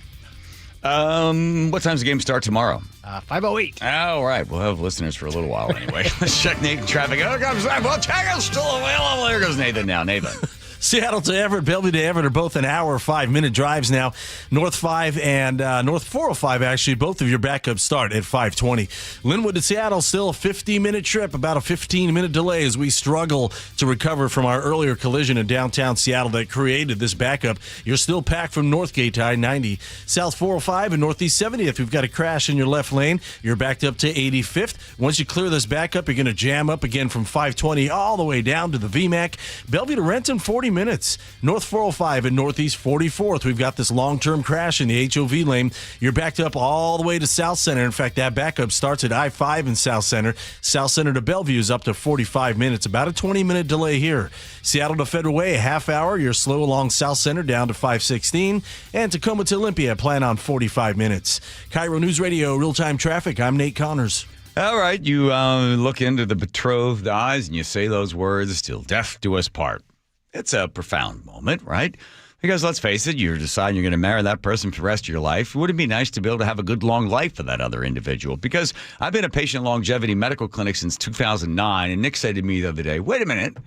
What time's the game start tomorrow?
5:08.
All right. We'll have listeners for a little while anyway. Let's check Nathan traffic. Here comes that. Well, Tanger's still available. Here goes Nathan now. Nathan.
Seattle to Everett, Bellevue to Everett are both an hour, 5-minute drives now. North 5 and North 405, actually, both of your backups start at 5:20. Linwood to Seattle, still a 50-minute trip, about a 15-minute delay as we struggle to recover from our earlier collision in downtown Seattle that created this backup. You're still packed from Northgate to I-90. South 405 and Northeast 70th, we've got a crash in your left lane. You're backed up to 85th. Once you clear this backup, you're going to jam up again from 520 all the way down to the VMAC. Bellevue to Renton, 40 minutes. North 405 and Northeast 44th. We've got this long-term crash in the HOV lane. You're backed up all the way to South Center. In fact, that backup starts at I-5 in South Center. South Center to Bellevue is up to 45 minutes. About a 20-minute delay here. Seattle to Federal Way, a half hour. You're slow along South Center down to 516. And Tacoma to Olympia, plan on 45 minutes. KIRO News Radio, real-time traffic. I'm Nate Connors.
All right. You look into the betrothed eyes and you say those words, till death do us part. It's a profound moment, right? Because let's face it, you're deciding you're going to marry that person for the rest of your life. Wouldn't it be nice to be able to have a good long life for that other individual? Because I've been a patient longevity medical clinic since 2009, and Nick said to me the other day, wait a minute,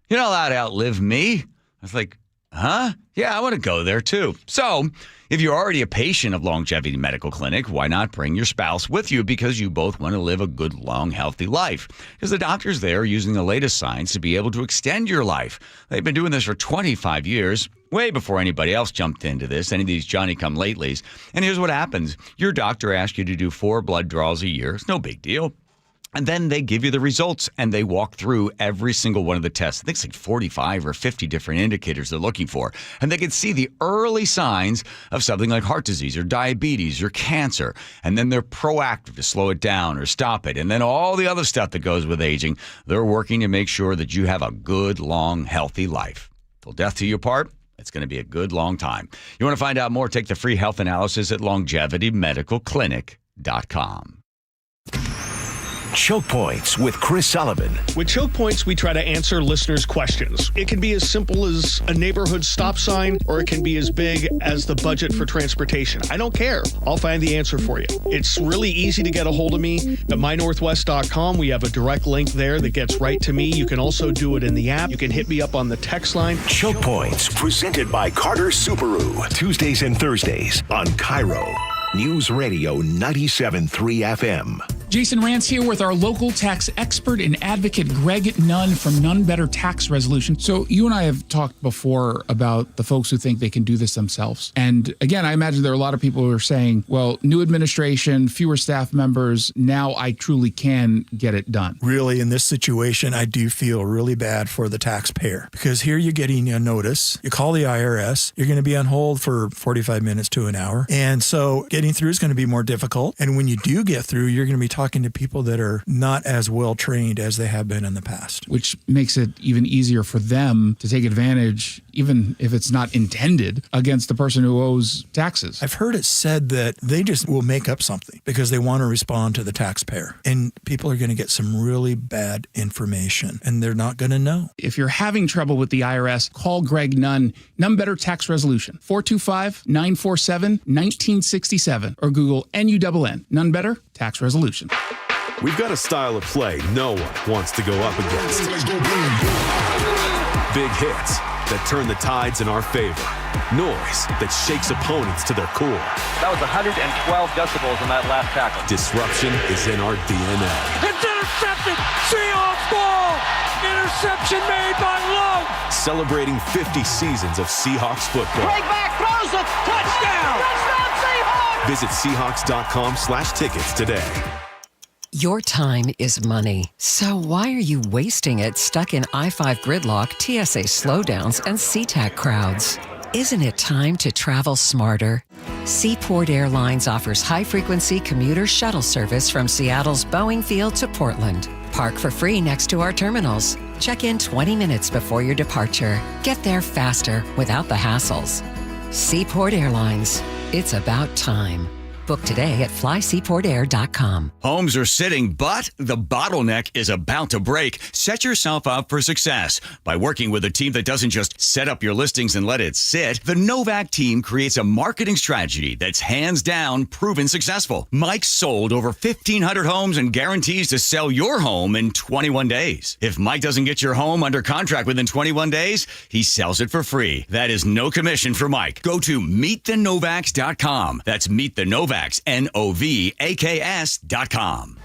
you're not allowed to outlive me. I was like, huh? Yeah, I want to go there too. So if you're already a patient of Longevity Medical Clinic, why not bring your spouse with you? Because you both want to live a good, long, healthy life. Because the doctors there are using the latest science to be able to extend your life. They've been doing this for 25 years, way before anybody else jumped into this, any of these Johnny-come-latelys. And here's what happens. Your doctor asks you to do 4 blood draws a year. It's no big deal. And then they give you the results, and they walk through every single one of the tests. I think it's like 45 or 50 different indicators they're looking for. And they can see the early signs of something like heart disease or diabetes or cancer. And then they're proactive to slow it down or stop it. And then all the other stuff that goes with aging, they're working to make sure that you have a good, long, healthy life. Till death do you part. It's going to be a good, long time. You want to find out more? Take the free health analysis at longevityMedicalClinic.com.
Choke Points with Chris Sullivan.
With Choke Points, we try to answer listeners' questions. It can be as simple as a neighborhood stop sign, or it can be as big as the budget for transportation. I don't care. I'll find the answer for you. It's really easy to get a hold of me at mynorthwest.com. We have a direct link there that gets right to me. You can also do it in the app. You can hit me up on the text line.
Choke Points, presented by Carter Subaru. Tuesdays and Thursdays on KIRO News Radio 97.3 FM.
Jason Rance here with our local tax expert and advocate, Greg Nunn from Nunn Better Tax Resolution. So you and I have talked before about the folks who think they can do this themselves. And again, I imagine there are a lot of people who are saying, well, new administration, fewer staff members, now I truly can get it done.
Really, in this situation, I do feel really bad for the taxpayer, because here you're getting a notice. You call the IRS, you're going to be on hold for 45 minutes to an hour. And so getting through is going to be more difficult. And when you do get through, you're going to be talking to people that are not as well trained as they have been in the past.
Which makes it even easier for them to take advantage, even if it's not intended, against the person who owes taxes.
I've heard it said that they just will make up something because they want to respond to the taxpayer. And people are going to get some really bad information, and they're not going to know.
If you're having trouble with the IRS, call Greg Nunn. None Better Tax Resolution, 425-947-1967, or Google NUNN. None Better Tax Resolution.
We've got a style of play no one wants to go up against. Big hits that turn the tides in our favor. Noise that shakes opponents to their core.
That was 112 decibels in that last tackle.
Disruption is in our DNA.
It's intercepted! Seahawks ball! Interception made by Love!
Celebrating 50 seasons of Seahawks football.
Break back, throws it! Touchdown! Touchdown Seahawks!
Visit Seahawks.com/tickets today.
Your time is money. So why are you wasting it stuck in I-5 gridlock, TSA slowdowns, and SeaTac crowds? Isn't it time to travel smarter? Seaport Airlines offers high-frequency commuter shuttle service from Seattle's Boeing Field to Portland. Park for free next to our terminals. Check in 20 minutes before your departure. Get there faster without the hassles. Seaport Airlines. It's about time. Book today at flyseaportair.com.
Homes are sitting, but the bottleneck is about to break. Set yourself up for success by working with a team that doesn't just set up your listings and let it sit. The Novak team creates a marketing strategy that's hands down proven successful. Mike sold over 1,500 homes and guarantees to sell your home in 21 days. If Mike doesn't get your home under contract within 21 days, he sells it for free. That is no commission for Mike. Go to meetthenovaks.com. That's meetthenovaks. NOVAKS.com.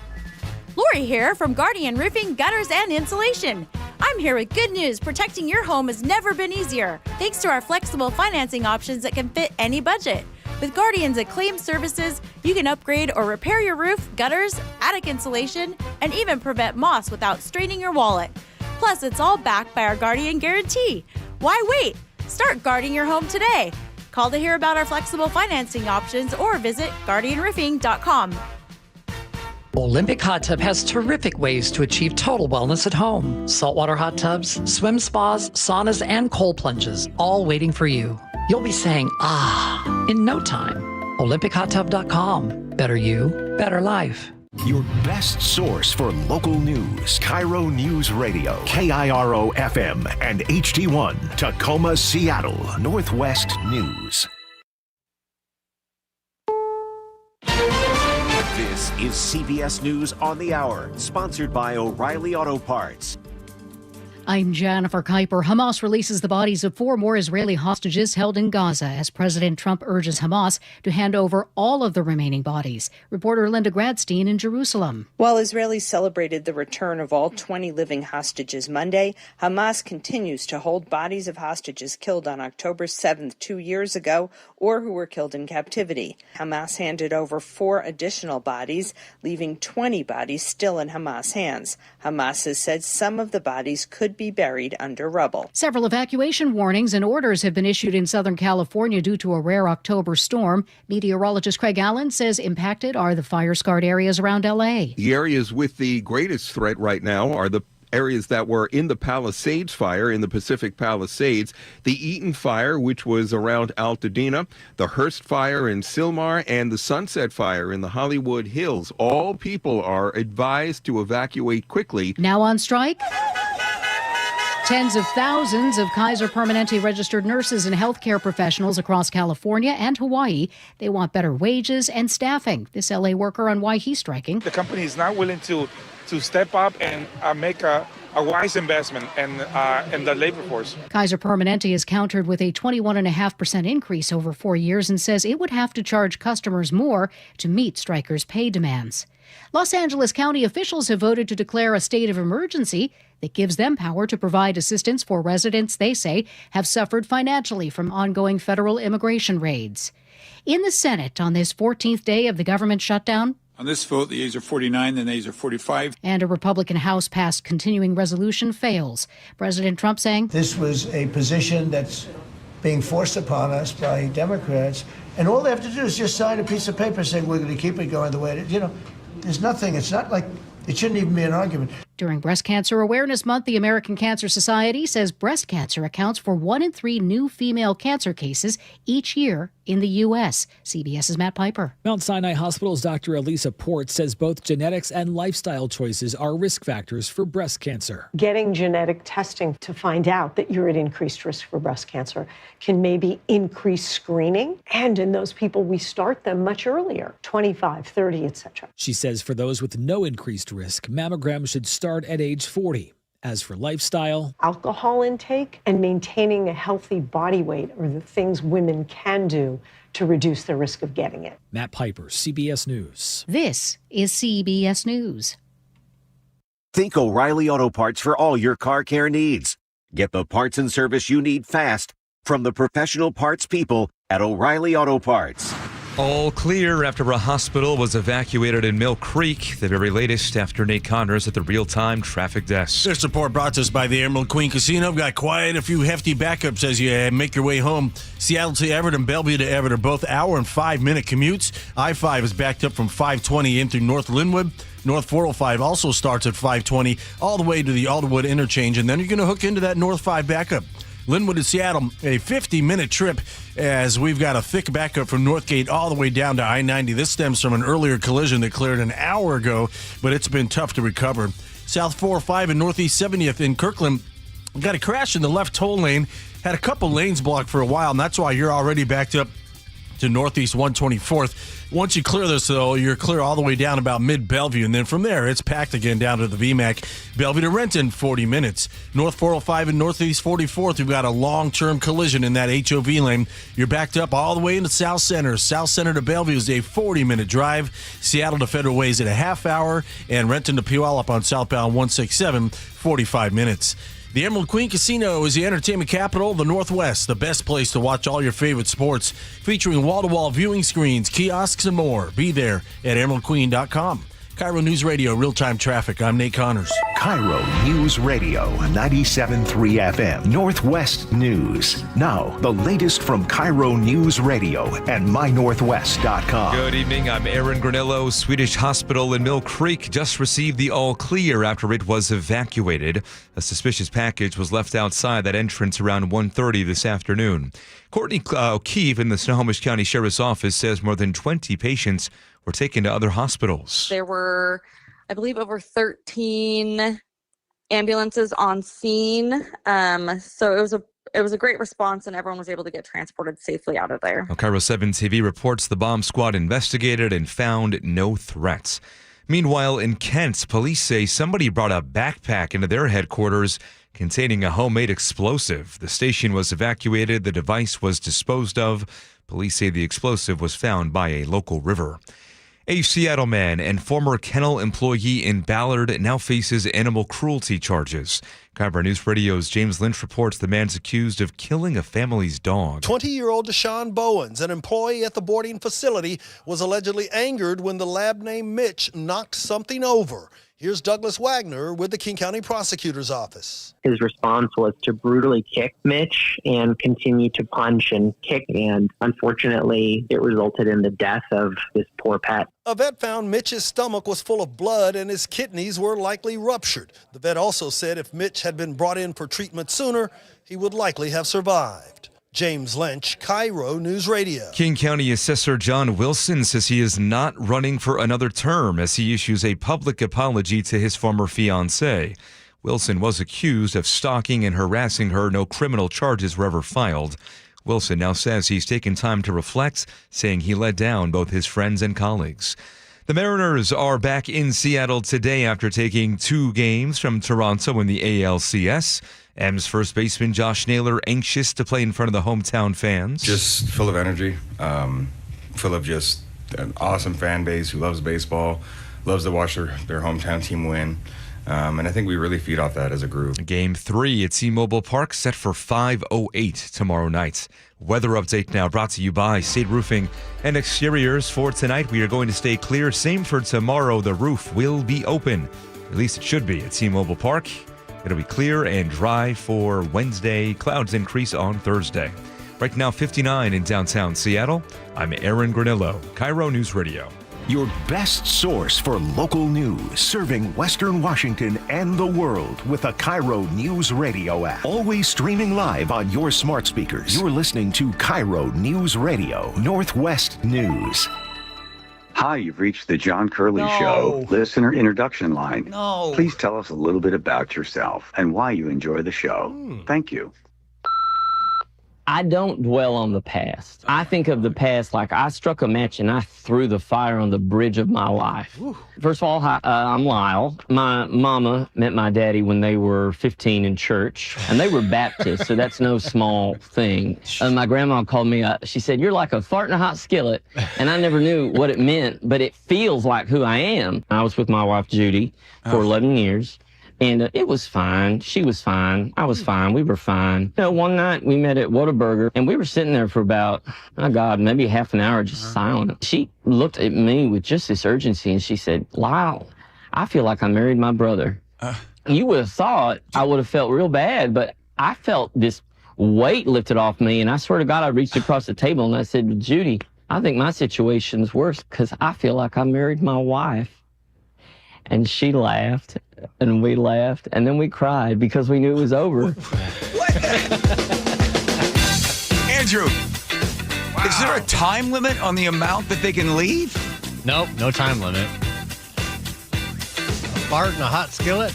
Lori here from Guardian Roofing, Gutters, and Insulation. I'm here with good news. Protecting your home has never been easier, thanks to our flexible financing options that can fit any budget. With Guardian's acclaimed services, you can upgrade or repair your roof, gutters, attic insulation, and even prevent moss without straining your wallet. Plus, it's all backed by our Guardian Guarantee. Why wait? Start guarding your home today. Call to hear about our flexible financing options or visit guardianroofing.com.
Olympic Hot Tub has terrific ways to achieve total wellness at home. Saltwater hot tubs, swim spas, saunas, and cold plunges, all waiting for you. You'll be saying, ah, in no time. OlympicHotTub.com. Better you, better life.
Your best source for local news. KIRO News Radio. KIRO FM and HD1. Tacoma, Seattle. Northwest News.
This is CBS News on the Hour, sponsored by O'Reilly Auto Parts.
I'm Jennifer Kuiper. Hamas releases the bodies of 4 more Israeli hostages held in Gaza as President Trump urges Hamas to hand over all of the remaining bodies. Reporter Linda Gradstein in Jerusalem.
While Israelis celebrated the return of all 20 living hostages Monday, Hamas continues to hold bodies of hostages killed on October 7th, 2 years ago, or who were killed in captivity. Hamas handed over 4 additional bodies, leaving 20 bodies still in Hamas hands. Hamas has said some of the bodies could be buried under rubble.
Several evacuation warnings and orders have been issued in Southern California due to a rare October storm. Meteorologist Craig Allen says impacted are the fire-scarred areas around L.A.
The areas with the greatest threat right now are the areas that were in the Palisades fire in the Pacific Palisades, the Eaton fire, which was around Altadena, the Hearst fire in Sylmar, and the Sunset fire in the Hollywood Hills. All people are advised to evacuate quickly.
Now on strike? Tens of thousands of Kaiser Permanente registered nurses and healthcare professionals across California and Hawaii. They want better wages and staffing. This LA worker on why he's striking.
The company is not willing to step up and make a wise investment in the labor force.
Kaiser Permanente is countered with a 21.5% increase over 4 years and says it would have to charge customers more to meet strikers' pay demands. Los Angeles County officials have voted to declare a state of emergency that gives them power to provide assistance for residents they say have suffered financially from ongoing federal immigration raids. In the Senate on this 14th day of the government shutdown,
on this vote, the ayes are 49, the nays are 45.
And a Republican House-passed continuing resolution fails. President Trump saying,
this was a position that's being forced upon us by Democrats, and all they have to do is just sign a piece of paper saying we're going to keep it going the way it is. There's nothing. It's not like it shouldn't even be an argument.
During Breast Cancer Awareness Month, the American Cancer Society says breast cancer accounts for 1 in 3 new female cancer cases each year in the U.S. CBS's Matt Piper.
Mount Sinai Hospital's Dr. Elisa Port says both genetics and lifestyle choices are risk factors for breast cancer.
Getting genetic testing to find out that you're at increased risk for breast cancer can maybe increase screening. And in those people, we start them much earlier, 25, 30, etc.
She says for those with no increased risk, mammograms should start at age 40. As for lifestyle,
alcohol intake and maintaining a healthy body weight are the things women can do to reduce the risk of getting it.
Matt Piper, CBS News.
This is CBS News.
Think O'Reilly Auto Parts for all your car care needs. Get the parts and service you need fast from the professional parts people at O'Reilly Auto Parts.
All clear after a hospital was evacuated in Mill Creek. The very latest after Nate Connors at the real-time traffic desk.
This report brought to us by the Emerald Queen Casino. We've got quite a few hefty backups as you make your way home. Seattle to Everett and Bellevue to Everett are both hour and 5-minute commutes. I-5 is backed up from 520 in through North Linwood. North 405 also starts at 520 all the way to the Alderwood interchange, and then you're going to hook into that North 5 backup. Linwood to Seattle, a 50-minute trip as we've got a thick backup from Northgate all the way down to I-90. This stems from an earlier collision that cleared an hour ago, but it's been tough to recover. South 405 and Northeast 70th in Kirkland got a crash in the left toll lane. Had a couple lanes blocked for a while, and that's why you're already backed up to Northeast 124th. Once you clear this, though, you're clear all the way down about mid-Bellevue, and then from there, it's packed again down to the VMAC. Bellevue to Renton, 40 minutes. North 405 and Northeast 44th, you've got a long-term collision in that HOV lane. You're backed up all the way into South Center. South Center to Bellevue is a 40-minute drive. Seattle to Federal Way is at a half hour, and Renton to Puyallup on southbound 167, 45 minutes. The Emerald Queen Casino is the entertainment capital of the Northwest, the best place to watch all your favorite sports, featuring wall-to-wall viewing screens, kiosks, and more. Be there at emeraldqueen.com. KIRO News Radio, real-time traffic. I'm Nate Connors.
KIRO News Radio, 97.3 FM, Northwest News. Now, the latest from KIRO News Radio and mynorthwest.com.
Good evening. I'm Aaron Granillo. Swedish Hospital in Mill Creek just received the all clear after it was evacuated. A suspicious package was left outside that entrance around 1:30 this afternoon. Courtney O'Keefe in the Snohomish County Sheriff's Office says more than 20 patients were taken to other hospitals.
There were, I believe, over 13 ambulances on scene. So it was a great response, and everyone was able to get transported safely out of there.
KIRO 7 TV reports the bomb squad investigated and found no threats. Meanwhile, in Kent, police say somebody brought a backpack into their headquarters containing a homemade explosive. The station was evacuated. The device was disposed of. Police say the explosive was found by a local river. A Seattle man and former kennel employee in Ballard now faces animal cruelty charges. KIRO News Radio's James Lynch reports the man's accused of killing a family's dog.
20-year-old Deshaun Bowens, an employee at the boarding facility, was allegedly angered when the lab named Mitch knocked something over. Here's Douglas Wagner with the King County Prosecutor's Office.
His response was to brutally kick Mitch and continue to punch and kick, and unfortunately, it resulted in the death of this poor pet.
A vet found Mitch's stomach was full of blood and his kidneys were likely ruptured. The vet also said if Mitch had been brought in for treatment sooner, he would likely have survived. James Lynch, KIRO News Radio.
King County Assessor John Wilson says he is not running for another term as he issues a public apology to his former fiancée. Wilson was accused of stalking and harassing her. No criminal charges were ever filed. Wilson now says he's taken time to reflect, saying he let down both his friends and colleagues. The Mariners are back in Seattle today after taking 2 games from Toronto in the ALCS. M's first baseman Josh Naylor anxious to play in front of the hometown fans.
Just full of energy, full of just an awesome fan base who loves baseball, loves to watch their hometown team win. And I think we really feed off that as a group.
Game 3 at T-Mobile Park set for 5:08 tomorrow night. Weather update now brought to you by State Roofing and Exteriors. For tonight, we are going to stay clear. Same for tomorrow. The roof will be open. At least it should be at T-Mobile Park. It'll be clear and dry for Wednesday. Clouds increase on Thursday. Right now, 59 in downtown Seattle. I'm Aaron Granillo, KIRO News Radio.
your best source for local news, serving Western Washington and the world with a KIRO News Radio app. Always streaming live on your smart speakers. You're listening to KIRO News Radio, Northwest News.
Hi, you've reached the John Curley Show listener introduction line.
No.
Please tell us a little bit about yourself and why you enjoy the show. Thank you.
I don't dwell on the past. I think of the past like I struck a match and I threw the fire on the bridge of my life. First of all, I'm Lyle. My mama met my daddy when they were 15 in church, and they were Baptists, so that's no small thing. My grandma called me, she said, "You're like a fart in a hot skillet," and I never knew what it meant, but it feels like who I am. I was with my wife, Judy, for 11 years. And it was fine. She was fine. I was fine. We were fine. You know, one night we met at Whataburger, and we were sitting there for about, oh God, maybe half an hour just silent. She looked at me with just this urgency, and she said, "Lyle, I feel like I married my brother." You would have thought I would have felt real bad, but I felt this weight lifted off me, and I swear to God, I reached across the table, and I said, "Judy, I think my situation's worse because I feel like I married my wife." And she laughed, and we laughed, and then we cried because we knew it was over.
Andrew, is there a time limit on the amount that they can leave?
Nope, no time limit. A fart in a hot skillet?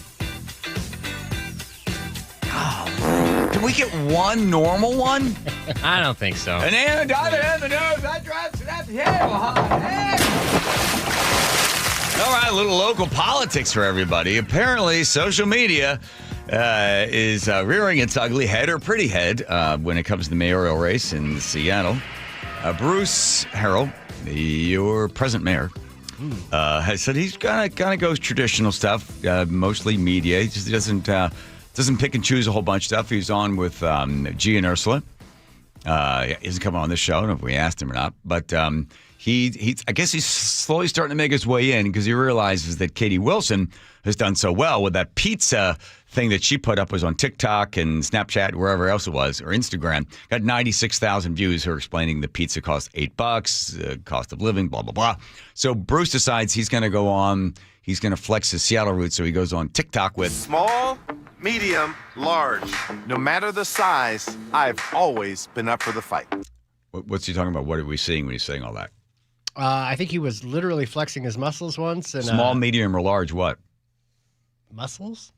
Can we get one normal one?
I don't think so.
An antidote in the nose, that drives to that head. All right, a little local politics for everybody. Apparently, social media is rearing its ugly head, or pretty head, when it comes to the mayoral race in Seattle. Bruce Harrell, your present mayor, has said he's gonna go traditional stuff, mostly media. He just doesn't pick and choose a whole bunch of stuff. He's on with G and Ursula. He hasn't come on this show. I don't know if we asked him or not, but I guess he's slowly starting to make his way in because he realizes that Katie Wilson has done so well with that pizza thing that she put up, was on TikTok and Snapchat, wherever else it was, or Instagram. Got 96,000 views. Her explaining the pizza costs $8, cost of living, blah, blah, blah. So Bruce decides he's going to go on. He's going to flex his Seattle roots. So he goes on TikTok with
small, medium, large. No matter the size, I've always been up for the fight.
What's he talking about? What are we seeing when he's saying all that?
I think he was literally flexing his muscles once. And,
small, medium, or large what?
Muscles?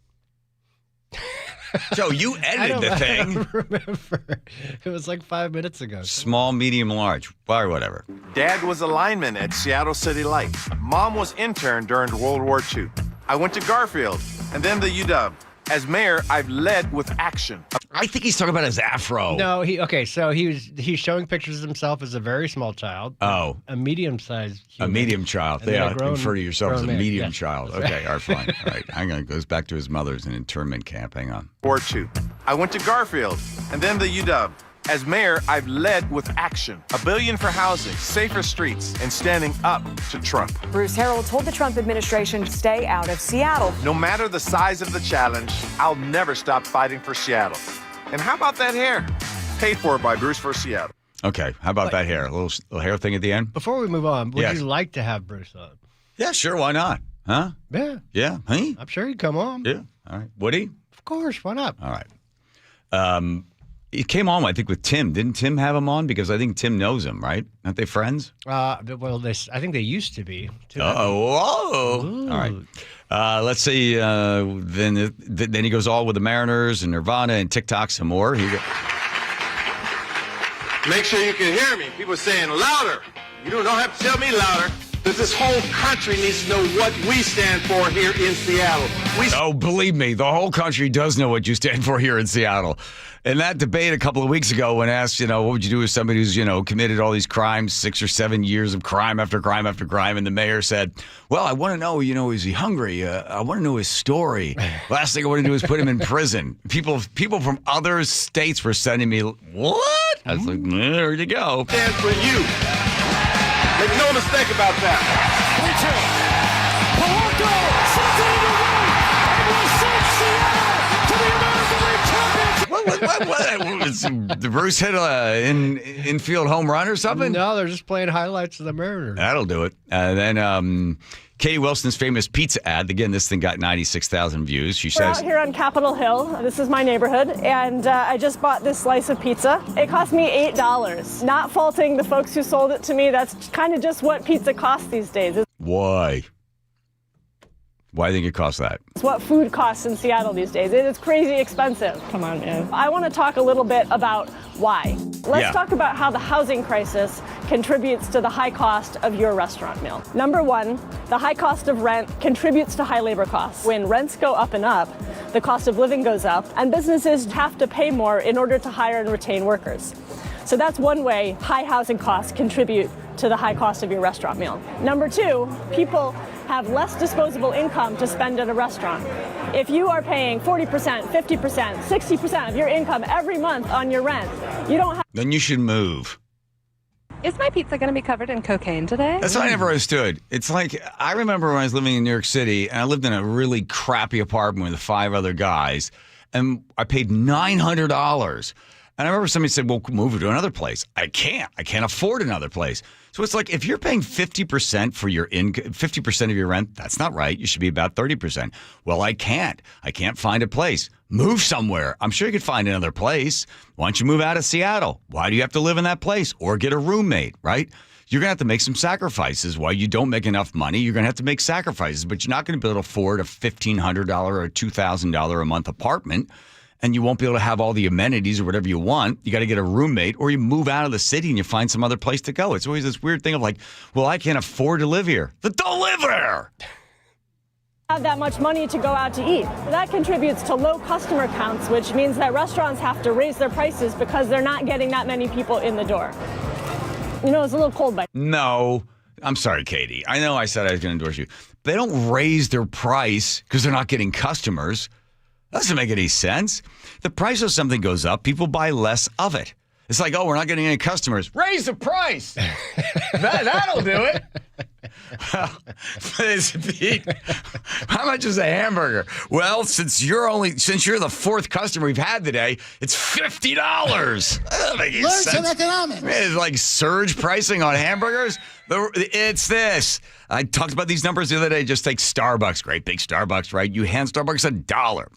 Joe, you edited the thing.
I don't remember. It was like 5 minutes ago.
Small, medium, large, or whatever.
Dad was a lineman at Seattle City Light. Mom was intern during World War II. I went to Garfield and then the UW. As mayor, I've led with action.
I think he's talking about his afro.
No, so he's showing pictures of himself as a very small child.
Oh.
A medium-sized human.
A medium child. Yeah, refer to yourself as a medium child. Okay, all right, fine. All right, hang on. It goes back to his mother's an internment camp. Hang on.
War II. I went to Garfield and then the UW. As mayor, I've led with action. $1 billion for housing, safer streets, and standing up to Trump.
Bruce Harrell told the Trump administration to stay out of Seattle.
No matter the size of the challenge, I'll never stop fighting for Seattle. And how about that hair? Paid for by Bruce for Seattle.
Okay, how about that hair? A little hair thing at the end?
Before we move on, would you like to have Bruce on?
Yeah, sure, why not? Huh?
Yeah.
Yeah, huh?
I'm sure he'd come on.
Yeah, all right. Would he?
Of course, why not?
All right. It came on, I think, with Tim. Didn't Tim have him on? Because I think Tim knows him, right? Aren't they friends?
Well, I think they used to be.
All right. Let's see. Then he goes all with the Mariners and Nirvana and TikTok some more.
Make sure you can hear me. People saying louder. You don't have to tell me louder. Because this whole country needs to know what we stand for here in Seattle.
Oh, believe me, the whole country does know what you stand for here in Seattle. In that debate a couple of weeks ago, when asked, what would you do with somebody who's, committed all these crimes, 6 or 7 years of crime after crime after crime, and the mayor said, well, I want to know, is he hungry? I want to know his story. Last thing I want to do is put him in prison. People from other states were sending me, what? I was like, there you go.
Stand for you. Make no mistake about that.
Did Bruce hit an infield home run or something?
No, they're just playing highlights of the Mariners.
That'll do it. Then Katie Wilson's famous pizza ad. Again, this thing got 96,000 views. She
We're
says,
out here on Capitol Hill. This is my neighborhood, and I just bought this slice of pizza. It cost me $8. Not faulting the folks who sold it to me. That's kind of just what pizza costs these days.
why? Why do you think it costs that?
It's what food costs in Seattle these days. It's crazy expensive. Come on, man. I want to talk a little bit about why. Let's talk about how the housing crisis contributes to the high cost of your restaurant meal. Number one, the high cost of rent contributes to high labor costs. When rents go up and up, the cost of living goes up, and businesses have to pay more in order to hire and retain workers. So that's one way high housing costs contribute to the high cost of your restaurant meal. Number two, people have less disposable income to spend at a restaurant. If you are paying 40%, 50%, 60% of your income every month on your rent, you don't have...
Then you should move.
Is my pizza going to be covered in cocaine today?
That's what I never understood. It's like, I remember when I was living in New York City, and I lived in a really crappy apartment with 5 other guys, and I paid $900. And I remember somebody said, well, move to another place. I can't afford another place. So it's like, if you're paying 50% for your income, 50% of your rent, that's not right. You should be about 30%. Well, I can't find a place. Move somewhere. I'm sure you could find another place. Why don't you move out of Seattle? Why do you have to live in that place? Or get a roommate, right? You're going to have to make some sacrifices. While you don't make enough money, you're going to have to make sacrifices, but you're not going to be able to afford a $1,500 or $2,000 a month apartment. And you won't be able to have all the amenities or whatever you want. You got to get a roommate, or you move out of the city and you find some other place to go. It's always this weird thing of like, well, I can't afford to live here. Then don't live there.
Have that much money to go out to eat. That contributes to low customer counts, which means that restaurants have to raise their prices because they're not getting that many people in the door. You know, it's a little cold by.
No, I'm sorry, Katie. I know I said I was going to endorse you. They don't raise their price because they're not getting customers. That doesn't make any sense. The price of something goes up, people buy less of it. It's like, oh, we're not getting any customers. Raise the price. That'll do it. Well, Pete, how much is a hamburger? Well, since you're the fourth customer we've had today, it's $50.
Learn some economics.
It's like surge pricing on hamburgers. It's this. I talked about these numbers the other day. Just take Starbucks, great big Starbucks, right? You hand Starbucks $1.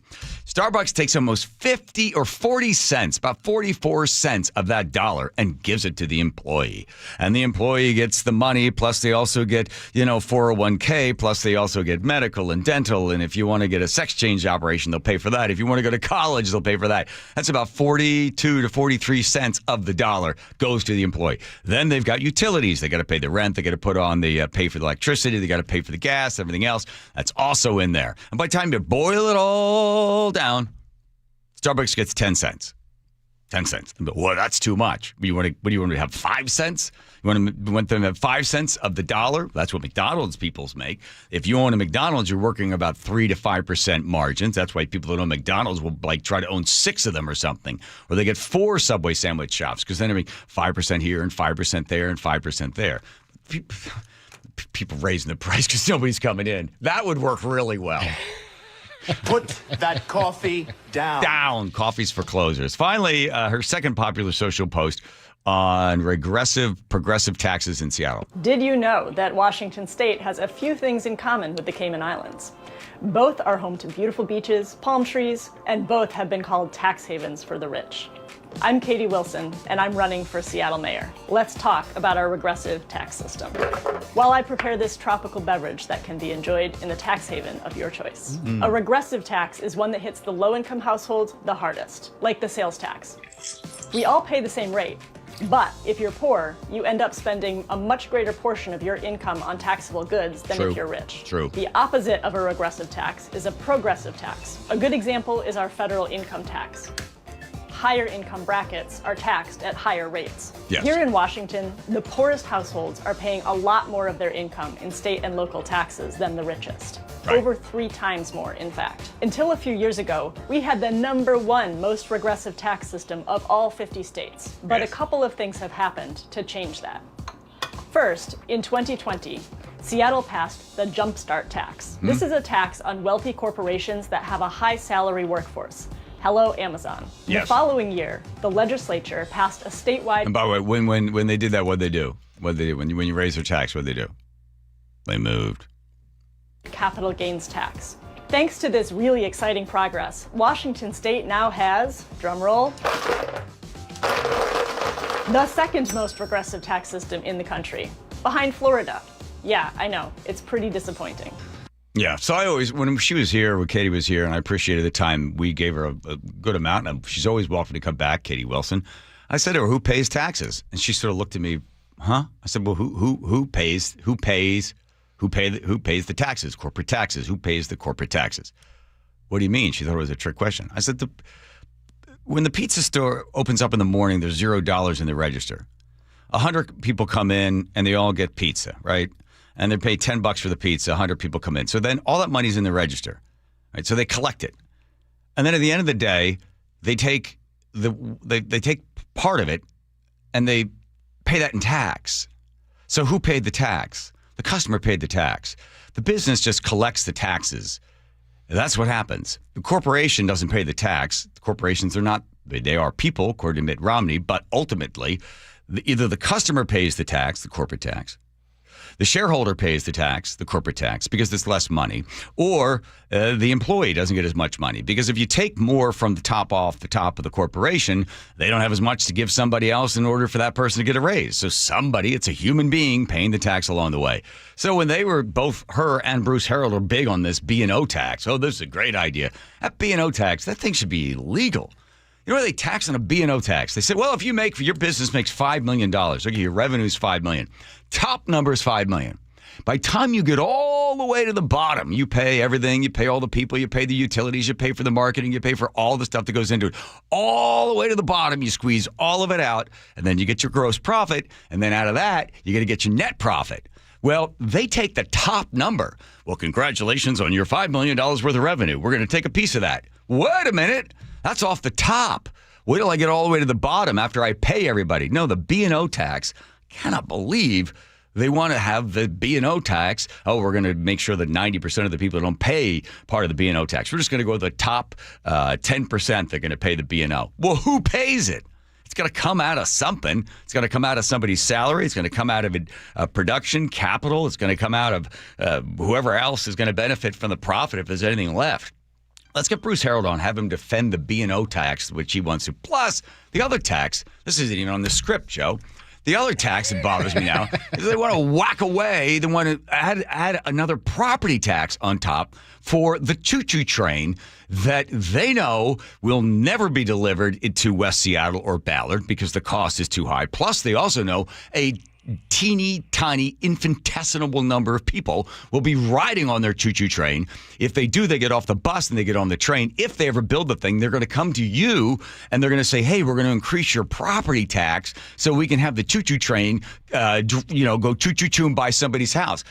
Starbucks takes almost 50 or 40 cents, about 44 cents of that dollar, and gives it to the employee. And the employee gets the money, plus they also get, 401k, plus they also get medical and dental. And if you want to get a sex change operation, they'll pay for that. If you want to go to college, they'll pay for that. That's about 42 to 43 cents of the dollar goes to the employee. Then they've got utilities. They got to pay the rent. They got to put on the pay for the electricity. They got to pay for the gas, everything else. That's also in there. And by the time you boil it all down, Starbucks gets 10 cents. 10 cents. Well, that's too much. What do you want to have, 5 cents? You want them to have 5 cents of the dollar? That's what McDonald's peoples make. If you own a McDonald's, you're working about 3 to 5% margins. That's why people that own McDonald's will try to own 6 of them or something. Or they get 4 Subway sandwich shops because then they make 5% here and 5% there and 5% there. People raising the price because nobody's coming in. That would work really well.
Put that coffee down.
Down. Coffee's for closers. Finally, her second popular social post on progressive taxes in Seattle.
Did you know that Washington State has a few things in common with the Cayman Islands? Both are home to beautiful beaches, palm trees, and both have been called tax havens for the rich. I'm Katie Wilson, and I'm running for Seattle mayor. Let's talk about our regressive tax system while I prepare this tropical beverage that can be enjoyed in the tax haven of your choice.
Mm.
A regressive tax is one that hits the low-income households the hardest, like the sales tax. We all pay the same rate, but if you're poor, you end up spending a much greater portion of your income on taxable goods than if you're rich.
True.
The opposite of a regressive tax is a progressive tax. A good example is our federal income tax. Higher income brackets are taxed at higher rates.
Yes.
Here in Washington, the poorest households are paying a lot more of their income in state and local taxes than the richest.
Right.
Over 3 times more, in fact. Until a few years ago, we had the #1 most regressive tax system of all 50 states. But
Yes.
a couple of things have happened to change that. First, in 2020, Seattle passed the Jumpstart tax. This is a tax on wealthy corporations that have a high salary workforce. Hello, Amazon.
Yes.
The following year, the legislature passed a statewide...
And by the way, when they did that, what'd they do? When you raise their tax, what'd they do? They moved.
capital gains tax. Thanks to this really exciting progress, Washington State now has, drumroll, the second most progressive tax system in the country, behind Florida. Yeah, I know, it's pretty disappointing.
Yeah, so I always, when she was here, when Katie was here, and I appreciated the time we gave her a good amount, and she's always welcome to come back, Katie Wilson. I said to her, "Who pays taxes?" And she sort of looked at me, "Huh?" I said, "Well, who pays the taxes? Corporate taxes? Who pays the corporate taxes?" "What do you mean?" She thought it was a trick question. I said, when the pizza store opens up in the morning, there's $0 in the register. 100 people come in and they all get pizza, right? And they pay $10 for the pizza. 100 people come in. So then all that money's in the register, right? So they collect it. And then at the end of the day, they take they take part of it and they pay that in tax. So who paid the tax? The customer paid the tax. The business just collects the taxes. That's what happens. The corporation doesn't pay the tax. The corporations are not, they are people, according to Mitt Romney, but ultimately, either the customer pays the tax, the corporate tax, the shareholder pays the tax, the corporate tax, because there's less money, or the employee doesn't get as much money. Because if you take more from the top off the top of the corporation, they don't have as much to give somebody else in order for that person to get a raise. So somebody, it's a human being paying the tax along the way. So when they were, both her and Bruce Harreld are big on this B&O tax. Oh, this is a great idea. That B&O tax, that thing should be illegal. You know where they tax on a B&O tax? They say, well, if your business makes $5 million, okay, your revenue is $5 million. Top number is $5 million. By the time you get all the way to the bottom, you pay everything, you pay all the people, you pay the utilities, you pay for the marketing, you pay for all the stuff that goes into it. All the way to the bottom, you squeeze all of it out, and then you get your gross profit, and then out of that, you got to get your net profit. Well, they take the top number. Well, congratulations on your $5 million worth of revenue. We're going to take a piece of that. Wait a minute. That's off the top. Wait till I get all the way to the bottom after I pay everybody. No, the B&O tax, cannot believe they want to have the B&O tax. Oh, we're going to make sure that 90% of the people don't pay part of the B&O tax. We're just going to go to the top 10% they're going to pay the B&O. Well, who pays it? It's going to come out of something. It's going to come out of somebody's salary. It's going to come out of production, capital. It's going to come out of whoever else is going to benefit from the profit if there's anything left. Let's get Bruce Harreld on, have him defend the B&O tax, which he wants to. Plus, the other tax, this isn't even on the script, Joe. The other tax that bothers me now is they want to whack away, they want to add another property tax on top for the choo-choo train that they know will never be delivered into West Seattle or Ballard because the cost is too high. Plus, they also know a teeny tiny infinitesimal number of people will be riding on their choo-choo train. If they do, they get off the bus and they get on the train. If they ever build the thing, they're going to come to you and they're going to say, hey, we're going to increase your property tax so we can have the choo-choo train, go choo-choo-choo and buy somebody's house.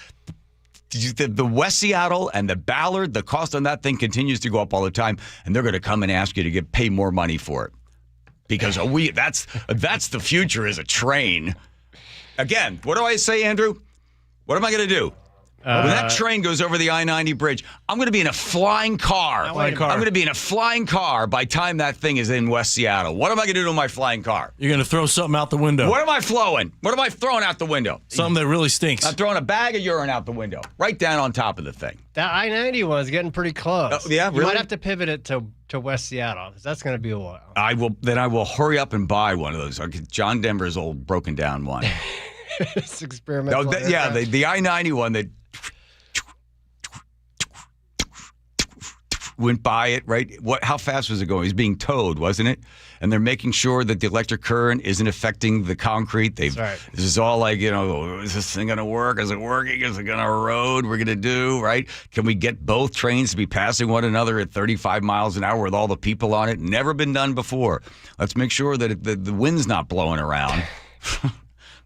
The West Seattle and the Ballard, the cost on that thing continues to go up all the time, and they're going to come and ask you to pay more money for it. Because that's the future, is a train. Again, what do I say, Andrew? What am I going to do? When that train goes over the I-90 bridge, I'm going to be in a flying car. I'm going to be in a flying car by the time that thing is in West Seattle. What am I going to do to my flying car?
You're going to throw something out the window.
What am I throwing? What am I throwing out the window?
Something that really stinks.
I'm throwing a bag of urine out the window, right down on top of the thing.
That I-90 one's getting pretty close.
Oh, yeah, really?
You might have to pivot it to West Seattle. That's going to be a while.
I will hurry up and buy one of those. John Denver's old broken down one.
It's experimental.
No, the I-90 one that went by it, right? How fast was it going? It was being towed, wasn't it? And they're making sure that the electric current isn't affecting the concrete. That's right. This is all like, is this thing going to work? Is it working? Is it going to erode? We're going to do, right? Can we get both trains to be passing one another at 35 miles an hour with all the people on it? Never been done before. Let's make sure that the wind's not blowing around.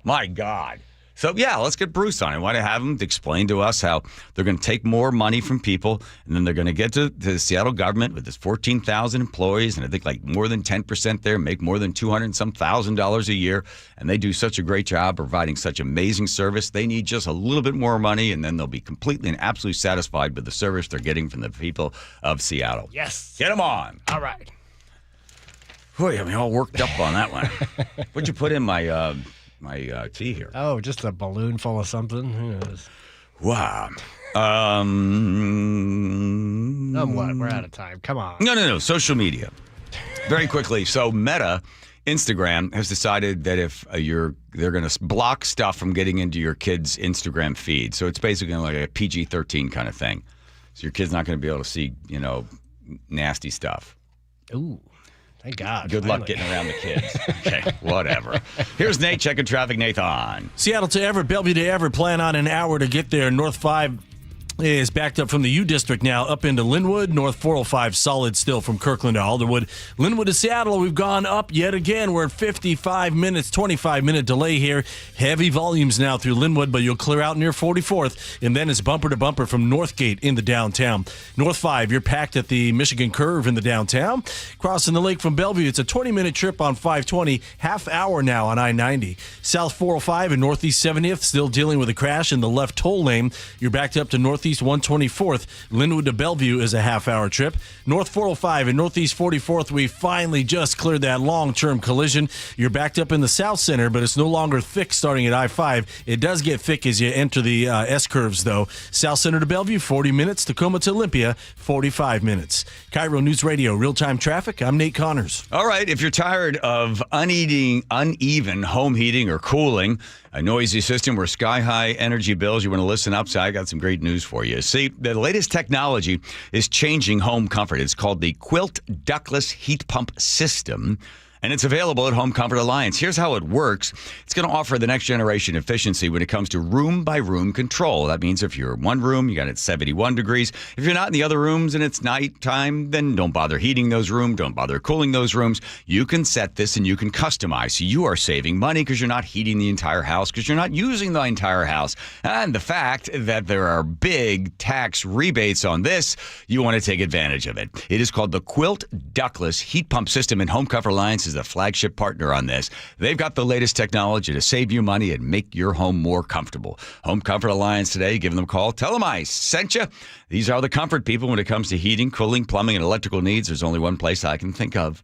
My God. So, yeah, let's get Bruce on. I want to have him explain to us how they're going to take more money from people, and then they're going to get to the Seattle government with this 14,000 employees, and I think like more than 10% there make more than $200,000 a year, and they do such a great job providing such amazing service. They need just a little bit more money, and then they'll be completely and absolutely satisfied with the service they're getting from the people of Seattle.
Yes.
Get them on.
All right.
Boy, I'm all worked up on that one. What'd you put in my tea here?
Oh, just a balloon full of something. Who knows?
Wow.
What? We're out of time. Come on.
No. Social media. Very quickly. So Meta, Instagram, has decided that if they're going to block stuff from getting into your kid's Instagram feed. So it's basically like a PG-13 kind of thing. So your kid's not going to be able to see, nasty stuff.
Ooh. Thank God.
Good luck getting around the kids. Okay, whatever. Here's Nate checking traffic. Nathan.
Seattle to Everett, Bellevue to Everett. Plan on an hour to get there. North 5 is backed up from the U District now up into Linwood. North 405 solid still from Kirkland to Alderwood. Linwood to Seattle, we've gone up yet again. We're at 55 minutes, 25-minute delay here. Heavy volumes now through Linwood, but you'll clear out near 44th, and then it's bumper to bumper from Northgate in the downtown. North 5, you're packed at the Michigan Curve in the downtown. Crossing the lake from Bellevue, it's a 20-minute trip on 520, half hour now on I-90. South 405 and Northeast 70th still dealing with a crash in the left toll lane. You're backed up to Northeast 124th. Linwood to Bellevue is a half-hour trip. North 405 and Northeast 44th, we finally just cleared that long-term collision. You're backed up in the South Center, but it's no longer thick starting at I-5. It does get thick as you enter the S-curves, though. South Center to Bellevue, 40 minutes. Tacoma to Olympia, 45 minutes. KIRO News Radio, real-time traffic. I'm Nate Connors.
All right, if you're tired of uneven home heating or cooling, a noisy system or sky-high energy bills, you want to listen up, so I got some great news for you. See, the latest technology is changing home comfort. It's called the Quilt Ductless Heat Pump System, and it's available at Home Comfort Alliance. Here's how it works. It's going to offer the next generation efficiency when it comes to room-by-room control. That means if you're in one room, you got it at 71 degrees. If you're not in the other rooms and it's nighttime, then don't bother heating those rooms. Don't bother cooling those rooms. You can set this and you can customize. So you are saving money because you're not heating the entire house, because you're not using the entire house. And the fact that there are big tax rebates on this, you want to take advantage of it. It is called the Quilt Ductless Heat Pump System, and Home Comfort Alliance is the flagship partner on this. They've got the latest technology to save you money and make your home more comfortable. Home Comfort Alliance today. Give them a call. Tell them I sent you. These are the comfort people when it comes to heating, cooling, plumbing, and electrical needs. There's only one place I can think of.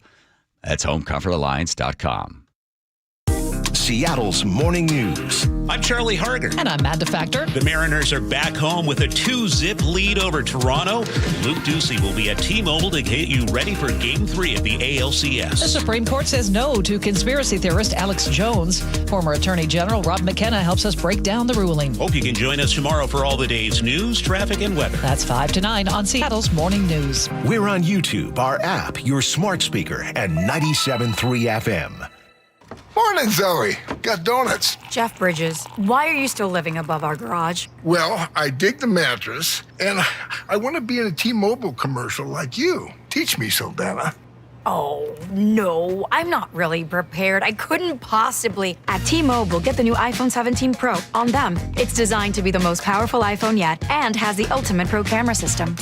That's homecomfortalliance.com.
Seattle's morning news.
I'm Charlie Harger.
And I'm Matt Factor.
The Mariners are back home with a 2-zip lead over Toronto. Luke Ducey will be at T-Mobile to get you ready for Game 3 of the ALCS.
The Supreme Court says no to conspiracy theorist Alex Jones. Former Attorney General Rob McKenna helps us break down the ruling.
Hope you can join us tomorrow for all the day's news, traffic, and weather.
That's 5 to 9 on Seattle's Morning News.
We're on YouTube, our app, your smart speaker, and 97.3 FM.
Morning, Zoe. Got donuts.
Jeff Bridges, why are you still living above our garage?
Well, I dig the mattress, and I want to be in a T-Mobile commercial like you. Teach me, Saldana.
Oh, no, I'm not really prepared. I couldn't possibly. At T-Mobile, get the new iPhone 17 Pro on them. It's designed to be the most powerful iPhone yet and has the ultimate pro camera system.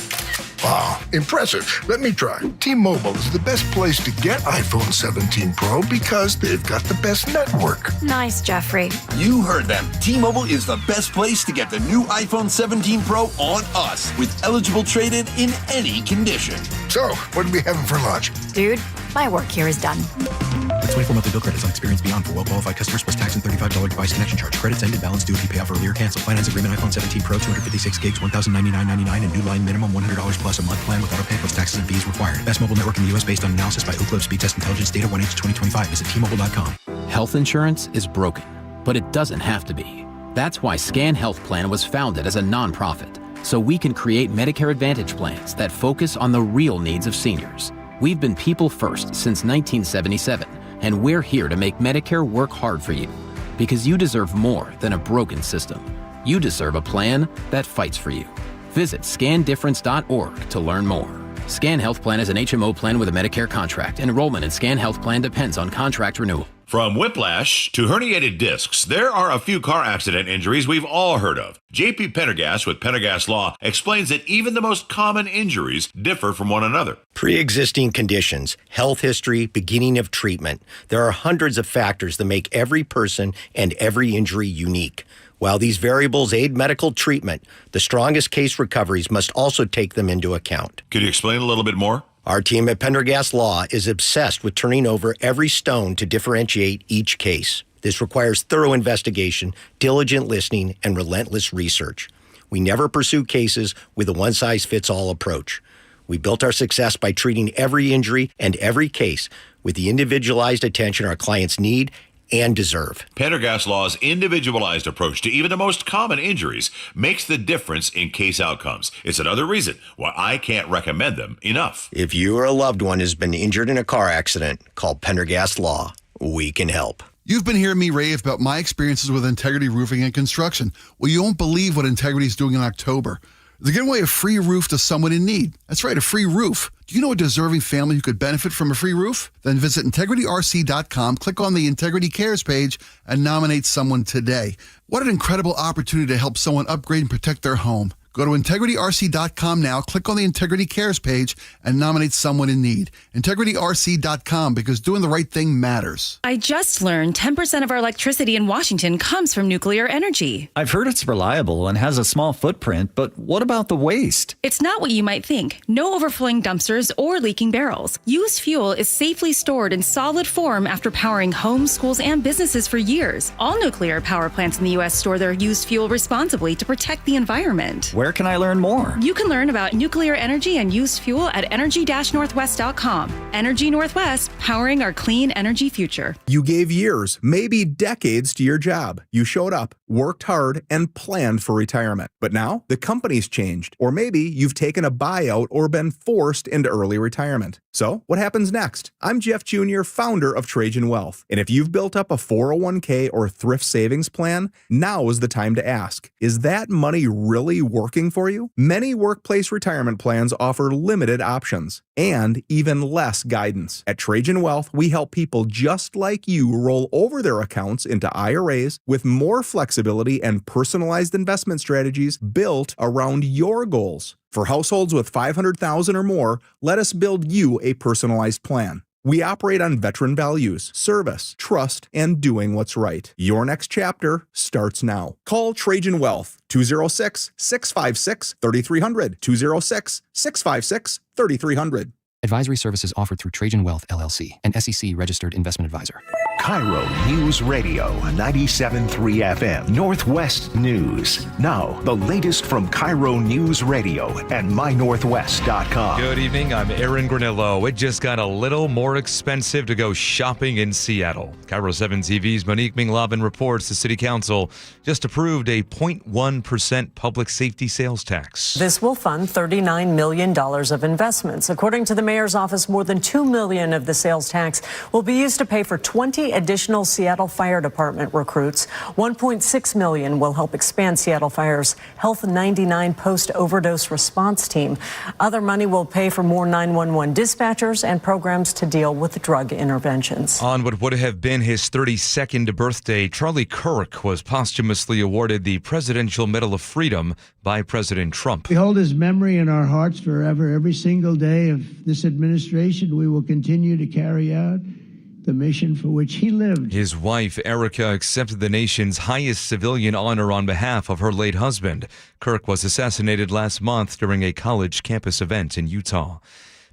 Wow, impressive. Let me try. T-Mobile is the best place to get iPhone 17 Pro because they've got the best network.
Nice, Jeffrey.
You heard them. T-Mobile is the best place to get the new iPhone 17 Pro on us with eligible trade-in in any condition.
So, what are we having for lunch?
Dude, my work here is done.
With 24 monthly bill credits on Experience Beyond for well-qualified customers plus tax and $35 device connection charge. Credits ended, balance due if you pay off earlier. Cancel. Finance agreement iPhone 17 Pro, 256 gigs, $1,099.99 and new line minimum $100 plus a month plan with auto pay plus taxes and fees required. Best mobile network in the U.S. based on analysis by Ookla Speed Test Intelligence data 1H2025. Visit T-Mobile.com.
Health insurance is broken, but it doesn't have to be. That's why Scan Health Plan was founded as a nonprofit, so we can create Medicare Advantage plans that focus on the real needs of seniors. We've been people first since 1977, and we're here to make Medicare work hard for you, because you deserve more than a broken system. You deserve a plan that fights for you. Visit scandifference.org to learn more. Scan Health Plan is an HMO plan with a Medicare contract. Enrollment in Scan Health Plan depends on contract renewal.
From whiplash to herniated discs, there are a few car accident injuries we've all heard of. JP Pendergast with Pendergast Law explains that even the most common injuries differ from one another.
Pre-existing conditions, health history, beginning of treatment. There are hundreds of factors that make every person and every injury unique. While these variables aid medical treatment, the strongest case recoveries must also take them into account.
Could you explain a little bit more?
Our team at Pendergast Law is obsessed with turning over every stone to differentiate each case. This requires thorough investigation, diligent listening, and relentless research. We never pursue cases with a one-size-fits-all approach. We built our success by treating every injury and every case with the individualized attention our clients need and deserve.
Pendergast Law's individualized approach to even the most common injuries makes the difference in case outcomes. It's another reason why I can't recommend them enough.
If you or a loved one has been injured in a car accident, call Pendergast Law. We can help.
You've been hearing me rave about my experiences with Integrity Roofing and Construction. Well, you won't believe what Integrity is doing in October. They're giving away a free roof to someone in need. That's right, a free roof. Do you know a deserving family who could benefit from a free roof? Then visit IntegrityRC.com, click on the Integrity Cares page, and nominate someone today. What an incredible opportunity to help someone upgrade and protect their home. Go to IntegrityRC.com now, click on the Integrity Cares page, and nominate someone in need. IntegrityRC.com, because doing the right thing matters.
I just learned 10% of our electricity in Washington comes from nuclear energy.
I've heard it's reliable and has a small footprint, but what about the waste?
It's not what you might think. No overflowing dumpsters or leaking barrels. Used fuel is safely stored in solid form after powering homes, schools, and businesses for years. All nuclear power plants in the U.S. store their used fuel responsibly to protect the environment.
Where can I learn more?
You can learn about nuclear energy and used fuel at energy-northwest.com. Energy Northwest, powering our clean energy future.
You gave years, maybe decades to your job. You showed up, worked hard, and planned for retirement. But now the company's changed. Or maybe you've taken a buyout or been forced into early retirement. So what happens next? I'm Jeff Jr., founder of Trajan Wealth. And if you've built up a 401k or thrift savings plan, now is the time to ask, is that money really working for you? Many workplace retirement plans offer limited options and even less guidance. At Trajan Wealth, we help people just like you roll over their accounts into IRAs with more flexibility and personalized investment strategies built around your goals. For households with $500,000 or more, let us build you a personalized plan. We operate on veteran values, service, trust, and doing what's right. Your next chapter starts now. Call Trajan Wealth, 206-656-3300, 206-656-3300.
Advisory services offered through Trajan Wealth, LLC, an SEC-registered investment advisor.
KIRO News Radio, 97.3 FM, Northwest News. Now, the latest from KIRO News Radio and mynorthwest.com.
Good evening, I'm Aaron Granillo. It just got a little more expensive to go shopping in Seattle. KIRO 7 TV's Monique Minglavin reports the City Council just approved a 0.1% public safety sales tax.
This will fund $39 million of investments. According to the mayor's office, more than $2 million of the sales tax will be used to pay for 20 additional Seattle Fire Department recruits. $1.6 million will help expand Seattle Fire's Health 99 post-overdose response team. Other money will pay for more 911 dispatchers and programs to deal with drug interventions.
On what would have been his 32nd birthday, Charlie Kirk was posthumously awarded the Presidential Medal of Freedom by President Trump.
We hold his memory in our hearts forever. Every single day of this administration, we will continue to carry out the mission for which he lived.
His wife, Erica, accepted the nation's highest civilian honor on behalf of her late husband. Kirk was assassinated last month during a college campus event in Utah.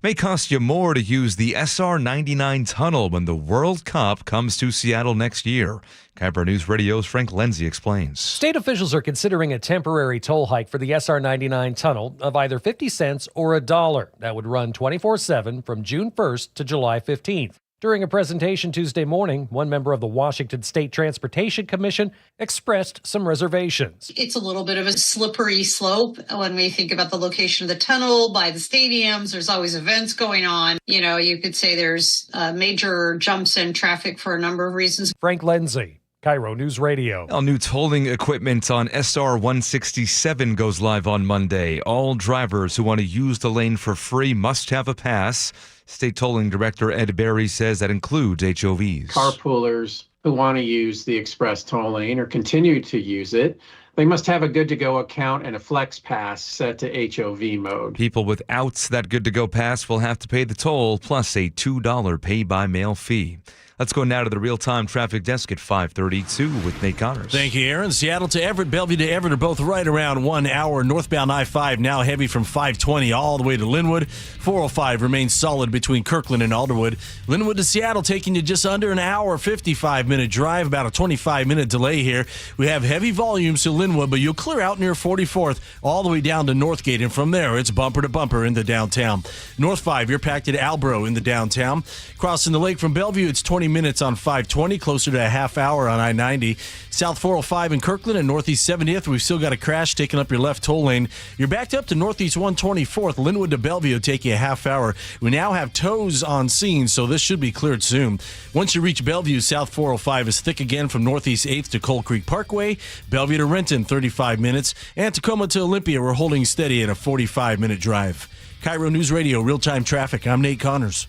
May cost you more to use the SR 99 tunnel when the World Cup comes to Seattle next year. KIRO News Radio's Frank Lenzi explains.
State officials are considering a temporary toll hike for the SR 99 tunnel of either 50 cents or $1. That would run 24/7 from June 1st to July 15th. During a presentation Tuesday morning, one member of the Washington State Transportation Commission expressed some reservations.
It's a little bit of a slippery slope when we think about the location of the tunnel by the stadiums. There's always events going on. You know, you could say there's major jumps in traffic for a number of reasons.
Frank Lenzi, KIRO News Radio.
All new tolling equipment on SR 167 goes live on Monday. All drivers who want to use the lane for free must have a pass. State Tolling Director Ed Berry says that includes HOVs.
Carpoolers who want to use the express toll lane or continue to use it, they must have a good-to-go account and a flex pass set to HOV mode.
People without that good-to-go pass will have to pay the toll plus a $2 pay-by-mail fee. Let's go now to the real-time traffic desk at 5:32 with Nate Connors.
Thank you, Aaron. Seattle to Everett, Bellevue to Everett are both right around 1 hour. Northbound I-5 now heavy from 520 all the way to Linwood. 405 remains solid between Kirkland and Alderwood. Linwood to Seattle taking you just under an hour, 55-minute drive, about a 25-minute delay here. We have heavy volumes to Linwood, but you'll clear out near 44th all the way down to Northgate, and from there it's bumper to bumper into downtown. North 5, you're packed at Albro in the downtown. Crossing the lake from Bellevue, it's 20 minutes on 520, closer to a half hour on I-90. South 405 in Kirkland and Northeast 70th, we've still got a crash taking up your left toll lane. You're backed up to Northeast 124th, Linwood to Bellevue, take you a half hour. We now have tows on scene, so this should be cleared soon. Once you reach Bellevue, South 405 is thick again from Northeast 8th to Coal Creek Parkway. Bellevue to Renton, 35 minutes. And Tacoma to Olympia, we're holding steady at a 45-minute drive. KIRO News Radio, real-time traffic. I'm Nate Connors.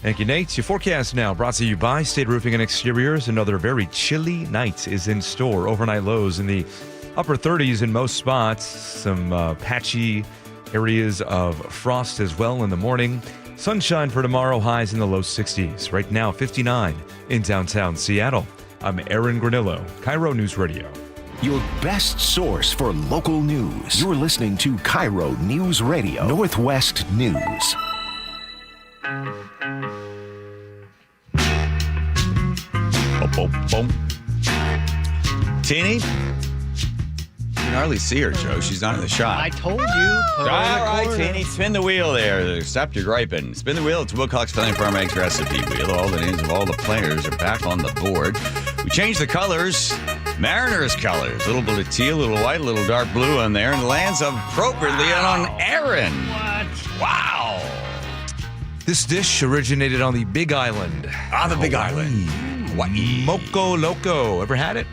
Thank you, Nate. Your forecast now brought to you by State Roofing and Exteriors. Another very chilly night is in store. Overnight lows in the upper 30s in most spots. Some patchy areas of frost as well in the morning. Sunshine for tomorrow, highs in the low 60s. Right now, 59 in downtown Seattle. I'm Aaron Granillo, KIRO News Radio.
Your best source for local news. You're listening to KIRO News Radio, Northwest News.
Teeny? You can hardly see her, Joe. She's not in the shot.
I told you.
All right, Teeny, spin the wheel there. Stop your griping. Spin the wheel. It's Wilcox Family Farm Eggs recipe wheel. All the names of all the players are back on the board. We changed the colors. Mariners colors. A little bit of teal, a little white, a little dark blue on there. And it lands appropriately on Aaron.
What?
Wow.
This dish originated on the Big Island.
The Big Island. Hawaii.
Moco Loco. Ever had it?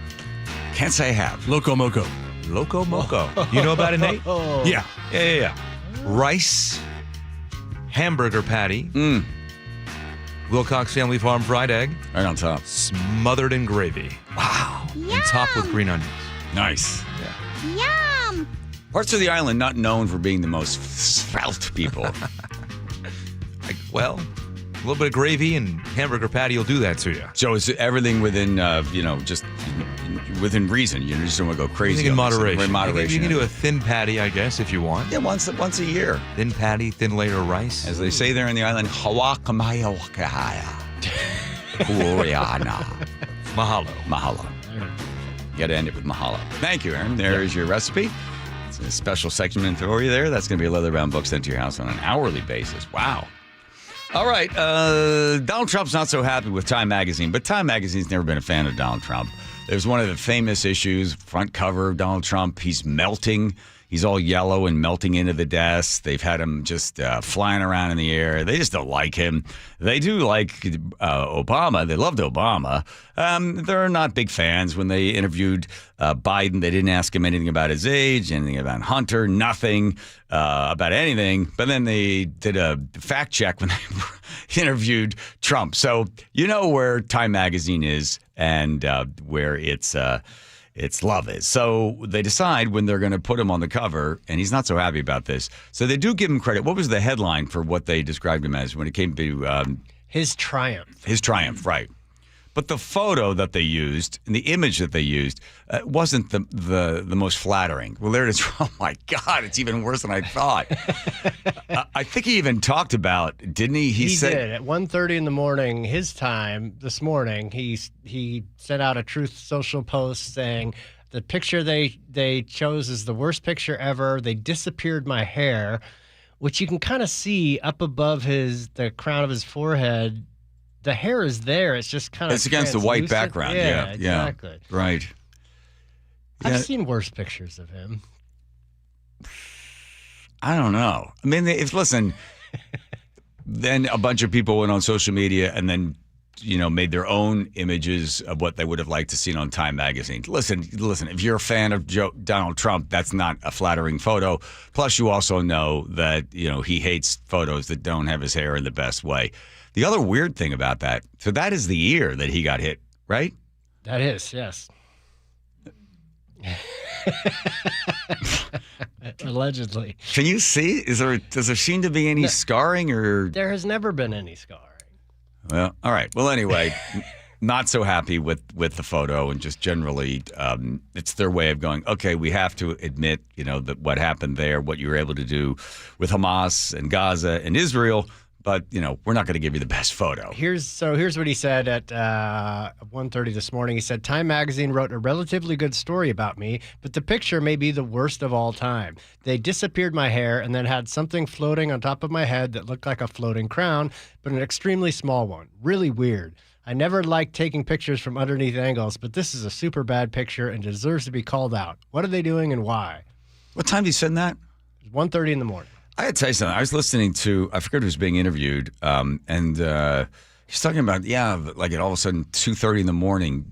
Can't say I have.
Loco Moco.
Loco Moco. You know about it, Nate?
Yeah.
Yeah. Rice, hamburger patty, Wilcox Family Farm fried egg.
Right on top.
Smothered in gravy.
Wow.
And topped with green onions.
Nice.
Yeah.
Yum.
Parts of the island not known for being the most svelte people.
Well, a little bit of gravy and hamburger patty will do that to you.
So is everything within, just within reason? You just don't want to go crazy.
In moderation.
In moderation.
You can do a thin patty, I guess, if you want.
Yeah, once a year.
Thin patty, thin layer of rice.
As they say there in the island, Hawakamaya Wakahaya. Kuriana. Mahalo. You got to end it with mahalo. Thank you, Aaron. There is your recipe. It's a special segment for you there. That's going to be a leather-bound book sent to your house on an hourly basis. Wow. All right. Donald Trump's not so happy with Time Magazine, but Time Magazine's never been a fan of Donald Trump. There's one of the famous issues, front cover of Donald Trump. He's melting. He's all yellow and melting into the desk. They've had him just flying around in the air. They just don't like him. They do like Obama. They loved Obama. They're not big fans. When they interviewed Biden, they didn't ask him anything about his age, anything about Hunter, nothing about anything. But then they did a fact check when they interviewed Trump. So you know where Time Magazine is and where its love is. So they decide when they're going to put him on the cover, and he's not so happy about this. So they do give him credit. What was the headline for what they described him as when it came to
his triumph?
His triumph, right. But the photo that they used and the image that they used wasn't the most flattering. Well, there it is. Oh, my God. It's even worse than I thought. I think he even talked about, didn't he?
He said, did. At 1:30 in the morning, his time, this morning, he sent out a Truth Social post saying, the picture they chose is the worst picture ever. They disappeared my hair, which you can kind of see up above the crown of his forehead. The hair is there. It's just kind of
it's against the white background.
Yeah, exactly.
Right.
I've seen worse pictures of him.
I don't know. I mean, listen, then a bunch of people went on social media and then, made their own images of what they would have liked to see on Time Magazine. Listen, if you're a fan of Donald Trump, that's not a flattering photo. Plus, you also know that, he hates photos that don't have his hair in the best way. The other weird thing about that, so that is the year that he got hit, right?
That is, yes. Allegedly.
Can you see? Does there seem to be any scarring or?
There has never been any scarring.
Well, all right. Well, anyway, not so happy with the photo, and just generally, it's their way of going, okay, we have to admit, that what happened there, what you were able to do with Hamas and Gaza and Israel, but, we're not going to give you the best photo.
Here's what he said at 1:30 this morning. He said, Time magazine wrote a relatively good story about me, but the picture may be the worst of all time. They disappeared my hair and then had something floating on top of my head that looked like a floating crown, but an extremely small one. Really weird. I never liked taking pictures from underneath angles, but this is a super bad picture and deserves to be called out. What are they doing and why?
What time did you send that?
1:30 in the morning.
I got to tell you something. I was listening to, I forget who was being interviewed, and he's talking about, like at all of a sudden, 2:30 in the morning,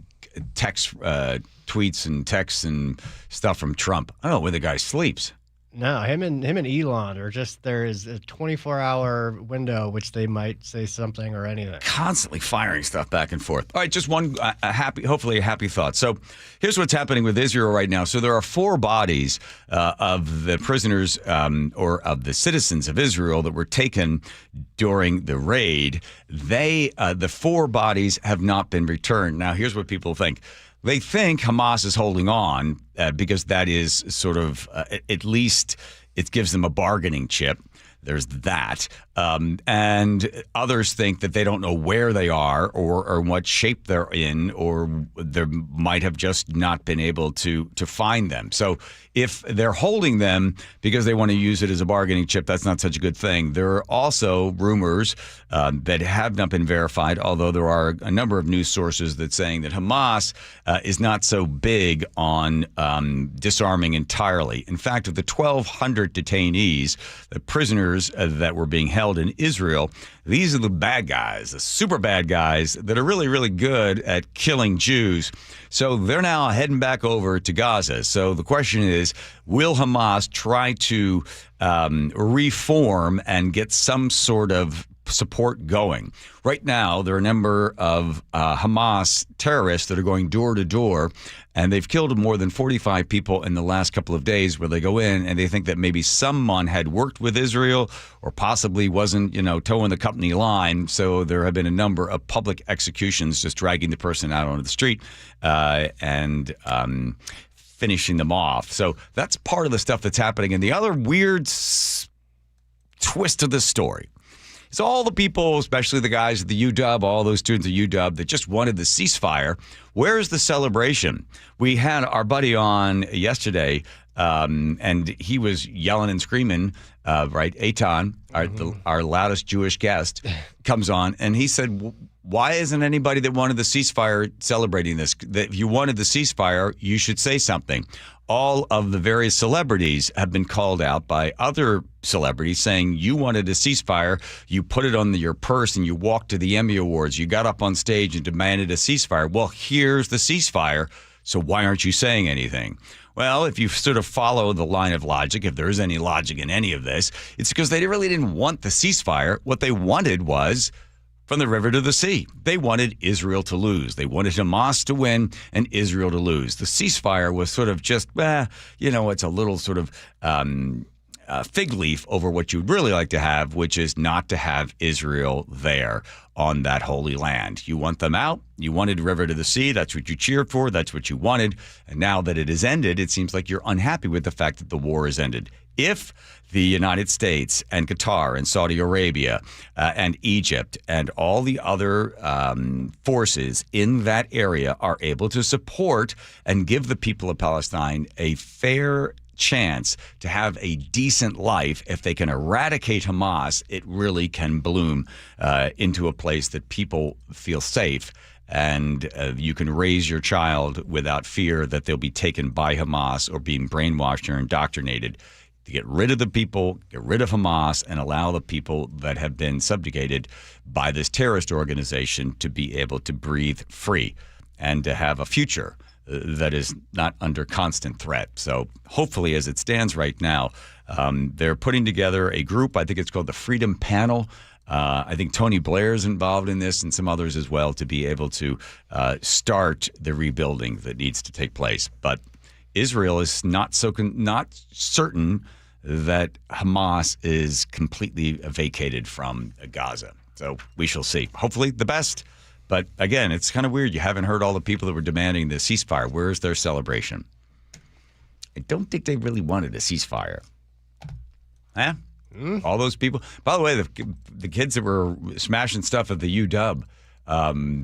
tweets and texts and stuff from Trump. I don't know where the guy sleeps.
No, him and Elon are just, there is a 24-hour window which they might say something or anything.
Constantly firing stuff back and forth. All right, just one hopefully a happy thought. So here's what's happening with Israel right now. So there are 4 bodies of the prisoners or of the citizens of Israel that were taken during the raid. The 4 bodies have not been returned. Now, here's what people think. They think Hamas is holding on because that is sort of, at least it gives them a bargaining chip. There's that. And others think that they don't know where they are or what shape they're in, or they might have just not been able to find them. So if they're holding them because they want to use it as a bargaining chip, that's not such a good thing. There are also rumors that have not been verified, although there are a number of news sources that saying that Hamas is not so big on disarming entirely. In fact, of the 1,200 detainees, the prisoners that were being held in Israel, these are the bad guys, the super bad guys that are really, really good at killing Jews. So they're now heading back over to Gaza. So the question is, will Hamas try to reform and get some sort of support going? Right now, there are a number of Hamas terrorists that are going door to door, and they've killed more than 45 people in the last couple of days, where they go in and they think that maybe someone had worked with Israel or possibly wasn't, towing the company line. So there have been a number of public executions, just dragging the person out onto the street and finishing them off. So that's part of the stuff that's happening. And the other weird twist of this story is all the people, especially the guys at the UW, all those students at UW that just wanted the ceasefire. Where's the celebration? We had our buddy on yesterday, and he was yelling and screaming, right? Eitan, our loudest Jewish guest, comes on, and he said, why isn't anybody that wanted the ceasefire celebrating this? That if you wanted the ceasefire, you should say something. All of the various celebrities have been called out by other celebrities saying you wanted a ceasefire, you put it on your purse and you walked to the Emmy Awards, you got up on stage and demanded a ceasefire. Well, here's the ceasefire, so why aren't you saying anything? Well, if you sort of follow the line of logic, if there is any logic in any of this, it's because they really didn't want the ceasefire. What they wanted was from the river to the sea. They wanted Israel to lose. They wanted Hamas to win and Israel to lose. The ceasefire was sort of just, it's a little sort of fig leaf over what you'd really like to have, which is not to have Israel there on that holy land. You want them out. You wanted river to the sea. That's what you cheered for. That's what you wanted. And now that it has ended, it seems like you're unhappy with the fact that the war has ended. If the United States and Qatar and Saudi Arabia and Egypt and all the other forces in that area are able to support and give the people of Palestine a fair chance to have a decent life, if they can eradicate Hamas, it really can bloom into a place that people feel safe. And you can raise your child without fear that they'll be taken by Hamas or being brainwashed or indoctrinated. To get rid of the people, get rid of Hamas, and allow the people that have been subjugated by this terrorist organization to be able to breathe free and to have a future that is not under constant threat. So hopefully, as it stands right now, they're putting together a group. I think it's called the Freedom Panel. I think Tony Blair is involved in this and some others as well, to be able to start the rebuilding that needs to take place. But Israel is not certain that Hamas is completely vacated from Gaza. So we shall see. Hopefully the best. But again, it's kind of weird. You haven't heard all the people that were demanding the ceasefire. Where's their celebration? I don't think they really wanted a ceasefire. Huh? All those people. By the way, the kids that were smashing stuff at the UW,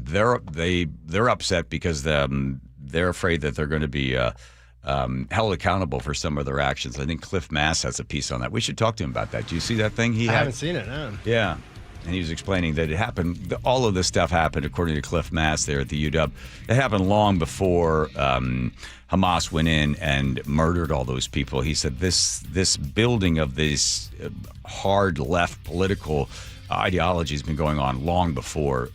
they're upset because they're afraid that they're going to be held accountable for some of their actions. I think Cliff Mass has a piece on that. We should talk to him about that. Do you see that thing he had?
I haven't seen it, no.
Yeah. And he was explaining that it happened, all of this stuff happened, according to Cliff Mass there at the UW. It happened long before Hamas went in and murdered all those people. He said this building of this hard left political ideology has been going on long before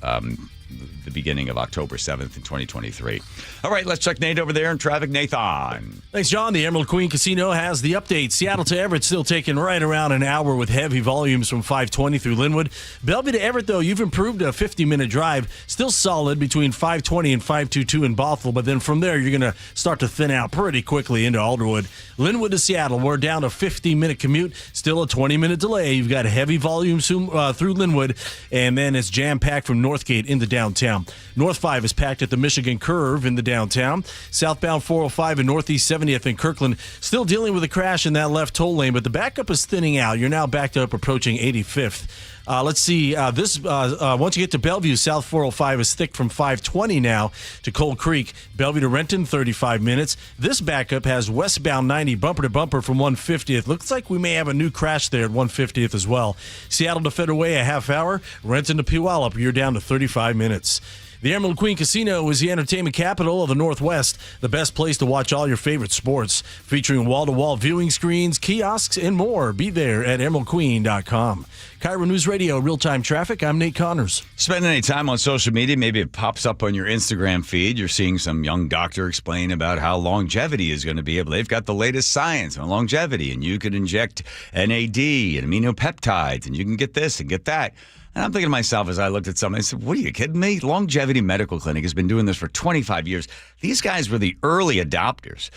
the beginning of October 7th in 2023. All right, let's check Nate over there in traffic. Nathan.
Thanks, John. The Emerald Queen Casino has the update. Seattle to Everett still taking right around an hour with heavy volumes from 520 through Linwood. Bellevue to Everett, though, you've improved a 50-minute drive. Still solid between 520 and 522 in Bothell, but then from there you're going to start to thin out pretty quickly into Alderwood. Linwood to Seattle, we're down a 50-minute commute. Still a 20-minute delay. You've got heavy volumes through Linwood, and then it's jam-packed from Northgate into downtown. North 5 is packed at the Michigan Curve in the downtown. Southbound 405 and Northeast 70th in Kirkland still dealing with a crash in that left toll lane, but the backup is thinning out. You're now backed up approaching 85th. Let's see. Once you get to Bellevue, South 405 is thick from 520 now to Cold Creek. Bellevue to Renton, 35 minutes. This backup has westbound 90 bumper to bumper from 150th. Looks like we may have a new crash there at 150th as well. Seattle to Federal Way, a half hour. Renton to Puyallup, you're down to 35 minutes. The Emerald Queen Casino is the entertainment capital of the Northwest, the best place to watch all your favorite sports, featuring wall-to-wall viewing screens, kiosks, and more. Be there at emeraldqueen.com. KIRO News Radio, real-time traffic. I'm Nate Connors.
Spending any time on social media, maybe it pops up on your Instagram feed. You're seeing some young doctor explain about how longevity is going to be able. They've got the latest science on longevity, and you could inject NAD and amino peptides, and you can get this and get that. And I'm thinking to myself as I looked at something, I said, what are you kidding me? Longevity Medical Clinic has been doing this for 25 years. These guys were the early adopters.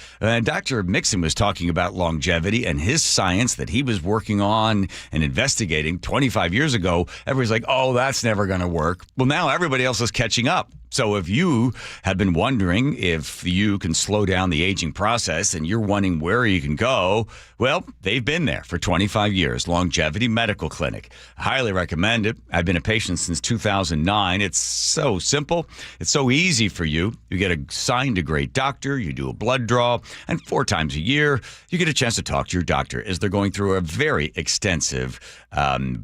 Dr. Mixon was talking about longevity and his science that he was working on and investigating 25 years ago. Everybody's like, oh, that's never going to work. Well, now everybody else is catching up. So if you have been wondering if you can slow down the aging process and you're wondering where you can go, well, they've been there for 25 years. Longevity Medical Clinic. I highly recommend it. I've been a patient since 2009. It's so simple. It's so easy for you. You get assigned a great doctor. You do a blood draw. And 4 times a year, you get a chance to talk to your doctor as they're going through a very extensive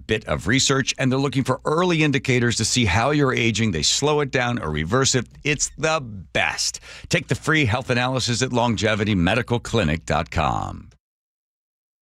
bit of research. And they're looking for early indicators to see how you're aging. They slow it down or reverse it. It's the best. Take the free health analysis at longevitymedicalclinic.com.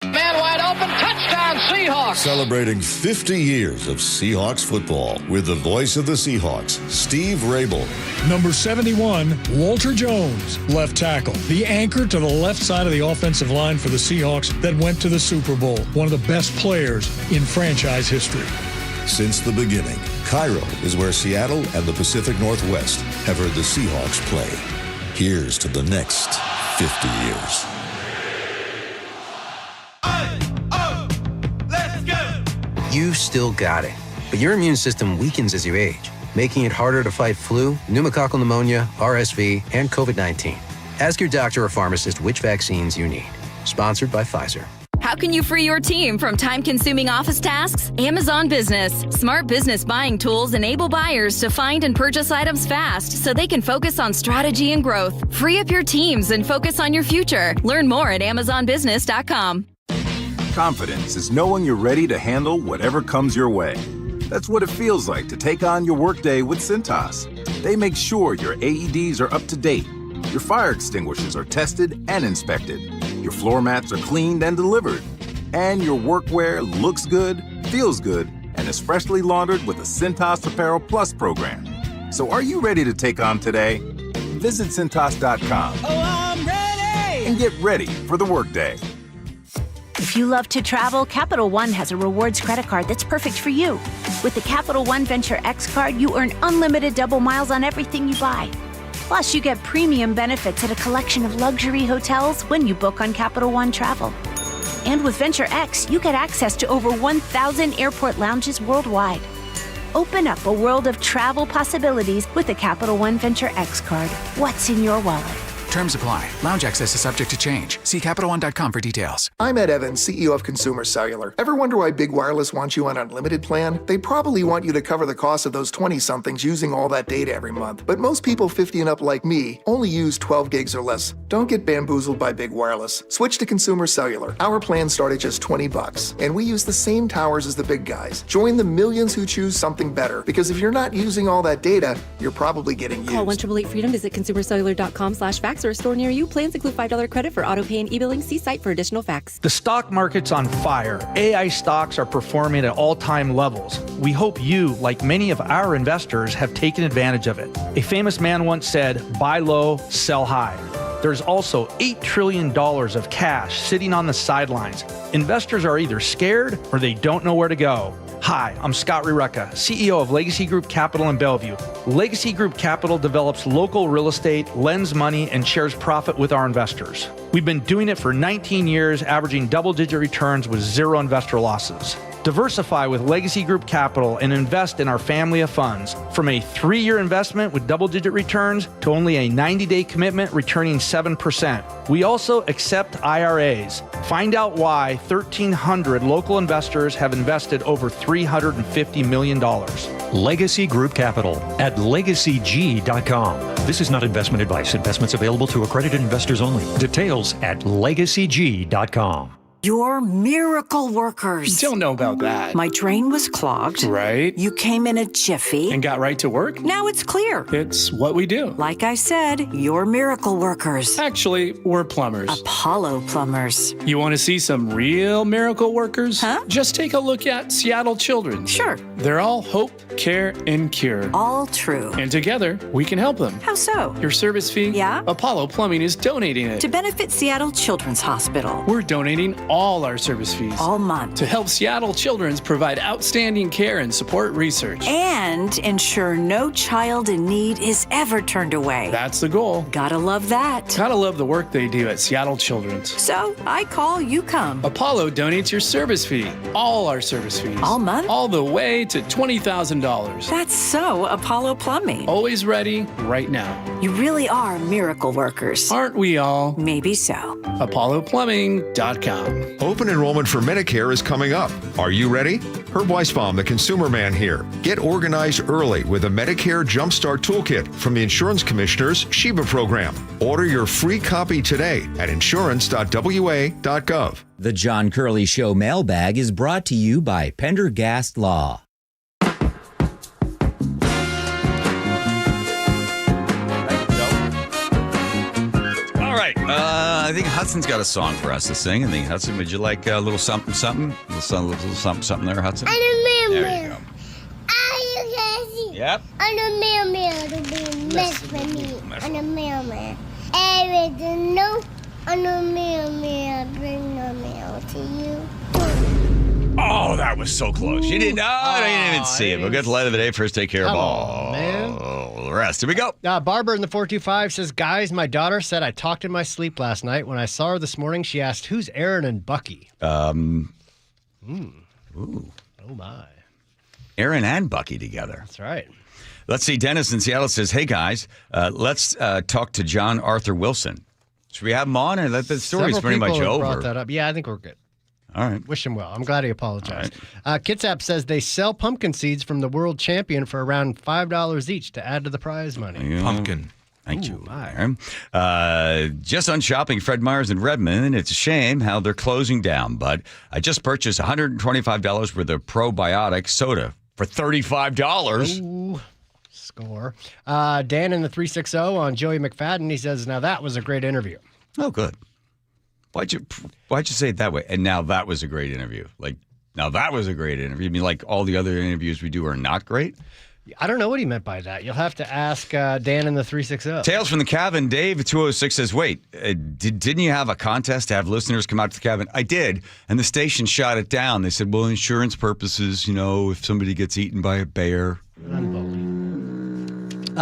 Man wide open, touchdown Seahawks!
Celebrating 50 years of Seahawks football with the voice of the Seahawks, Steve Rabel.
Number 71, Walter Jones, left tackle. The anchor to the left side of the offensive line for the Seahawks that went to the Super Bowl. One of the best players in franchise history.
Since the beginning, KIRO is where Seattle and the Pacific Northwest have heard the Seahawks play. Here's to the next 50 years.
You've still got it, but your immune system weakens as you age, making it harder to fight flu, pneumococcal pneumonia, RSV, and COVID-19. Ask your doctor or pharmacist which vaccines you need. Sponsored by Pfizer.
How can you free your team from time-consuming office tasks? Amazon Business. Smart business buying tools enable buyers to find and purchase items fast so they can focus on strategy and growth. Free up your teams and focus on your future. Learn more at amazonbusiness.com.
Confidence is knowing you're ready to handle whatever comes your way. That's what it feels like to take on your workday with Cintas. They make sure your AEDs are up to date, your fire extinguishers are tested and inspected, your floor mats are cleaned and delivered, and your workwear looks good, feels good, and is freshly laundered with a Cintas Apparel Plus program. So are you ready to take on today? Visit Cintas.com.
Oh, I'm ready!
And get ready for the workday.
If you love to travel, Capital One has a rewards credit card that's perfect for you. With the Capital One Venture X card, you earn unlimited double miles on everything you buy. Plus, you get premium benefits at a collection of luxury hotels when you book on Capital One Travel. And with Venture X, you get access to over 1,000 airport lounges worldwide. Open up a world of travel possibilities with the Capital One Venture X card. What's in your wallet?
Terms apply. Lounge access is subject to change. See CapitalOne.com for details.
I'm Ed Evans, CEO of Consumer Cellular. Ever wonder why Big Wireless wants you on an unlimited plan? They probably want you to cover the cost of those 20-somethings using all that data every month. But most people 50 and up like me only use 12 gigs or less. Don't get bamboozled by Big Wireless. Switch to Consumer Cellular. Our plans start at just $20, and we use the same towers as the big guys. Join the millions who choose something better, because if you're not using all that data, you're probably getting used.
Call 1-888-FREEDOM, visit consumercellular.com/facts or a store near you. Plans include $5 credit for auto pay and e-billing. See site for additional facts.
The stock market's on fire. AI stocks are performing at all-time levels. We hope you, like many of our investors, have taken advantage of it. A famous man once said, buy low, sell high. There's also $8 trillion of cash sitting on the sidelines. Investors are either scared or they don't know where to go. Hi, I'm Scott Rireka, CEO of Legacy Group Capital in Bellevue. Legacy Group Capital develops local real estate, lends money, and shares profit with our investors. We've been doing it for 19 years, averaging double-digit returns with zero investor losses. Diversify with Legacy Group Capital and invest in our family of funds. From a 3-year investment with double-digit returns to only a 90-day commitment returning 7%. We also accept IRAs. Find out why 1,300 local investors have invested over $350 million.
Legacy Group Capital at legacyg.com. This is not investment advice. Investments available to accredited investors only. Details at legacyg.com.
You're miracle workers.
Don't know about that.
My drain was clogged.
Right.
You came in a jiffy.
And got right to work?
Now it's clear.
It's what we do.
Like I said, you're miracle workers.
Actually, we're plumbers.
Apollo plumbers.
You want to see some real miracle workers?
Huh?
Just take a look at Seattle Children's.
Sure.
They're all hope, care, and cure.
All true.
And together, we can help them.
How so?
Your service fee?
Yeah?
Apollo Plumbing is donating it.
To benefit Seattle Children's Hospital.
We're donating all our service fees.
All month.
To help Seattle Children's provide outstanding care and support research.
And ensure no child in need is ever turned away.
That's the goal.
Gotta love that.
Gotta love the work they do at Seattle Children's.
So, I call, you come.
Apollo donates your service fee. All our service fees.
All month?
All the way to $20,000.
That's so Apollo Plumbing.
Always ready, right now.
You really are miracle workers.
Aren't we all?
Maybe so.
ApolloPlumbing.com.
Open enrollment for Medicare is coming up. Are you ready? Herb Weisbaum, the consumer man here. Get organized early with a Medicare Jumpstart Toolkit from the Insurance Commissioner's Sheba program. Order your free copy today at insurance.wa.gov.
The John Curley Show mailbag is brought to you by Pendergast Law.
I think Hudson's got a song for us to sing. I think, Hudson, would you like a little something, something? A little something, something there, Hudson?
I'm a
There
mailman.
you go.
Are you guys?
Yep.
I'm a mailman to be mess with me. I'm a mailman. Everything no. I'm a mailman. Bring the mail to you.
Oh, that was so close. You didn't know. I didn't even see it. We'll get the light of the day first. Take care of all the rest. Here we go.
Barbara in the 425 says, guys, my daughter said I talked in my sleep last night. When I saw her this morning, she asked, who's Aaron and Bucky?
Ooh.
Oh, my.
Aaron and Bucky together.
That's right.
Let's see. Dennis in Seattle says, hey, guys, let's talk to John Arthur Wilson. Should we have him on? Or the story's pretty much over.
Brought that up. Yeah, I think we're good.
All right.
Wish him well. I'm glad he apologized. Kitsap says they sell pumpkin seeds from the world champion for around $5 each to add to the prize money.
Pumpkin. Thank you. Just on shopping, Fred Meyer's in Redmond. It's a shame how they're closing down, but I just purchased $125 worth of probiotic soda for $35.
Ooh, score. Dan in the 360 on Joey McFadden. He says, now that was a great interview.
Oh, good. Why'd you say it that way? And now that was a great interview. Now that was a great interview. You mean like all the other interviews we do are not great?
I don't know what he meant by that. You'll have to ask Dan in the 360.
Tales from the Cabin. Dave 206 says, wait, didn't you have a contest to have listeners come out to the cabin? I did. And the station shot it down. They said, well, insurance purposes, if somebody gets eaten by a bear.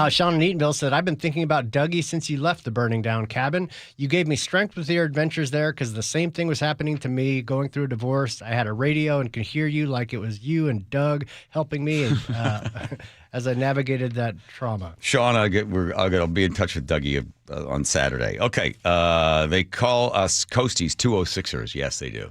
Sean in Eatonville said, I've been thinking about Dougie since you left the burning down cabin. You gave me strength with your adventures there because the same thing was happening to me going through a divorce. I had a radio and could hear you like it was you and Doug helping me as I navigated that trauma.
Sean, I'll be in touch with Dougie on Saturday. Okay. They call us Coasties 206ers. Yes, they do.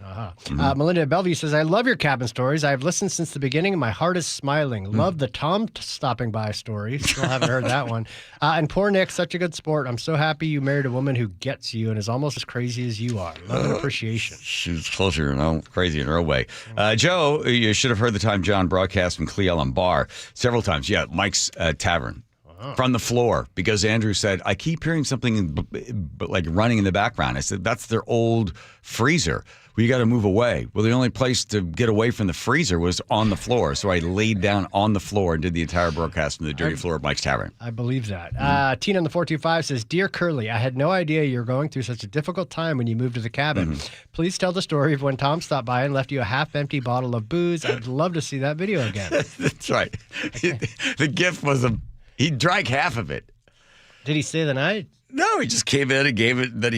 Melinda at Bellevue says, I love your cabin stories. I've listened since the beginning and my heart is smiling. Love the Tom stopping by story. Still haven't heard that one. And poor Nick, such a good sport. I'm so happy you married a woman who gets you and is almost as crazy as you are. Love and appreciation.
She's closer, crazy in her way. Joe, you should have heard the time John broadcast from Cleellum Bar several times. Yeah, Mike's Tavern. From the floor, because Andrew said, I keep hearing something like running in the background. I said, that's their old freezer. We got to move away. Well, the only place to get away from the freezer was on the floor. So I laid down on the floor and did the entire broadcast from the dirty floor of Mike's Tavern.
I believe that. Tina in the 425 says, Dear Curly, I had no idea you were going through such a difficult time when you moved to the cabin. Please tell the story of when Tom stopped by and left you a half-empty bottle of booze. I'd love to see that video again.
That's right. The gift was he drank half of it.
Did he stay the night?
No, he just came in and gave it. Then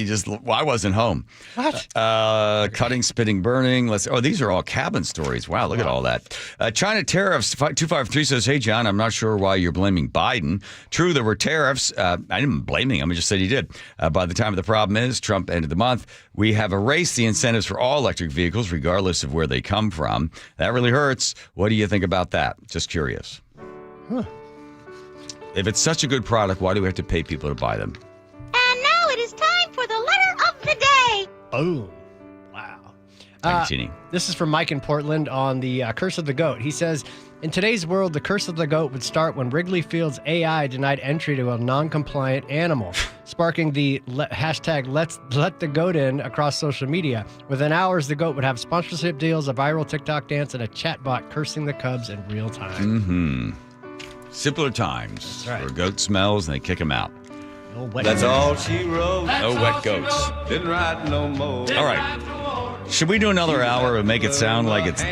I wasn't home.
What?
Cutting, spitting, burning. These are all cabin stories. Wow, look at all that. China tariffs. 253 says, hey, John, I'm not sure why you're blaming Biden. True, there were tariffs. I didn't blame him. I just said he did. By the time the problem is, Trump ended the month. We have erased the incentives for all electric vehicles, regardless of where they come from. That really hurts. What do you think about that? Just curious. If it's such a good product, why do we have to pay people to buy them?
And now it is time for the letter of the day.
Boom. Wow.
Thank you, Jeannie.
This is from Mike in Portland on the Curse of the Goat. He says, in today's world, the curse of the goat would start when Wrigley Field's AI denied entry to a non-compliant animal, sparking the hashtag let the goat in across social media. Within hours, the goat would have sponsorship deals, a viral TikTok dance, and a chatbot cursing the Cubs in real time.
Simpler times.
That's right.
Where a goat smells and they kick him out.
No wet
That's
goats.
all she wrote. No wet goats.
Didn't ride no more.
All right. Should we do another hour and make it sound like it's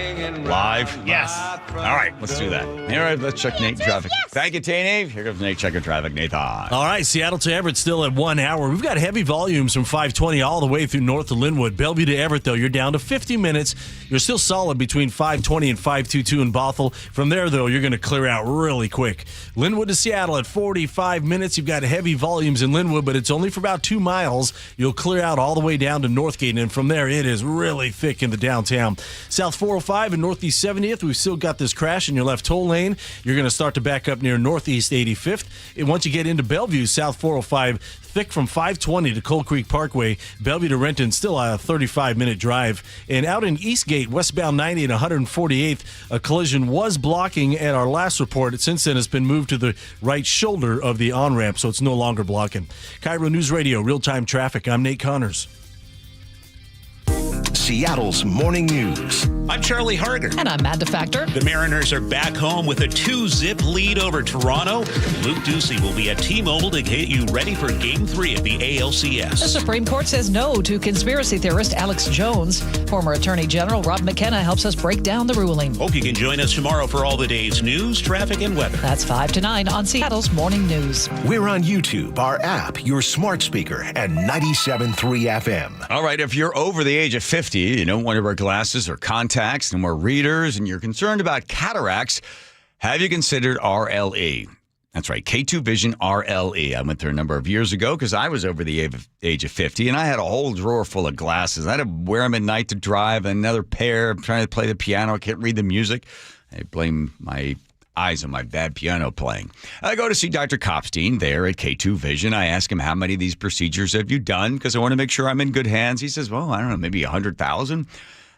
live?
Yes.
All right, let's do that. All right, let's check Nate traffic. Thank you, T. Here comes Nate checking traffic. Nathan.
All right, Seattle to Everett still at 1 hour. We've got heavy volumes from 520 all the way through north of Linwood. Bellevue to Everett, though, you're down to 50 minutes. You're still solid between 520 and 522 in Bothell. From there, though, you're going to clear out really quick. Linwood to Seattle at 45 minutes. You've got heavy volumes in Linwood, but it's only for about 2 miles. You'll clear out all the way down to Northgate, and from there, it is really thick in the downtown. South 405 and Northeast 70th, we've still got this crash in your left toll lane. You're going to start to back up near Northeast 85th. And once you get into Bellevue, South 405, thick from 520 to Coal Creek Parkway. Bellevue to Renton, still a 35-minute drive. And out in Eastgate, westbound 90 and 148th, a collision was blocking at our last report. Since then, it's been moved to the right shoulder of the on-ramp, so it's no longer blocking. KIRO News Radio, real-time traffic. I'm Nate Connors.
Seattle's morning news.
I'm Charlie Harder.
And I'm Amanda Factor.
The Mariners are back home with a 2-zip lead over Toronto. Luke Ducey will be at T-Mobile to get you ready for Game 3 of the ALCS.
The Supreme Court says no to conspiracy theorist Alex Jones. Former Attorney General Rob McKenna helps us break down the ruling.
Hope you can join us tomorrow for all the day's news, traffic, and weather.
That's 5 to 9 on Seattle's Morning News.
We're on YouTube, our app, your smart speaker, and 97.3 FM.
All right, if you're over the age of 50, you don't want to wear glasses or contacts, no more readers, and you're concerned about cataracts, have you considered RLE? That's right, K2 Vision RLE. I went there a number of years ago because I was over the age of 50, and I had a whole drawer full of glasses. I had to wear them at night to drive, another pair. I'm trying to play the piano. I can't read the music. I blame my eyes on my bad piano playing. I go to see Dr. Kopstein there at K2 Vision. I ask him, how many of these procedures have you done? Because I want to make sure I'm in good hands. He says, well, I don't know, maybe 100,000.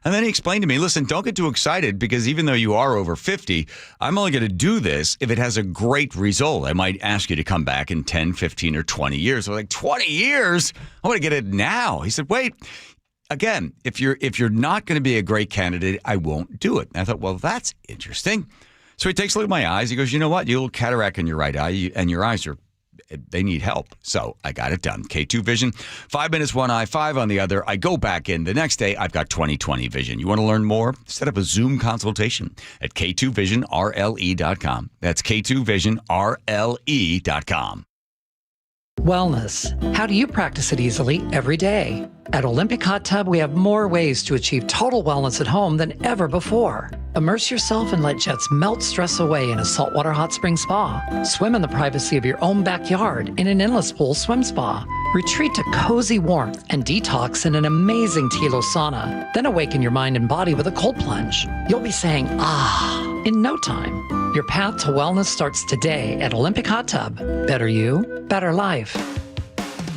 And then he explained to me, listen, don't get too excited because even though you are over 50, I'm only going to do this if it has a great result. I might ask you to come back in 10, 15, or 20 years. I was like, 20 years? I want to get it now. He said, wait. Again, if you're not going to be a great candidate, I won't do it. And I thought, well, that's interesting. So he takes a look at my eyes. He goes, you know what? You have a little cataract in your right eye, and your eyes are they need help. So I got it done. K2 Vision, 5 minutes one eye, 5 on the other. I go back in. The next day, I've got 20/20 vision. You want to learn more? Set up a Zoom consultation at K2VisionRLE.com. That's K2VisionRLE.com.
Wellness. How do you practice it easily every day? At Olympic Hot Tub, we have more ways to achieve total wellness at home than ever before. Immerse yourself and let jets melt stress away in a saltwater hot spring spa. Swim in the privacy of your own backyard in an endless pool swim spa. Retreat to cozy warmth and detox in an amazing Tilo sauna. Then awaken your mind and body with a cold plunge. You'll be saying, ah, in no time. Your path to wellness starts today at Olympic Hot Tub. Better you, better life.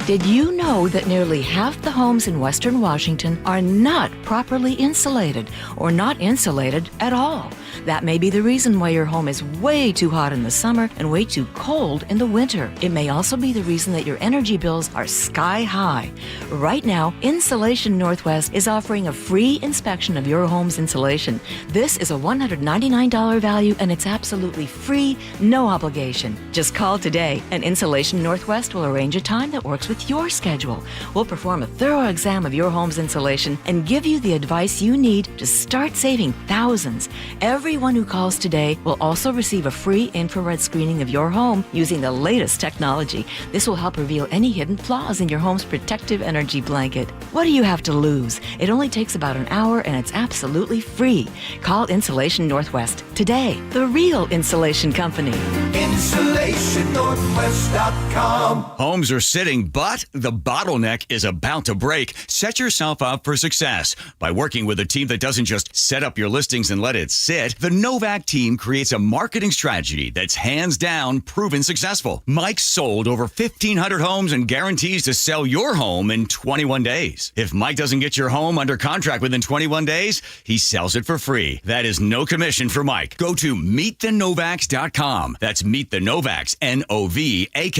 Did you know that nearly half the homes in Western Washington are not properly insulated or not insulated at all? That may be the reason why your home is way too hot in the summer and way too cold in the winter. It may also be the reason that your energy bills are sky high. Right now, Insulation Northwest is offering a free inspection of your home's insulation. This is a $199 value and it's absolutely free, no obligation. Just call today and Insulation Northwest will arrange a time that works with your schedule. We'll perform a thorough exam of your home's insulation and give you the advice you need to start saving thousands. Everyone who calls today will also receive a free infrared screening of your home using the latest technology. This will help reveal any hidden flaws in your home's protective energy blanket. What do you have to lose? It only takes about an hour and it's absolutely free. Call Insulation Northwest today, the real insulation company.
InsulationNorthwest.com. Homes are sitting, but the bottleneck is about to break. Set yourself up for success by working with a team that doesn't just set up your listings and let it sit. The Novak team creates a marketing strategy that's hands down proven successful. Mike sold over 1,500 homes and guarantees to sell your home in 21 days. If Mike doesn't get your home under contract within 21 days, he sells it for free. That is no commission for Mike. Go to meetthenovaks.com. That's meetthenovaks,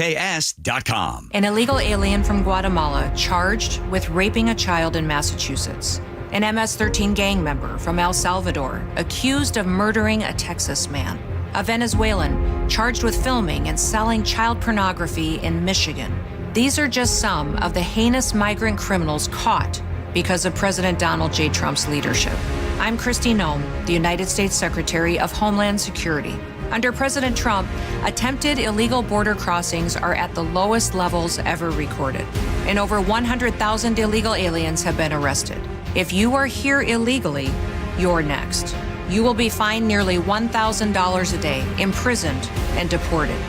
NOVAKS.com.
An illegal alien from Guatemala charged with raping a child in Massachusetts. An MS-13 gang member from El Salvador accused of murdering a Texas man. A Venezuelan charged with filming and selling child pornography in Michigan. These are just some of the heinous migrant criminals caught because of President Donald J. Trump's leadership. I'm Kristi Noem, the United States Secretary of Homeland Security. Under President Trump, attempted illegal border crossings are at the lowest levels ever recorded, and over 100,000 illegal aliens have been arrested. If you are here illegally, you're next. You will be fined nearly $1,000 a day, imprisoned, and deported.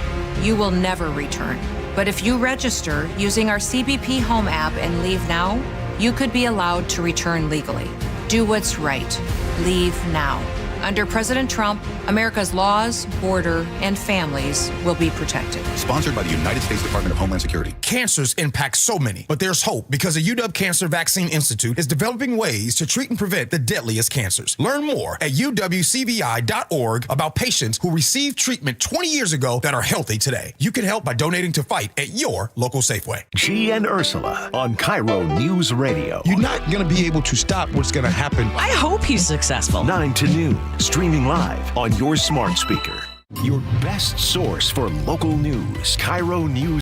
You will never return. But if you register using our CBP Home app and leave now, you could be allowed to return legally. Do what's right. Leave now. Under President Trump, America's laws, border, and families will be protected.
Sponsored by the United States Department of Homeland Security. Cancers impact so many, but there's hope because the UW Cancer Vaccine Institute is developing ways to treat and prevent the deadliest cancers. Learn more at uwcvi.org about patients who received treatment 20 years ago that are healthy today. You can help by donating to fight at your local Safeway.
G and Ursula on KIRO News Radio.
You're not going to be able to stop what's going to happen.
I hope he's successful.
9 to noon. Streaming live on your smart speaker. Your best source for local news. KIRO News.